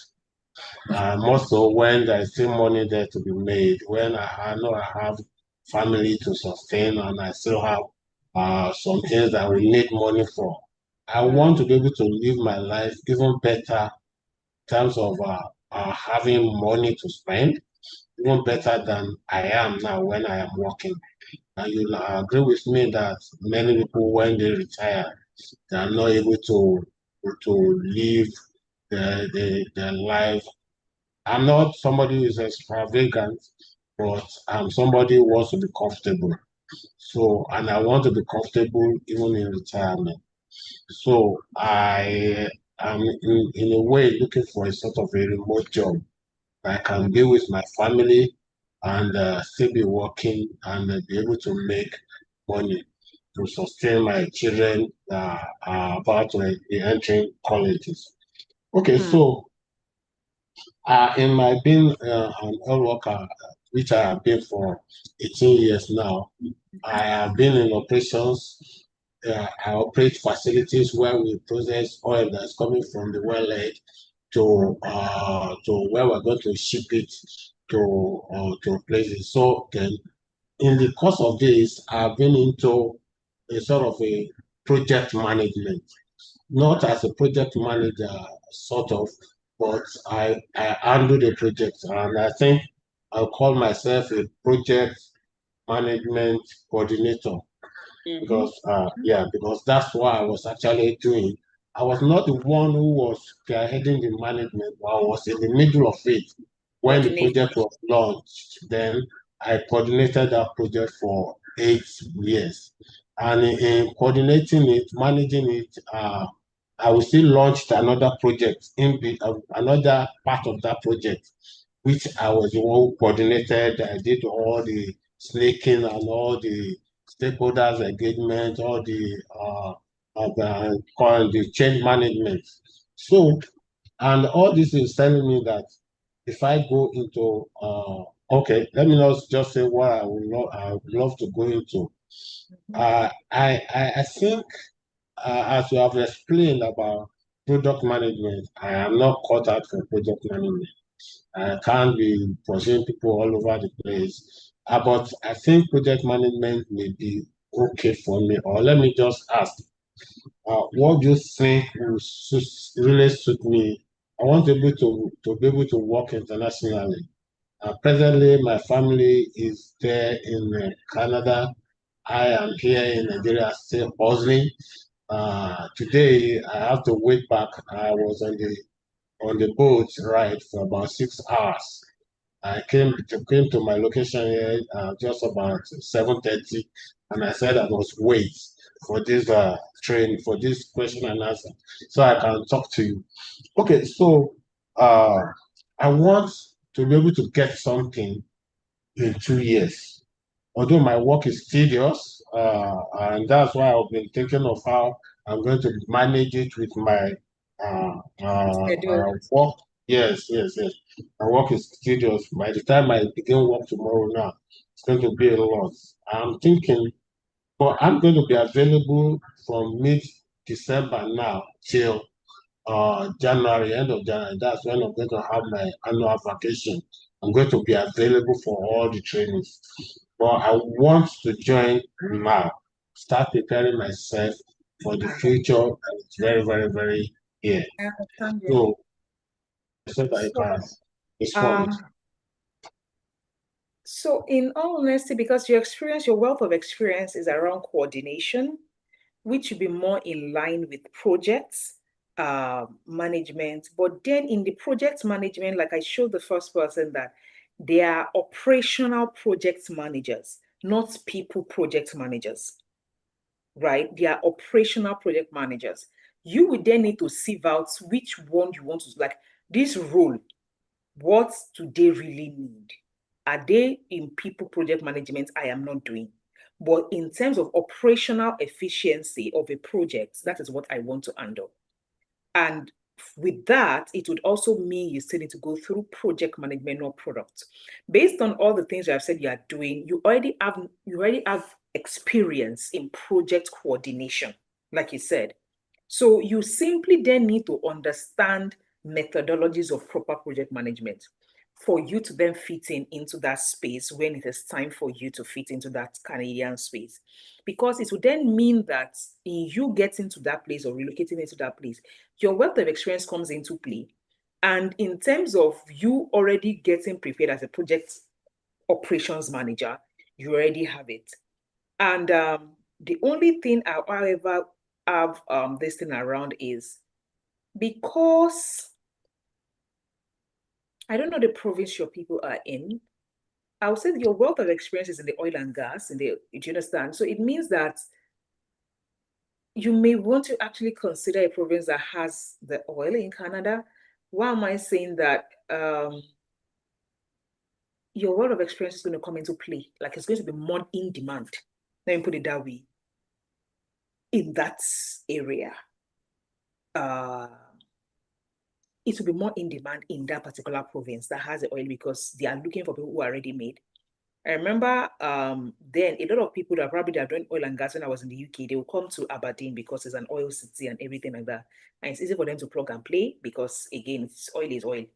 More so when there's still money there to be made, when I know I have family to sustain and I still have some things that we need money for. I want to be able to live my life even better in terms of having money to spend, even better than I am now when I am working. And you'll agree with me that many people, when they retire, they are not able to live their life. I'm not somebody who is extravagant, but I'm somebody who wants to be comfortable. So, and I want to be comfortable even in retirement. So I am in a way looking for a sort of a remote job. I can be with my family and still be working and be able to make money to sustain my children that are about to be entering colleges. Okay, so in my being an oil worker, which I have been for 18 years now, I have been in operations. I operate facilities where we process oil that's coming from the wellhead to where we're going to ship it to places. So then, in the course of this, I've been into a sort of a project management, not as a project manager, sort of, but I handle the project, and I think I'll call myself a project management coordinator because because that's what I was actually doing. I was not the one who was heading the management, but I was in the middle of it when the project was launched. Then I coordinated that project for 8 years, and in coordinating it, managing it, I will still launched another project another part of that project, which I was the one who coordinated. I did all the snaking and all the stakeholders engagement, all the change management. So, and all this is telling me that if I go into okay, let me not just say what I would love to go into. I think as you have explained about product management, I am not caught out for project management. I can't be pursuing people all over the place. But I think project management may be okay for me. Or let me just ask, what do you think will really suit me? I want to be able to work internationally. Presently, my family is there in Canada. I am here in Nigeria, still hustling. Today, I have to wait back. I was on the boat ride for about 6 hours. I came to my location here just about 7:30, and I said I must wait for this train, for this question and answer, so I can talk to you. Okay, so I want to be able to get something in 2 years. Although my work is tedious, and that's why I've been thinking of how I'm going to manage it with my work. Yes. My work is tedious. By the time I begin work tomorrow now, it's going to be a lot. I'm thinking, but I'm going to be available from mid-December now till January, end of January. That's when I'm going to have my annual vacation. I'm going to be available for all the trainings. But I want to join now, start preparing myself for the future, and it's very, very, very here. I understand you. So that I can respond. So in all honesty, because your wealth of experience is around coordination, which should be more in line with projects management. But then in the project management, like I showed the first person that they are operational project managers, not people project managers, right? They are operational project managers. You would then need to sieve out which one you want to, like this role, what do they really need? Are they in people project management? I am not doing. But in terms of operational efficiency of a project, that is what I want to handle. And with that, it would also mean you still need to go through project management or product. Based on all the things you have said you are doing, you already have experience in project coordination, like you said. So you simply then need to understand methodologies of proper project management for you to then fit into that space when it is time for you to fit into that Canadian space. Because it would then mean that in you getting to that place or relocating into that place, your wealth of experience comes into play. And in terms of you already getting prepared as a project operations manager, you already have it. And the only thing I, however, have this thing around is because I don't know the province your people are in. I would say your wealth of experience is in the oil and gas, do you understand? So it means that you may want to actually consider a province that has the oil in Canada. Why am I saying that? Your wealth of experience is going to come into play. Like, it's going to be more in demand. Let me put it that way. In that area. It will be more in demand in that particular province that has the oil because they are looking for people who are already made. I remember then a lot of people that probably are doing oil and gas when I was in the UK, they will come to Aberdeen because it's an oil city and everything like that. And it's easy for them to plug and play because, again, it's oil is oil. Do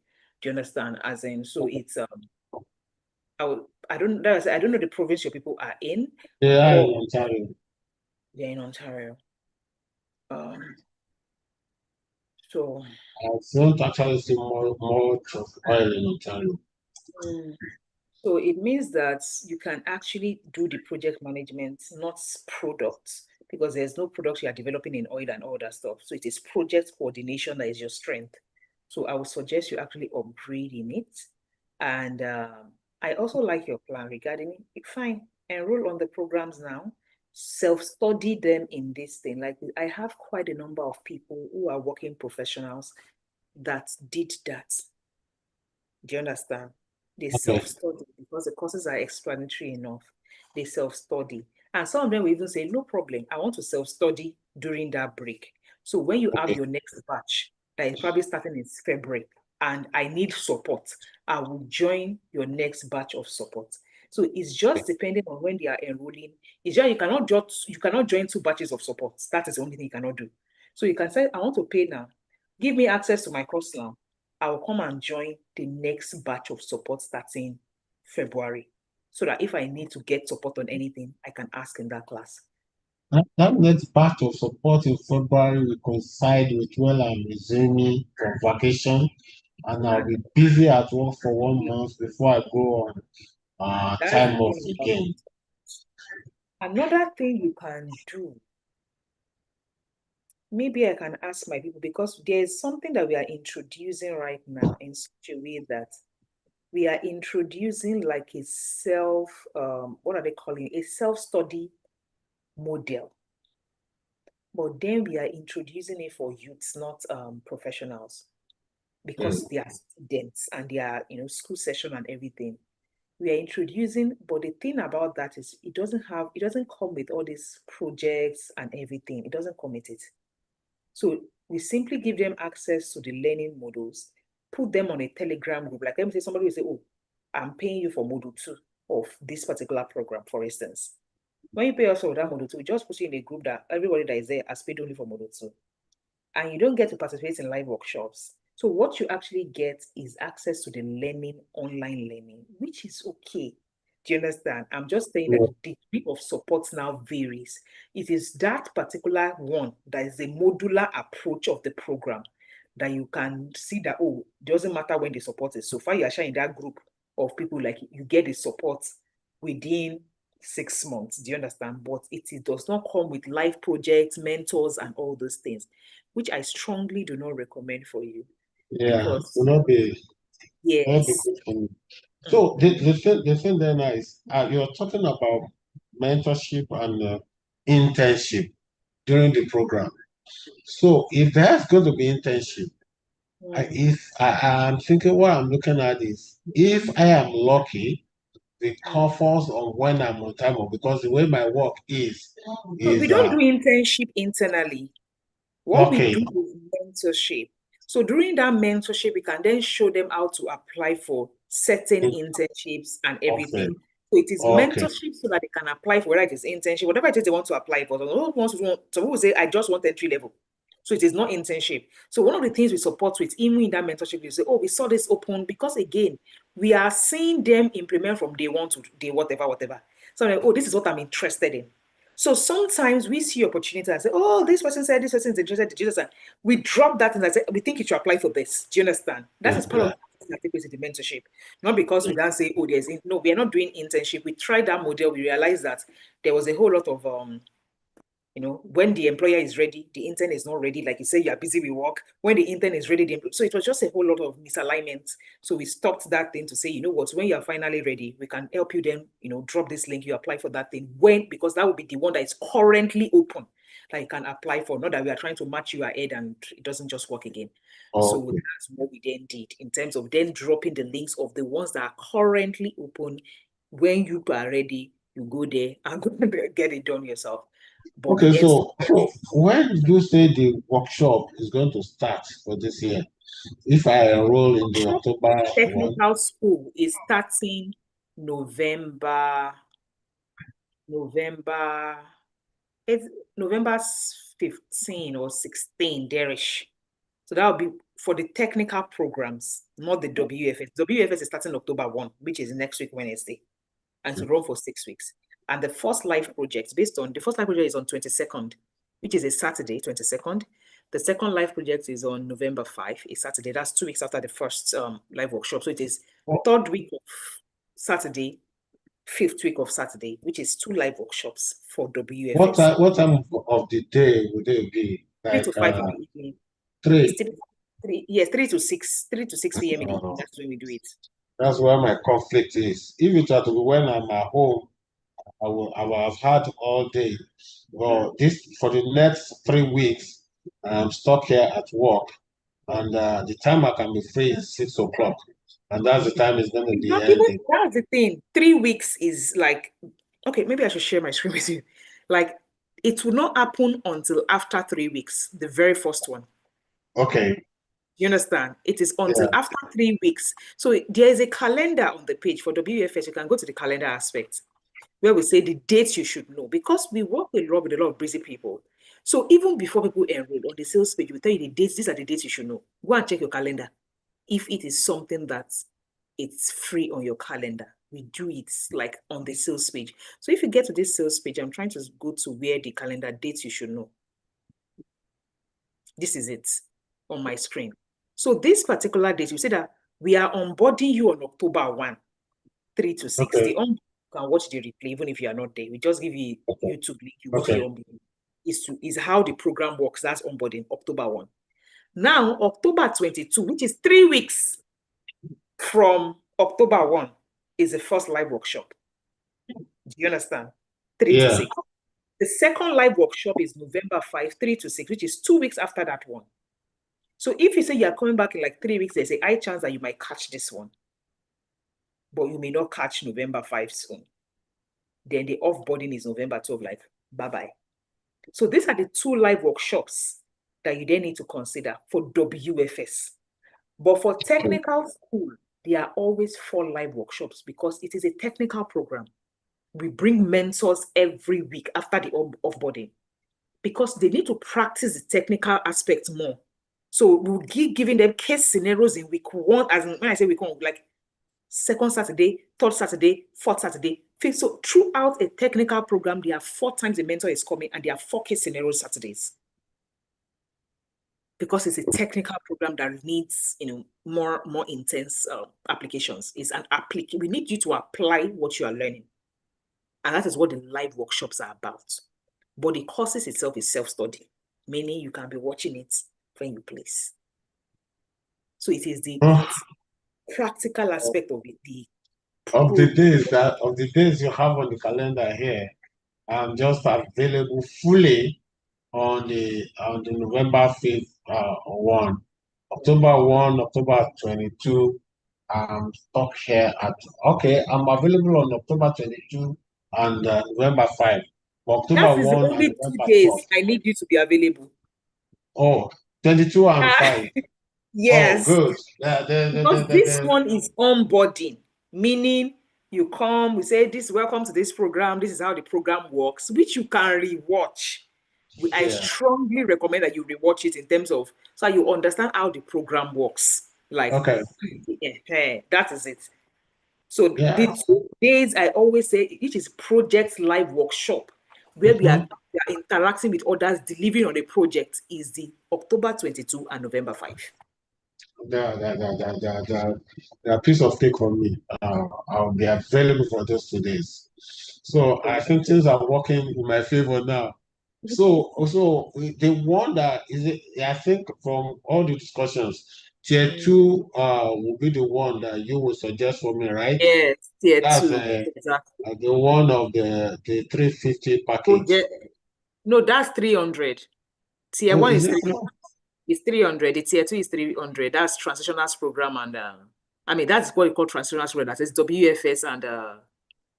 you understand? As in, so it's I don't know the province your people are in. They are in Ontario. They're in Ontario. So I don't actually see more of oil in Ontario. So it means that you can actually do the project management, not products, because there's no products you are developing in oil and all that stuff. So it is project coordination that is your strength. So I would suggest you actually upgrade in it. And I also like your plan regarding it. Fine, enroll on the programs now, self-study them in this thing. Like, I have quite a number of people who are working professionals that did that. Do you understand? They self-study because the courses are explanatory enough. They self-study. And some of them will even say, no problem, I want to self-study during that break. So when you have your next batch, that is probably starting in February, and I need support, I will join your next batch of support. So it's just depending on when they are enrolling. It's just you cannot join 2 batches of support. That is the only thing you cannot do. So you can say, I want to pay now. Give me access to my course now. I will come and join the next batch of support starting February, so that if I need to get support on anything, I can ask in that class. That next batch of support in February will coincide with when I'm resuming from vacation, and I'll be busy at work for 1 month before I go on time off again. Another thing you can do, maybe I can ask my people, because there's something that we are introducing right now in such a way that we are introducing like a what are they calling it? A self-study model. But then we are introducing it for youths, not professionals, because they are students and they are, school session and everything. We are introducing, but the thing about that is it doesn't come with all these projects and everything. It doesn't come with it. So we simply give them access to the learning modules, put them on a Telegram group. Like, let me say somebody will say, oh, I'm paying you for module 2 of this particular program, for instance. When you pay us for that module 2, we just put you in a group that everybody that is there has paid only for module 2. And you don't get to participate in live workshops. So what you actually get is access to the online learning, which is okay. Do you understand? I'm just saying that the degree of support now varies. It is that particular one that is a modular approach of the program that you can see that, oh, it doesn't matter when the support is. So far, you are sharing that group of people, like, you get the support within 6 months. Do you understand? But it does not come with live projects, mentors, and all those things, which I strongly do not recommend for you. Yeah, because, will not be. Yes. Not be good for you. So the thing then is, you're talking about mentorship and internship during the program. So if there's going to be internship, I'm thinking what I'm looking at is, if I am lucky, the covers on when I'm on time, because the way my work is we don't do internship internally. What we do is mentorship. So during that mentorship, we can then show them how to apply for certain internships and everything. Okay. So it is mentorship so that they can apply for whether it is internship, whatever it is they want to apply for. Some people say, I just want entry level. So it is not internship. So one of the things we support with, even in that mentorship, you say, oh, we saw this open, because again, we are seeing them implement from day 1 to day whatever. So I'm like, oh, this is what I'm interested in. So sometimes we see opportunity and say, oh, this person said this person is interested in Jesus. We drop that and I say, we think you should apply for this. Do you understand? That is part of that take place in the mentorship. Not because we don't say, oh, no, we are not doing internship. We tried that model. We realized that there was a whole lot of when the employer is ready, the intern is not ready. Like you say, you are busy with work. When the intern is ready, so it was just a whole lot of misalignment. So we stopped that thing to say, you know what, when you are finally ready, we can help you then, drop this link, you apply for that thing. Because that will be the one that is currently open that you can apply for. Not that we are trying to match you ahead and it doesn't just work again. So that's what we then did in terms of then dropping the links of the ones that are currently open. When you are ready, you go there and go get it done yourself. But okay, so when you say the workshop is going to start for this year, if I enroll in the October technical school is starting November 15 or 16 there-ish. So that will be for the technical programs, not the WFS. WFS is starting October 1, which is next week, Wednesday, and to run for 6 weeks. And the first live project, the first live project is on 22nd, which is a Saturday, 22nd. The second live project is on November 5, a Saturday. That's 2 weeks after the first live workshop. So it is third week of Saturday, fifth week of Saturday, which is 2 live workshops for WFS. What time of the day would they be? 3 to 5 in the evening. 3? 3 to 6 p.m. in the evening. That's when we do it. That's where my conflict is. If it were to be when I'm at home, I will have had all day. Well, for the next 3 weeks, I'm stuck here at work, and the time I can be free is 6 o'clock, and that's the time it's going to be ending. That's the thing. 3 weeks is like, okay, maybe I should share my screen with you. Like, it will not happen until after 3 weeks, the very first one. Okay. You understand? It is until after 3 weeks. So there is a calendar on the page for WFS. You can go to the calendar aspect where we say the dates you should know, because we work with a lot of busy people. So even before people enroll on the sales page, we tell you the dates. These are the dates you should know. Go and check your calendar. If it is something that it's free on your calendar, we do it like on the sales page. So if you get to this sales page, I'm trying to go to where the calendar dates you should know. This is it on my screen. So this particular date, you say that we are onboarding you on October 1, 3 to 6. Okay. You can watch the replay even if you are not there. We just give you a YouTube link. You watch the onboarding. Is how the program works. That's onboarding, October 1. Now, October 22, which is 3 weeks from October 1, is the first live workshop. Do you understand? 3 to 6. The second live workshop is November 5, 3 to 6, which is 2 weeks after that one. So if you say you are coming back in like 3 weeks, there's a high chance that you might catch this one. But you may not catch November 5 soon. Then the offboarding is November 12, like bye-bye. So these are the 2 live workshops that you then need to consider for WFS. But for technical school, there are always 4 live workshops because it is a technical program. We bring mentors every week after the offboarding because they need to practice the technical aspect more. So we'll keep giving them case scenarios in week 1, as in, when I say week 1, like second Saturday, third Saturday, fourth Saturday, fifth. So throughout a technical program, there are 4 times the mentor is coming and there are 4 case scenario Saturdays. Because it's a technical program that needs, more intense applications. It's an we need you to apply what you are learning. And that is what the live workshops are about. But the courses itself is self-study, meaning you can be watching it when you place. So it is the practical aspect of it. Of the days you have on the calendar here, I'm just available fully on the November 5th one. October 1, October 22, I'm stuck here I'm available on October 22 and November 5. October that is 1 only and 2 November days 12. I need you to be available. Oh, 22 and 5. Yes. Oh, good. Because this one is onboarding, meaning you come, we say, welcome to this program. This is how the program works, which you can rewatch. I strongly recommend that you rewatch it in terms of, so you understand how the program works. Like, that is it. So the 2 days I always say, it is project live workshop, where we are interacting with others, delivering on a project, is the October 22 and November 5. they're a piece of cake for me. I'll be available for those 2 days. So I think things are working in my favor now. So also the one that is it, I think from all the discussions, tier 2 will be the one that you would suggest for me, right? Yes, tier That's 2. Exactly. the one of the 350 package. No, that's 300. Tier Oh, 1 is is it 300. The tier 2 is 300. That's transitional program and I mean that's what we call transitional program. That is WFS and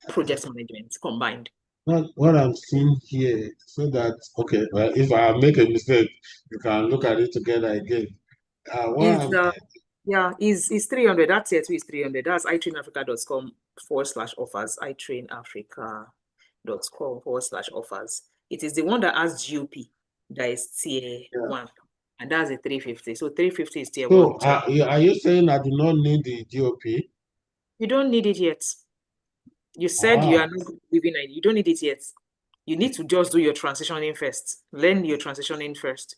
project management combined. what I'm seeing here? So that okay, well, if I make a mistake, you can look at it together again. Is 300. That tier 2 is 300. That's itrainafrica.com/offers. itrainafrica.com/offers. It is the one that has GOP that is tier 1. And that's a 350. So 350 is tier 1. So are you saying I do not need the GOP? You don't need it yet. You said you are not living it. You don't need it yet. You need to just do your transitioning first. Learn your transitioning first.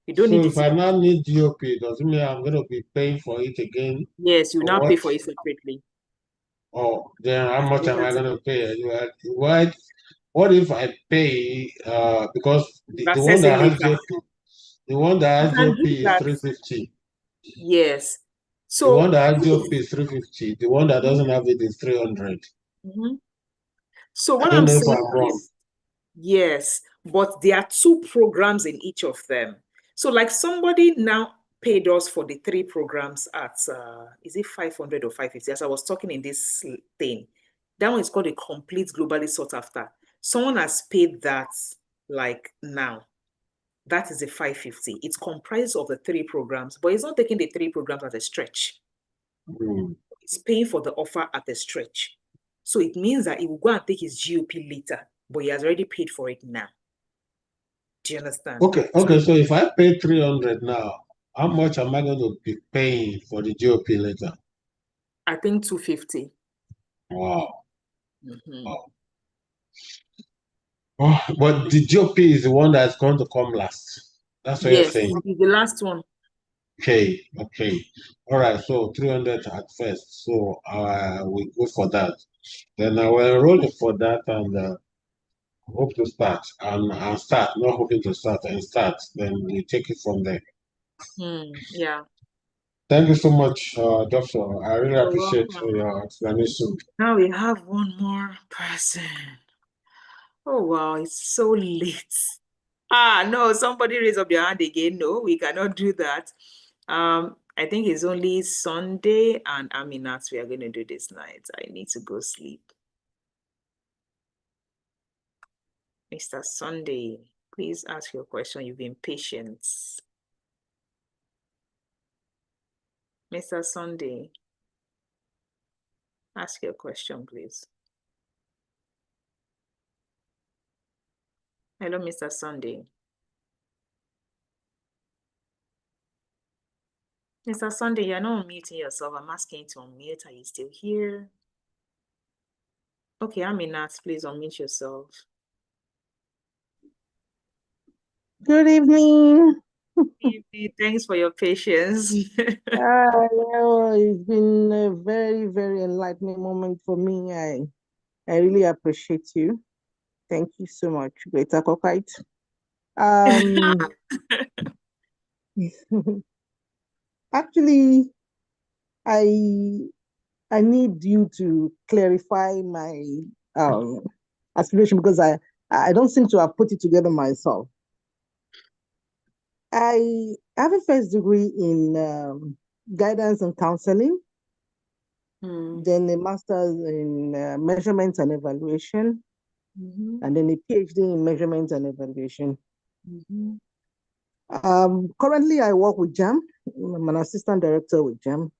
You don't need it. So if I now need GOP, does it mean I'm going to be paying for it again? Yes, you now pay for it separately. Oh, then how much am I going to pay? What if I pay because the one that has GOP, the one that has GOP is 350. Yes. So the one that has GOP is 350. The one that doesn't have it is 300. So what I'm saying is, yes, but there are 2 programs in each of them. So like somebody now paid us for the 3 programs at, is it 500 or 550? As I was talking in this thing, that one is called a complete globally sought after. Someone has paid that like now. That is a 550. It's comprised of the 3 programs, but it's not taking the 3 programs as a stretch. It's paying for the offer at a stretch. So it means that he will go and take his GOP later, but he has already paid for it now. Do you understand? Okay. So if I pay 300 now, how much am I going to be paying for the GOP later? I think 250. Wow. Oh, but the GOP is the one that's going to come last. That's what you're saying. Yes, the last one. Okay. All right. So 300 at first. So we go for that. Then I will enroll for that and hope to start and start. Not hoping to start and start. Then we take it from there. Yeah. Thank you so much, Doctor. I really appreciate your explanation. Now we have one more person. Oh, wow. It's so late. No, somebody raise up your hand again. No, we cannot do that. I think it's only Sunday and Aminat we are going to do this night. I need to go sleep. Mr. Sunday, please ask your question. You've been patient. Mr. Sunday, ask your question, please. Hello, Mr. Sunday. Mr. Sunday, you're not unmuting yourself. I'm asking you to unmute. Are you still here? Okay, Aminat, please unmute yourself. Good evening. Thanks for your patience. It's been a very, very enlightening moment for me. I really appreciate you. Thank you so much, Greta Kokite. Actually, I need you to clarify my aspiration because I don't seem to have put it together myself. I have a first degree in guidance and counseling, then a master's in measurement and evaluation, and then a PhD in measurement and evaluation. Currently, I work with JAM. I'm an assistant director with JAM.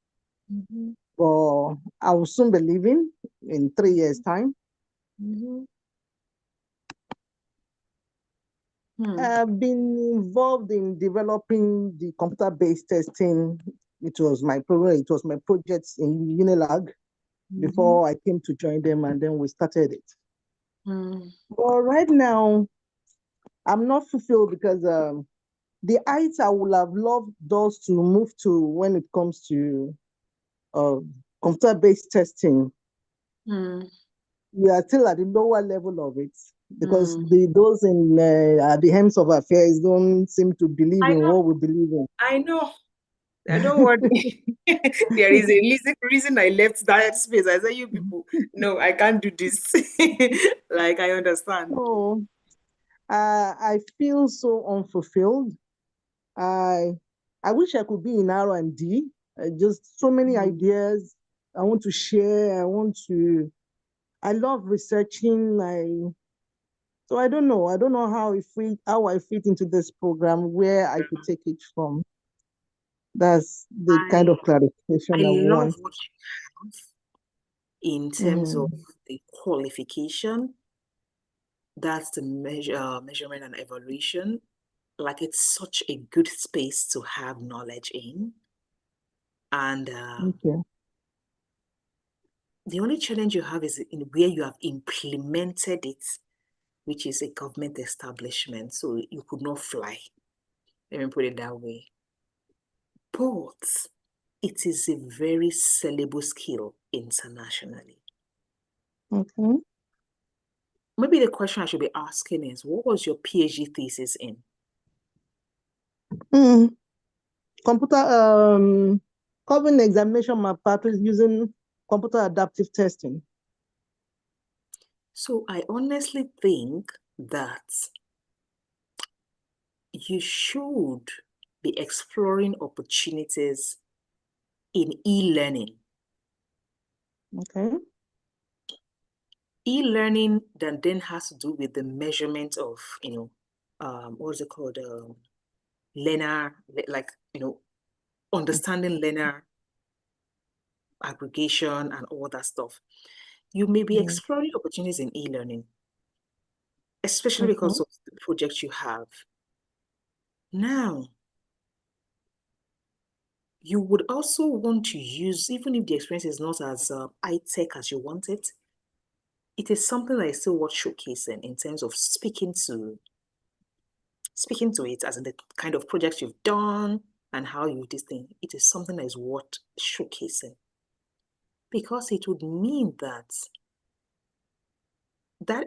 But I will soon be leaving in 3 years' time. I've been involved in developing the computer-based testing. It was my program, it was my project in Unilag before I came to join them, and then we started it. But right now, I'm not fulfilled because the heights I would have loved those to move to when it comes to computer-based testing. We are still at the lower level of it because those in at the helms of affairs don't seem to believe in what we believe in. I know. I don't worry. There is a reason I left that space. I said, you people, no, I can't do this. Like, I understand. So I feel so unfulfilled. I wish I could be in R&D. Just so many ideas I want to share. I love researching. So I don't know. I don't know how I fit into this program, where I could take it from. That's the kind of clarification I love want. what you have in terms of the qualification. That's the measurement and evaluation. Like, it's such a good space to have knowledge in. And the only challenge you have is in where you have implemented it, which is a government establishment. So you could not fly. Let me put it that way. But it is a very sellable skill internationally. Okay. Maybe the question I should be asking is, what was your PhD thesis in? Computer covering examination malpractice using computer adaptive testing. So I honestly think that you should be exploring opportunities in e-learning. Okay. E-learning that then has to do with the measurement of, what's it called? Learner, like, understanding learner aggregation and all that stuff. You may be exploring opportunities in e-learning, especially because of the projects you have. Now, you would also want to use, even if the experience is not as high-tech as you want it, it is something that is still worth showcasing in terms of speaking to it, as in the kind of projects you've done and how you do this thing. It is something that is worth showcasing, because it would mean that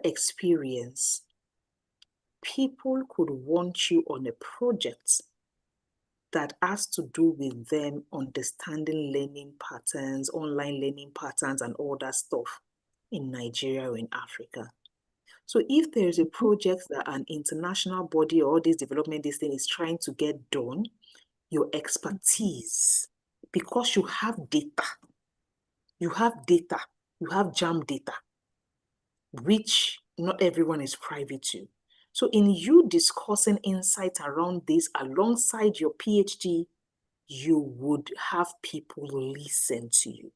experience, people could want you on a project that has to do with them understanding learning patterns, online learning patterns, and all that stuff in Nigeria or in Africa. So if there's a project that an international body or this development, this thing is trying to get done, your expertise, because you have data, you have JAM data, which not everyone is privy to. So in you discussing insights around this alongside your PhD, you would have people listen to you.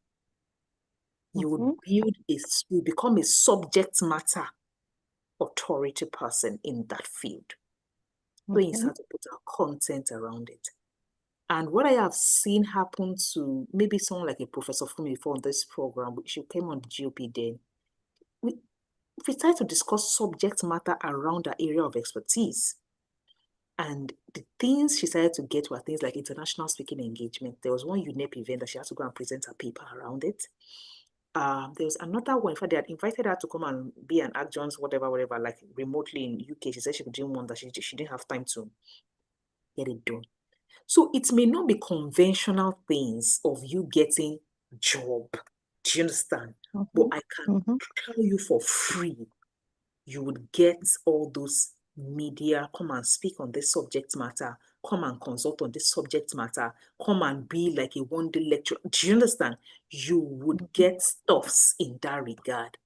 You would become a subject matter authority person in that field. When you start to put out content around it. And what I have seen happen to maybe someone like a Professor Fumi before on this program, which she came on the GOP then, we try to discuss subject matter around that area of expertise. And the things she started to get were things like international speaking engagement. There was one UNEP event that she had to go and present a paper around it. There was another one. In fact, they had invited her to come and be an adjunct, whatever, like remotely in UK. She said she didn't want that. She didn't have time to get it done. So it may not be conventional things of you getting job. Do you understand? But I can tell you for free, you would get all those media, come and speak on this subject matter, come and consult on this subject matter, come and be like a one-day lecturer. Do you understand? You would get stuffs in that regard,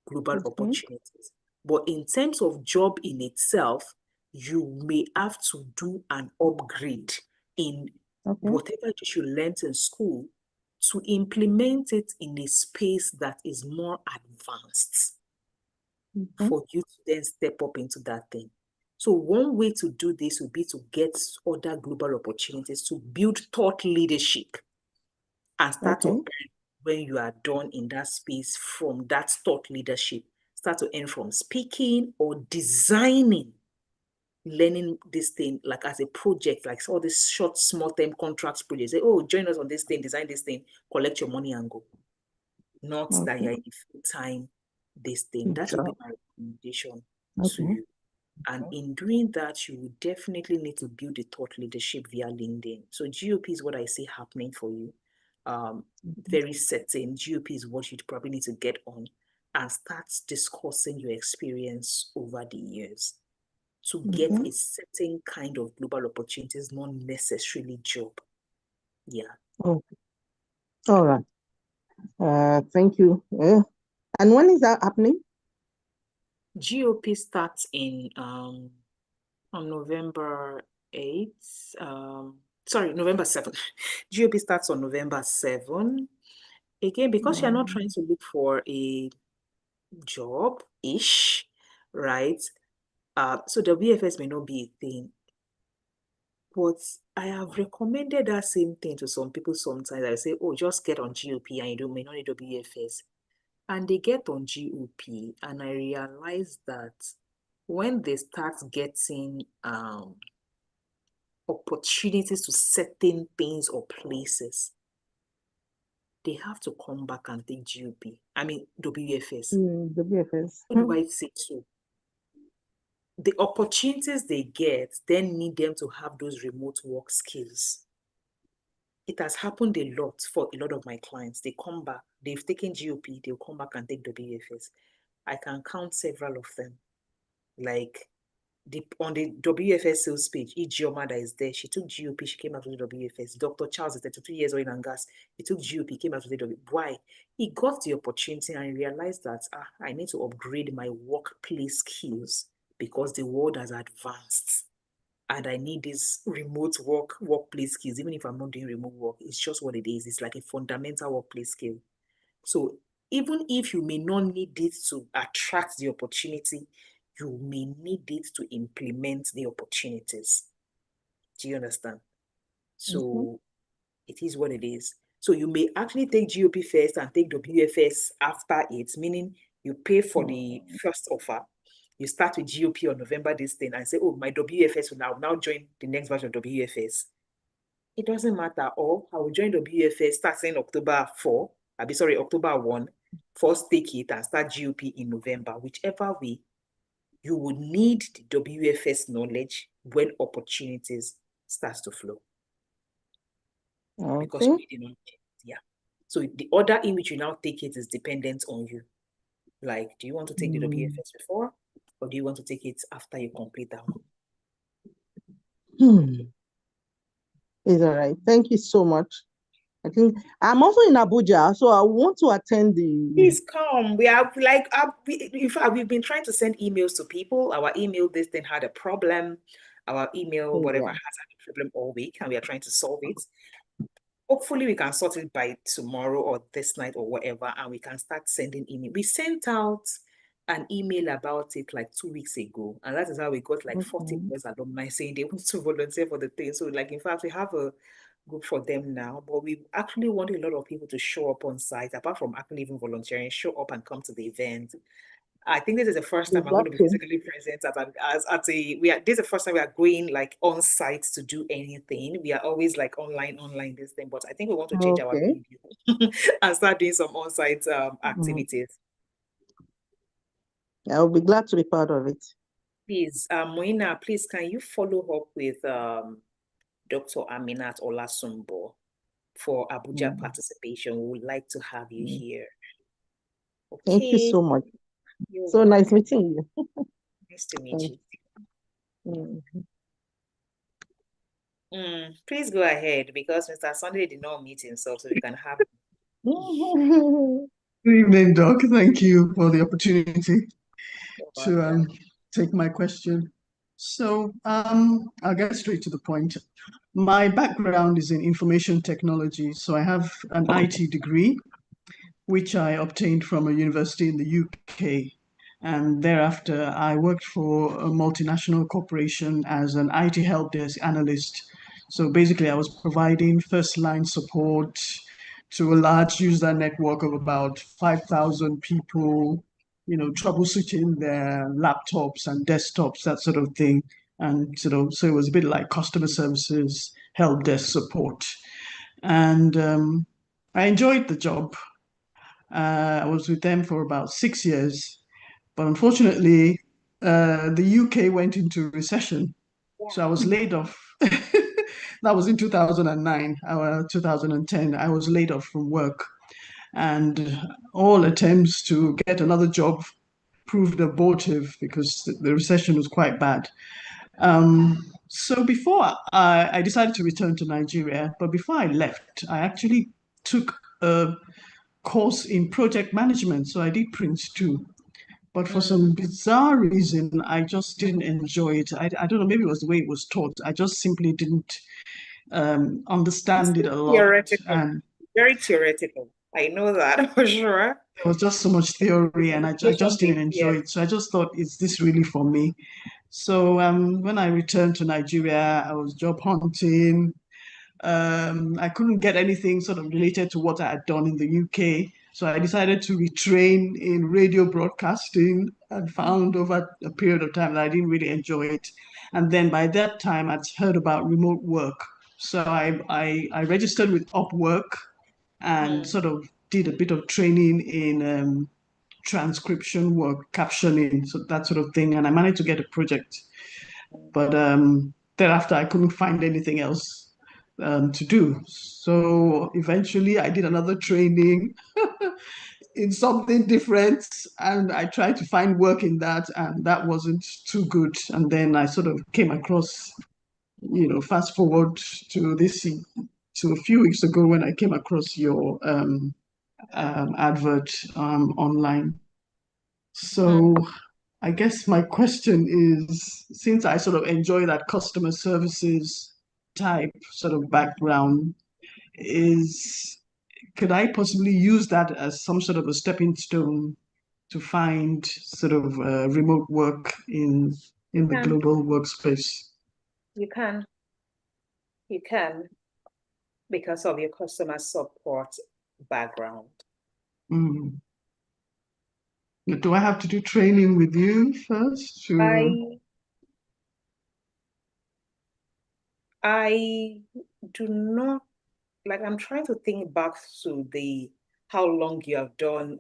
global opportunities. But in terms of job in itself, you may have to do an upgrade in whatever you learned in school to implement it in a space that is more advanced for you to then step up into that thing. So one way to do this would be to get other global opportunities to build thought leadership and start to earn when you are done in that space from that thought leadership. Start to earn from speaking or designing learning this thing like as a project, like all these short, small-term contracts projects. Say, oh, join us on this thing, design this thing, collect your money and go. Not that you're in full-time this thing. That would be my recommendation to you. And in doing that, you will definitely need to build a thought leadership via LinkedIn. So GOP is what I see happening for you. Very certain. GOP is what you probably need to get on and start discussing your experience over the years to get a certain kind of global opportunities, not necessarily job. Yeah. Okay. All right. Thank you. And when is that happening? GOP starts in on November 8th. November 7th. GOP starts on November 7th. Again, because you're not trying to look for a job-ish, right? So the WFS may not be a thing. But I have recommended that same thing to some people sometimes. I say, oh, just get on GOP and you may not need WFS. And they get on GOP, and I realize that when they start getting opportunities to certain things or places, they have to come back and take GOP. I mean, WFS. WFS. What do I say so? The opportunities they get then need them to have those remote work skills. It has happened a lot for a lot of my clients. They come back, they've taken GOP, they'll come back and take WFS. I can count several of them. Like on the WFS sales page, Ijeoma that is there, she took GOP, she came out with the WFS. Dr. Charles is 32 years oil and gas. He took GOP, came out with the WFS. Why? He got the opportunity and realized that I need to upgrade my workplace skills because the world has advanced. And I need this remote workplace skills, even if I'm not doing remote work. It's just what it is. It's like a fundamental workplace skill. So even if you may not need it to attract the opportunity, you may need it to implement the opportunities. Do you understand? So it is what it is. So you may actually take GOP first and take WFS after it, meaning you pay for the first offer. You start with GOP on November this thing and say, oh, my WFS will now join the next version of WFS. It doesn't matter. Or I will join WFS starting October 1, first take it and start GOP in November. Whichever way, you would need the WFS knowledge when opportunities starts to flow. Because you need the knowledge. Yeah. So the order in which you now take it is dependent on you. Like, do you want to take the WFS before? Or do you want to take it after you complete that one? It's all right. Thank you so much. I think I'm also in Abuja, so I want to attend the. Please come. We are like, in fact, we've been trying to send emails to people. Our email, this thing had a problem. Our email, whatever, has had a problem all week, and we are trying to solve it. Hopefully, we can sort it by tomorrow or this night or whatever, and we can start sending email. We sent out an email about it like 2 weeks ago, and that is how we got like 40 plus alumni saying they want to volunteer for the thing. So, like, in fact, we have a group for them now, but we actually want a lot of people to show up on site, apart from actually even volunteering, show up and come to the event. I think this is the first time I'm going to be physically present this is the first time we are going like on site to do anything. We are always like online this thing, but I think we want to change our video and start doing some on-site activities. I'll be glad to be part of it. Please, Moina, please, can you follow up with Dr. Aminat Olasumbo for Abuja participation? We would like to have you here. Okay. Thank you so much. You're so welcome. Nice meeting you. Nice to meet you. Please go ahead, because Mr. Sunday did not meet himself, so we can have Good evening, Doc. Thank you for the opportunity to take my question. So I'll get straight to the point. My background is in information technology, so I have an IT degree, which I obtained from a university in the UK. And thereafter, I worked for a multinational corporation as an IT help desk analyst. So basically, I was providing first-line support to a large user network of about 5,000 people, troubleshooting their laptops and desktops, that sort of thing, And so it was a bit like customer services, help desk support. And I enjoyed the job. I was with them for about 6 years. But unfortunately, the UK went into recession. So I was laid off. That was in 2009, 2010. I was laid off from work. And all attempts to get another job proved abortive because the recession was quite bad. So before I decided to return to Nigeria, but before I left, I actually took a course in project management. So I did Prince 2. But for some bizarre reason, I just didn't enjoy it. I don't know, maybe it was the way it was taught. I just simply didn't understand it a lot. Theoretical, And very theoretical. I know that for sure. there was just so much theory, and I just didn't enjoy it. So I just thought, is this really for me? So when I returned to Nigeria, I was job hunting. I couldn't get anything sort of related to what I had done in the UK. So I decided to retrain in radio broadcasting and found over a period of time that I didn't really enjoy it. And then by that time, I'd heard about remote work. So I registered with Upwork and sort of did a bit of training in transcription work, captioning, so that sort of thing. And I managed to get a project. But thereafter, I couldn't find anything else to do. So eventually, I did another training in something different, and I tried to find work in that, and that wasn't too good. And then I sort of came across, fast forward to a few weeks ago when I came across your advert online. So I guess my question is, since I sort of enjoy that customer services type sort of background, could I possibly use that as some sort of a stepping stone to find sort of remote work in the global workspace? You can. You can, because of your customer support background. Mm. Do I have to do training with you first? I do not, I'm trying to think back to how long you have done,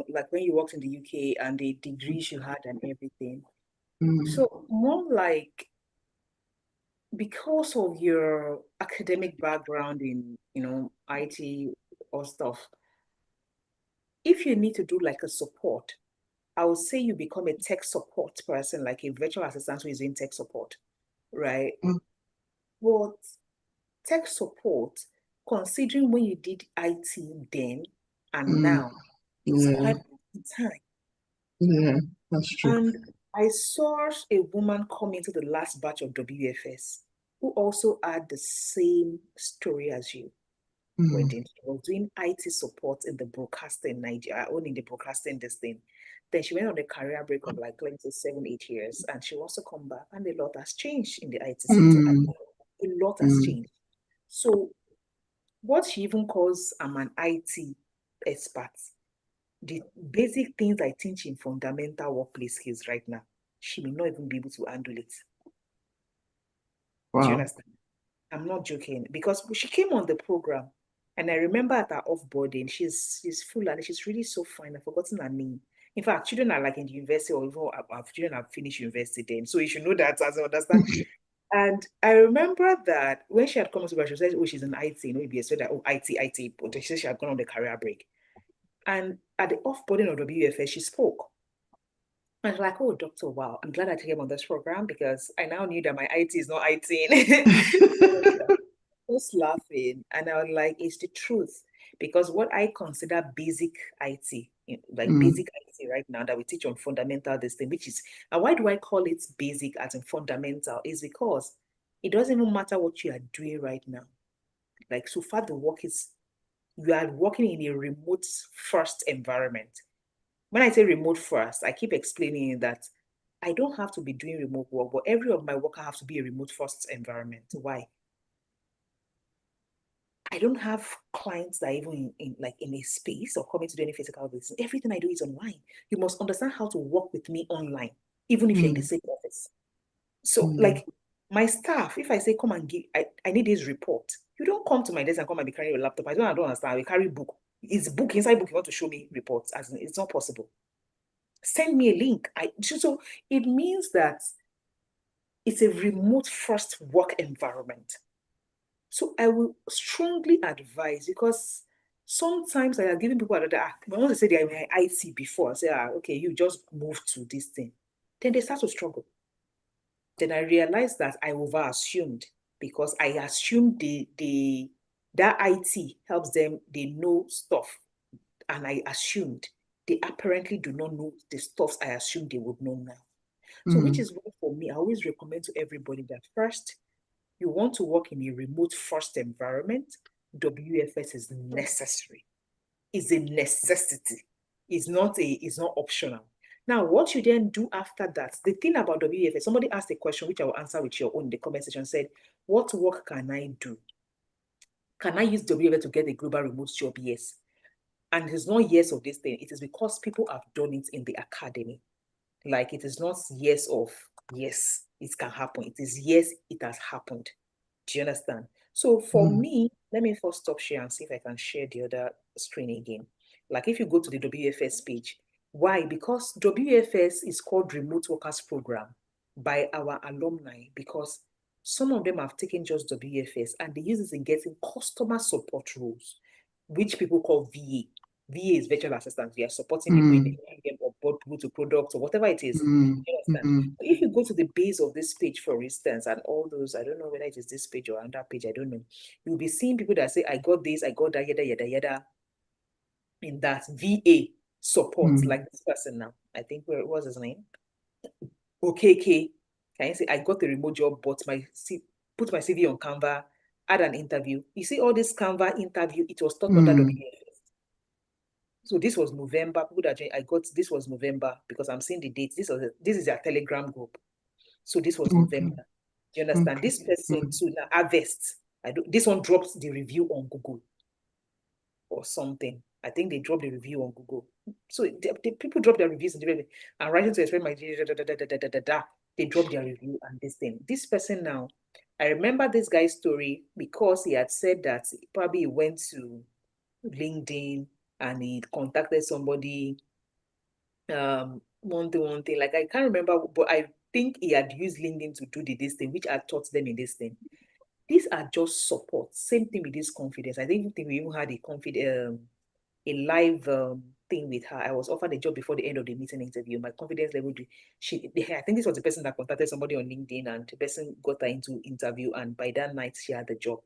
like when you worked in the UK and the degrees you had and everything. So more like, because of your academic background in, IT or stuff, if you need to do like a support, I would say you become a tech support person, like a virtual assistant who is doing tech support, right? But tech support, considering when you did IT then and now, it's quite a time. Yeah, that's true. And I saw a woman come into the last batch of WFS who also had the same story as you. When she was doing IT support in the broadcasting Nigeria, only in the broadcasting this thing. Then she went on a career break of like 7-8 years, and she wants to come back, and a lot has changed in the IT sector. A lot has changed. So what she even calls, I'm an IT expert, the basic things I teach in fundamental workplace skills right now, she may not even be able to handle it. Wow. Do you understand? I'm not joking, because she came on the program, and I remember at her offboarding, she's full and she's really so fine. I've forgotten her name. In fact, children are like in the university, or even our children have finished university then. So you should know that, as I understand. And I remember that when she had come to she said, oh, she's in IT, EBS, so that, oh, IT, but she said she had gone on the career break. And at the offboarding of WFS, she spoke. And I was like, oh, doctor, wow, I'm glad I came on this program, because I now knew that my IT is not IT. Just laughing. And I was like, it's the truth. Because what I consider basic IT, basic IT right now that we teach on fundamental this thing, which is, and why do I call it basic as in fundamental, is because it doesn't even matter what you are doing right now. Like, so far the work is, you are working in a remote first environment. When I say remote first, I keep explaining that I don't have to be doing remote work, but every of my work I have to be a remote first environment. Why? I don't have clients that are even in a space or coming to do any physical business. Everything I do is online. You must understand how to work with me online, even if you're in the same office. So like my staff, if I say, come and give, I need this report, you don't come to my desk and come and be carrying your laptop. I don't understand. We carry book. It's book, inside book, you want to show me reports. As in, it's not possible. Send me a link. So it means that it's a remote first work environment. So I will strongly advise, because sometimes I are giving people another, when they say they are in IT before, I say, okay, you just moved to this thing. Then they start to struggle. Then I realized that I over-assumed, because I assumed that IT helps them, they know stuff. And I assumed they apparently do not know the stuff I assumed they would know now. So which is why for me, I always recommend to everybody that first, you want to work in a remote first environment, WFS is necessary. It's a necessity. It's not optional. Now, what you then do after that, the thing about WFS, somebody asked a question, which I will answer with your own in the comment section, said, what work can I do? Can I use WFS to get a global remote job? Yes. And it's not yes of this thing. It is because people have done it in the academy. Like, it is not yes of yes, it can happen. It is yes, it has happened. Do you understand? So for me, let me first stop share and see if I can share the other screen again. Like, if you go to the WFS page, why? Because WFS is called Remote Workers Program by our alumni, because some of them have taken just WFS and they use it in getting customer support roles, which people call VA. VA is virtual assistants. We are supporting people in the or board people to products or whatever it is. You understand? So if you go to the base of this page, for instance, and all those, I don't know whether it is this page or another page, I don't know. You'll be seeing people that say, I got this, I got that, yada, yada, yada, in that VA support, like this person now. I think, what was his name? OKK. Can you say, I got a remote job, but put my CV on Canva, add an interview. You see all this Canva interview, it was taught under WFS. So this was November. People that this was November, because I'm seeing the dates. This is their Telegram group. So this was November. Do you understand? This person too, now Harvest. This one drops the review on Google or something. I think they dropped the review on Google. So the people drop their reviews and writing to explain my they drop their review and this thing. This person now, I remember this guy's story because he had said that probably he went to LinkedIn and he contacted somebody. One thing, like I can't remember, but I think he had used LinkedIn to do this thing, which I taught them in this thing. These are just support. Same thing with this confidence. I think we even had a live thing with her. I was offered a job before the end of the meeting interview. My confidence level, I think this was the person that contacted somebody on LinkedIn, and the person got her into interview, and by that night she had the job.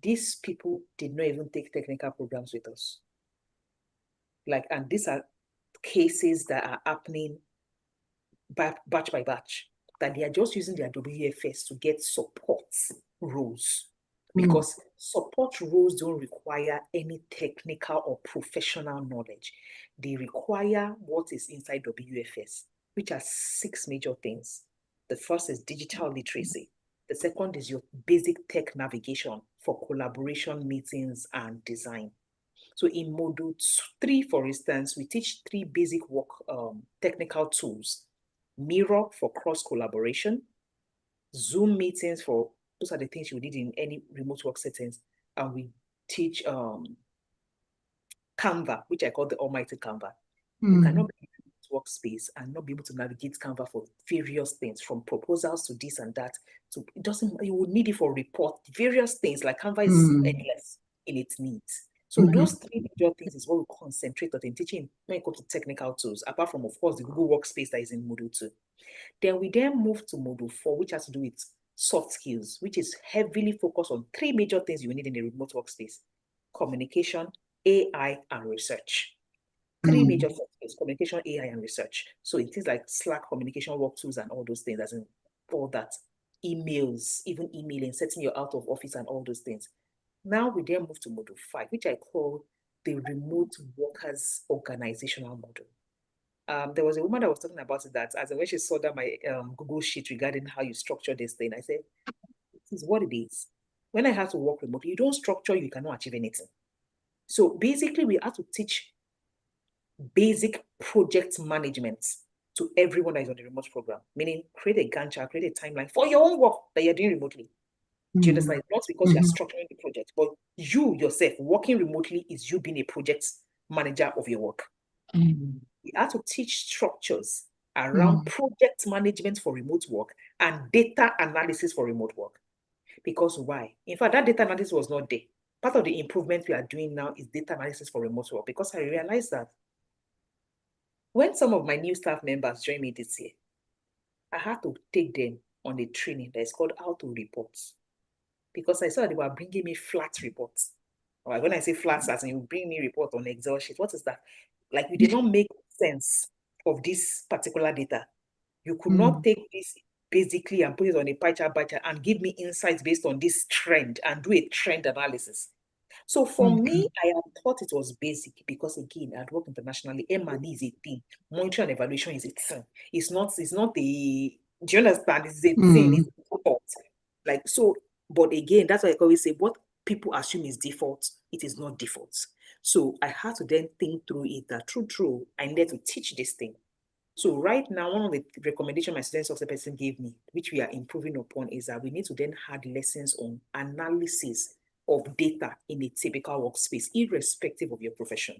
These people did not even take technical programs with us. Like, and these are cases that are happening batch by batch, that they are just using their WFS to get support roles, because support roles don't require any technical or professional knowledge. They require what is inside WFS, which are 6 major things. The first is digital literacy. The second is your basic tech navigation for collaboration, meetings, and design. So in module 3, for instance, we teach 3 basic work technical tools. Miro for cross collaboration, Zoom meetings for, those are the things you need in any remote work settings. And we teach Canva, which I call the almighty Canva. You cannot be in a workspace and not be able to navigate Canva for various things, from proposals to this and that. So you would need it for report, various things. Like Canva is endless in its needs. So those 3 major things is what we concentrate on in teaching when it comes to technical tools, apart from, of course, the Google Workspace that is in Module 2. Then we move to Module 4, which has to do with soft skills, which is heavily focused on 3 major things you need in a remote workspace: communication, AI, and research. 3 major soft skills: communication, AI, and research. So it is like Slack, communication work tools, and all those things, as in all that. Emails, even emailing, setting your out of office, and all those things. Now we then move to Module 5, which I call the remote workers organizational model. There was a woman that was talking about it, that as when she saw that my Google sheet regarding how you structure this thing, I said, this is what it is. When I have to work remotely, you don't structure, you cannot achieve anything. So basically, we have to teach basic project management. to everyone that is on the remote program, meaning create a Gantt chart, create a timeline for your own work that you're doing remotely. Do you understand? Not because you are structuring the project, but you yourself working remotely is you being a project manager of your work. You have to teach structures around project management for remote work and data analysis for remote work. Because why? In fact, that data analysis was not there. Part of the improvement we are doing now is data analysis for remote work, because I realized that when some of my new staff members joined me this year, I had to take them on a training that is called How to Report. Because I saw they were bringing me flat reports. Or when I say flat, as in you bring me report on Excel sheet, what is that? Like, we did not make sense of this particular data. You could not take this basically and put it on a pie chart and give me insights based on this trend and do a trend analysis. So for me, I had thought it was basic because, again, I'd worked internationally. M&E is a thing. Monitoring and evaluation is a thing. It's not the, do you understand? It's a thing. It's default. Like, so, but again, that's why I always say what people assume is default, it is not default. So I had to then think through it that true, I needed to teach this thing. So right now, one of the recommendations my student success person gave me, which we are improving upon, is that we need to then add lessons on analysis of data in a typical workspace, irrespective of your profession,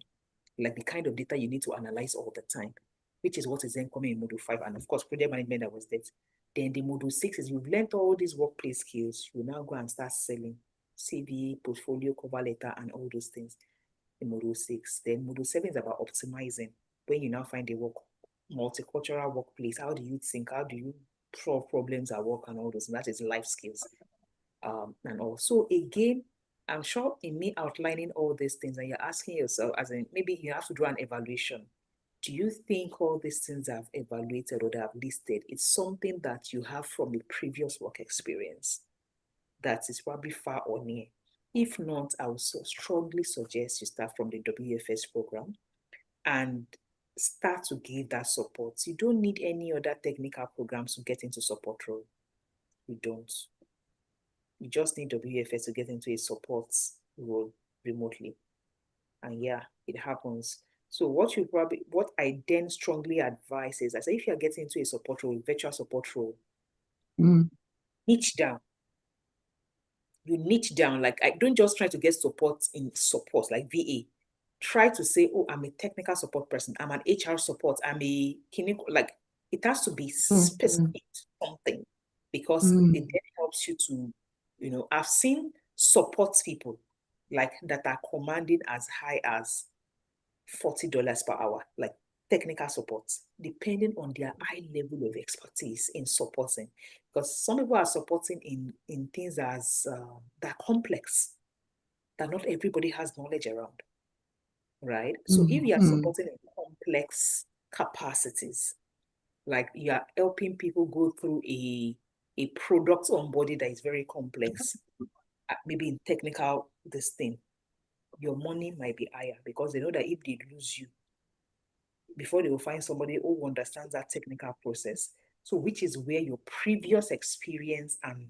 like the kind of data you need to analyze all the time, which is what is then coming in Module 5. And of course, project management, that was that. Then the Module 6 is you've learned all these workplace skills. You now go and start selling CV, portfolio, cover letter, and all those things in Module 6. Then Module 7 is about optimizing. When you now find a multicultural workplace, how do you think? How do you solve problems at work and all those? And that is life skills. And also, again, I'm sure in me outlining all these things, and you're asking yourself, as in maybe you have to do an evaluation. Do you think all these things I've evaluated or that I've listed, it's something that you have from a previous work experience that is probably far or near? If not, I would strongly suggest you start from the WFS program and start to give that support. You don't need any other technical programs to get into support role. You don't. You just need WFS to get into a support role remotely. And yeah, it happens. So what I then strongly advise is, I say, if you're getting into a support role, virtual support role, niche down. You niche down. Like, I don't just try to get support in support, like VA. Try to say, oh, I'm a technical support person. I'm an HR support. I'm a clinical, like, it has to be specific something, because it then helps you to, I've seen support people like that are commanding as high as $40 per hour, like technical support, depending on their high level of expertise in supporting. Because some people are supporting in things as that are complex, that not everybody has knowledge around, right? So if you are supporting in complex capacities, like you are helping people go through a product onboarding that is very complex, maybe in technical this thing, your money might be higher, because they know that if they lose you, before they will find somebody who understands that technical process. So which is where your previous experience and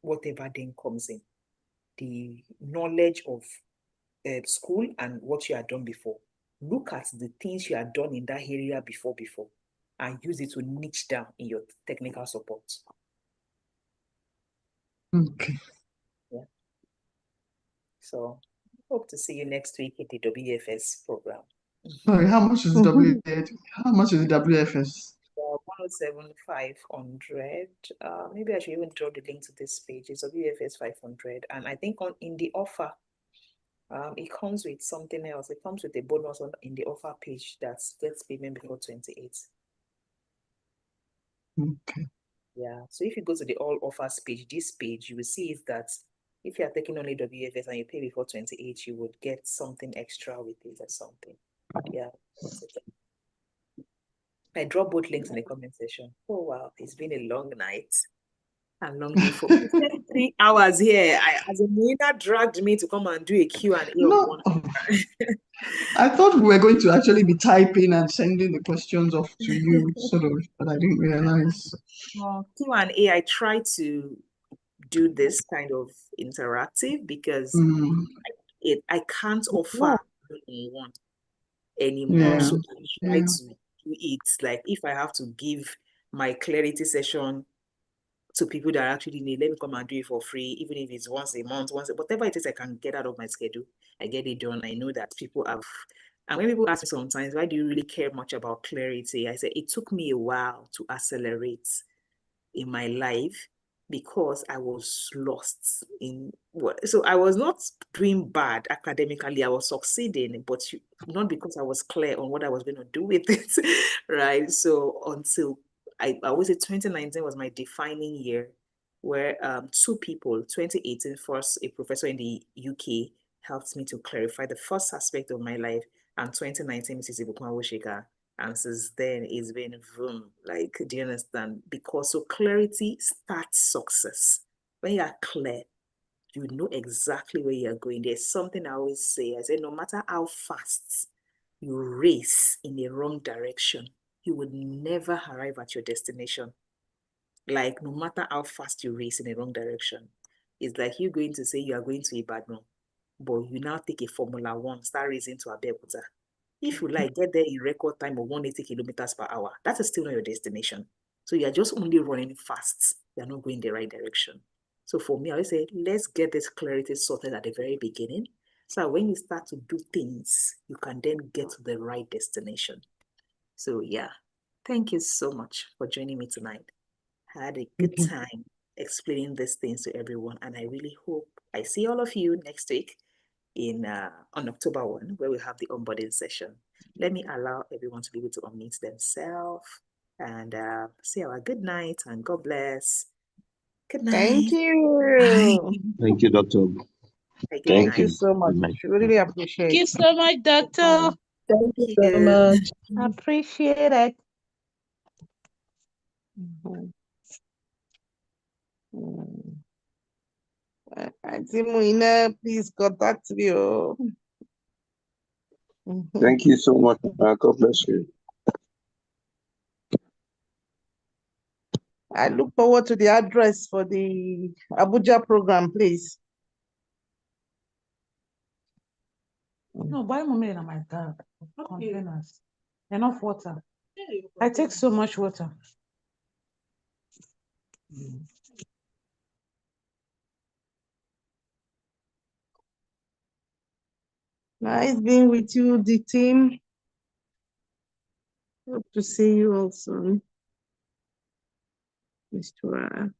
whatever then comes in. The knowledge of school and what you had done before. Look at the things you had done in that area before, and use it to niche down in your technical support. Okay. Yeah. So hope to see you next week in the WFS program. Sorry, how much is the How much is the WFS? 107,500. Maybe I should even draw the link to this page. It's WFS 500, and I think in the offer, it comes with something else. It comes with a bonus in the offer page that gets payment before 28. Okay. Yeah. So if you go to the all offers page, this page, you will see is that if you are taking only WFS and you pay before 28, you would get something extra with it or something. Yeah. I drop both links in the comment section. Oh wow, it's been a long night and long day for me. 3 hours here. As a Moina dragged me to come and do a Q&A. No, I thought we were going to actually be typing and sending the questions off to you, sort of, but I didn't realize. Well, Q&A, I try to do this kind of interactive because I can't offer one anymore. Yeah. So I try to do it. Like if I have to give my clarity session to people that actually need, let me come and do it for free, even if it's once a month, whatever it is I can get out of my schedule, I get it done. I know that people have, and when people ask me sometimes, why do you really care much about clarity? I say, it took me a while to accelerate in my life because I was lost in what, so I was not doing bad academically, I was succeeding, but not because I was clear on what I was going to do with it, right? So until I always say 2019 was my defining year where two people, 2018, first a professor in the UK helped me to clarify the first aspect of my life, and 2019, Mrs. Ibukuma Woshika. And since then, it's been boom. Like, do you understand? Because so clarity starts success. When you are clear, you know exactly where you're going. There's something I always say. I say, no matter how fast you race in the wrong direction, you would never arrive at your destination. Like, no matter how fast you race in the wrong direction, it's like you going to say you are going to Ibadan, but you now take a Formula One, start racing to Abeokuta. If you like, get there in record time of 180 kilometers per hour, that is still not your destination. So you're just only running fast. You're not going the right direction. So for me, I always say, let's get this clarity sorted at the very beginning. So when you start to do things, you can then get to the right destination. So yeah, thank you so much for joining me tonight. I had a good time explaining these things to everyone, and I really hope I see all of you next week in on October 1, where we have the onboarding session. Let me allow everyone to be able to unmute themselves and say our good night and God bless. Good night. Thank you. Thank you, Dr. Good Thank night. you so much. Really appreciate Thank you so much, Doctor. Thank you so much. Appreciate it. Mhm. Auntie Muina, please contact me. Thank you so much. God bless you. I look forward to the address for the Abuja program, please. No, buy mommy in my car. Containers. Enough water. I take so much water. Nice being with you, the team. Hope to see you all soon. Mr.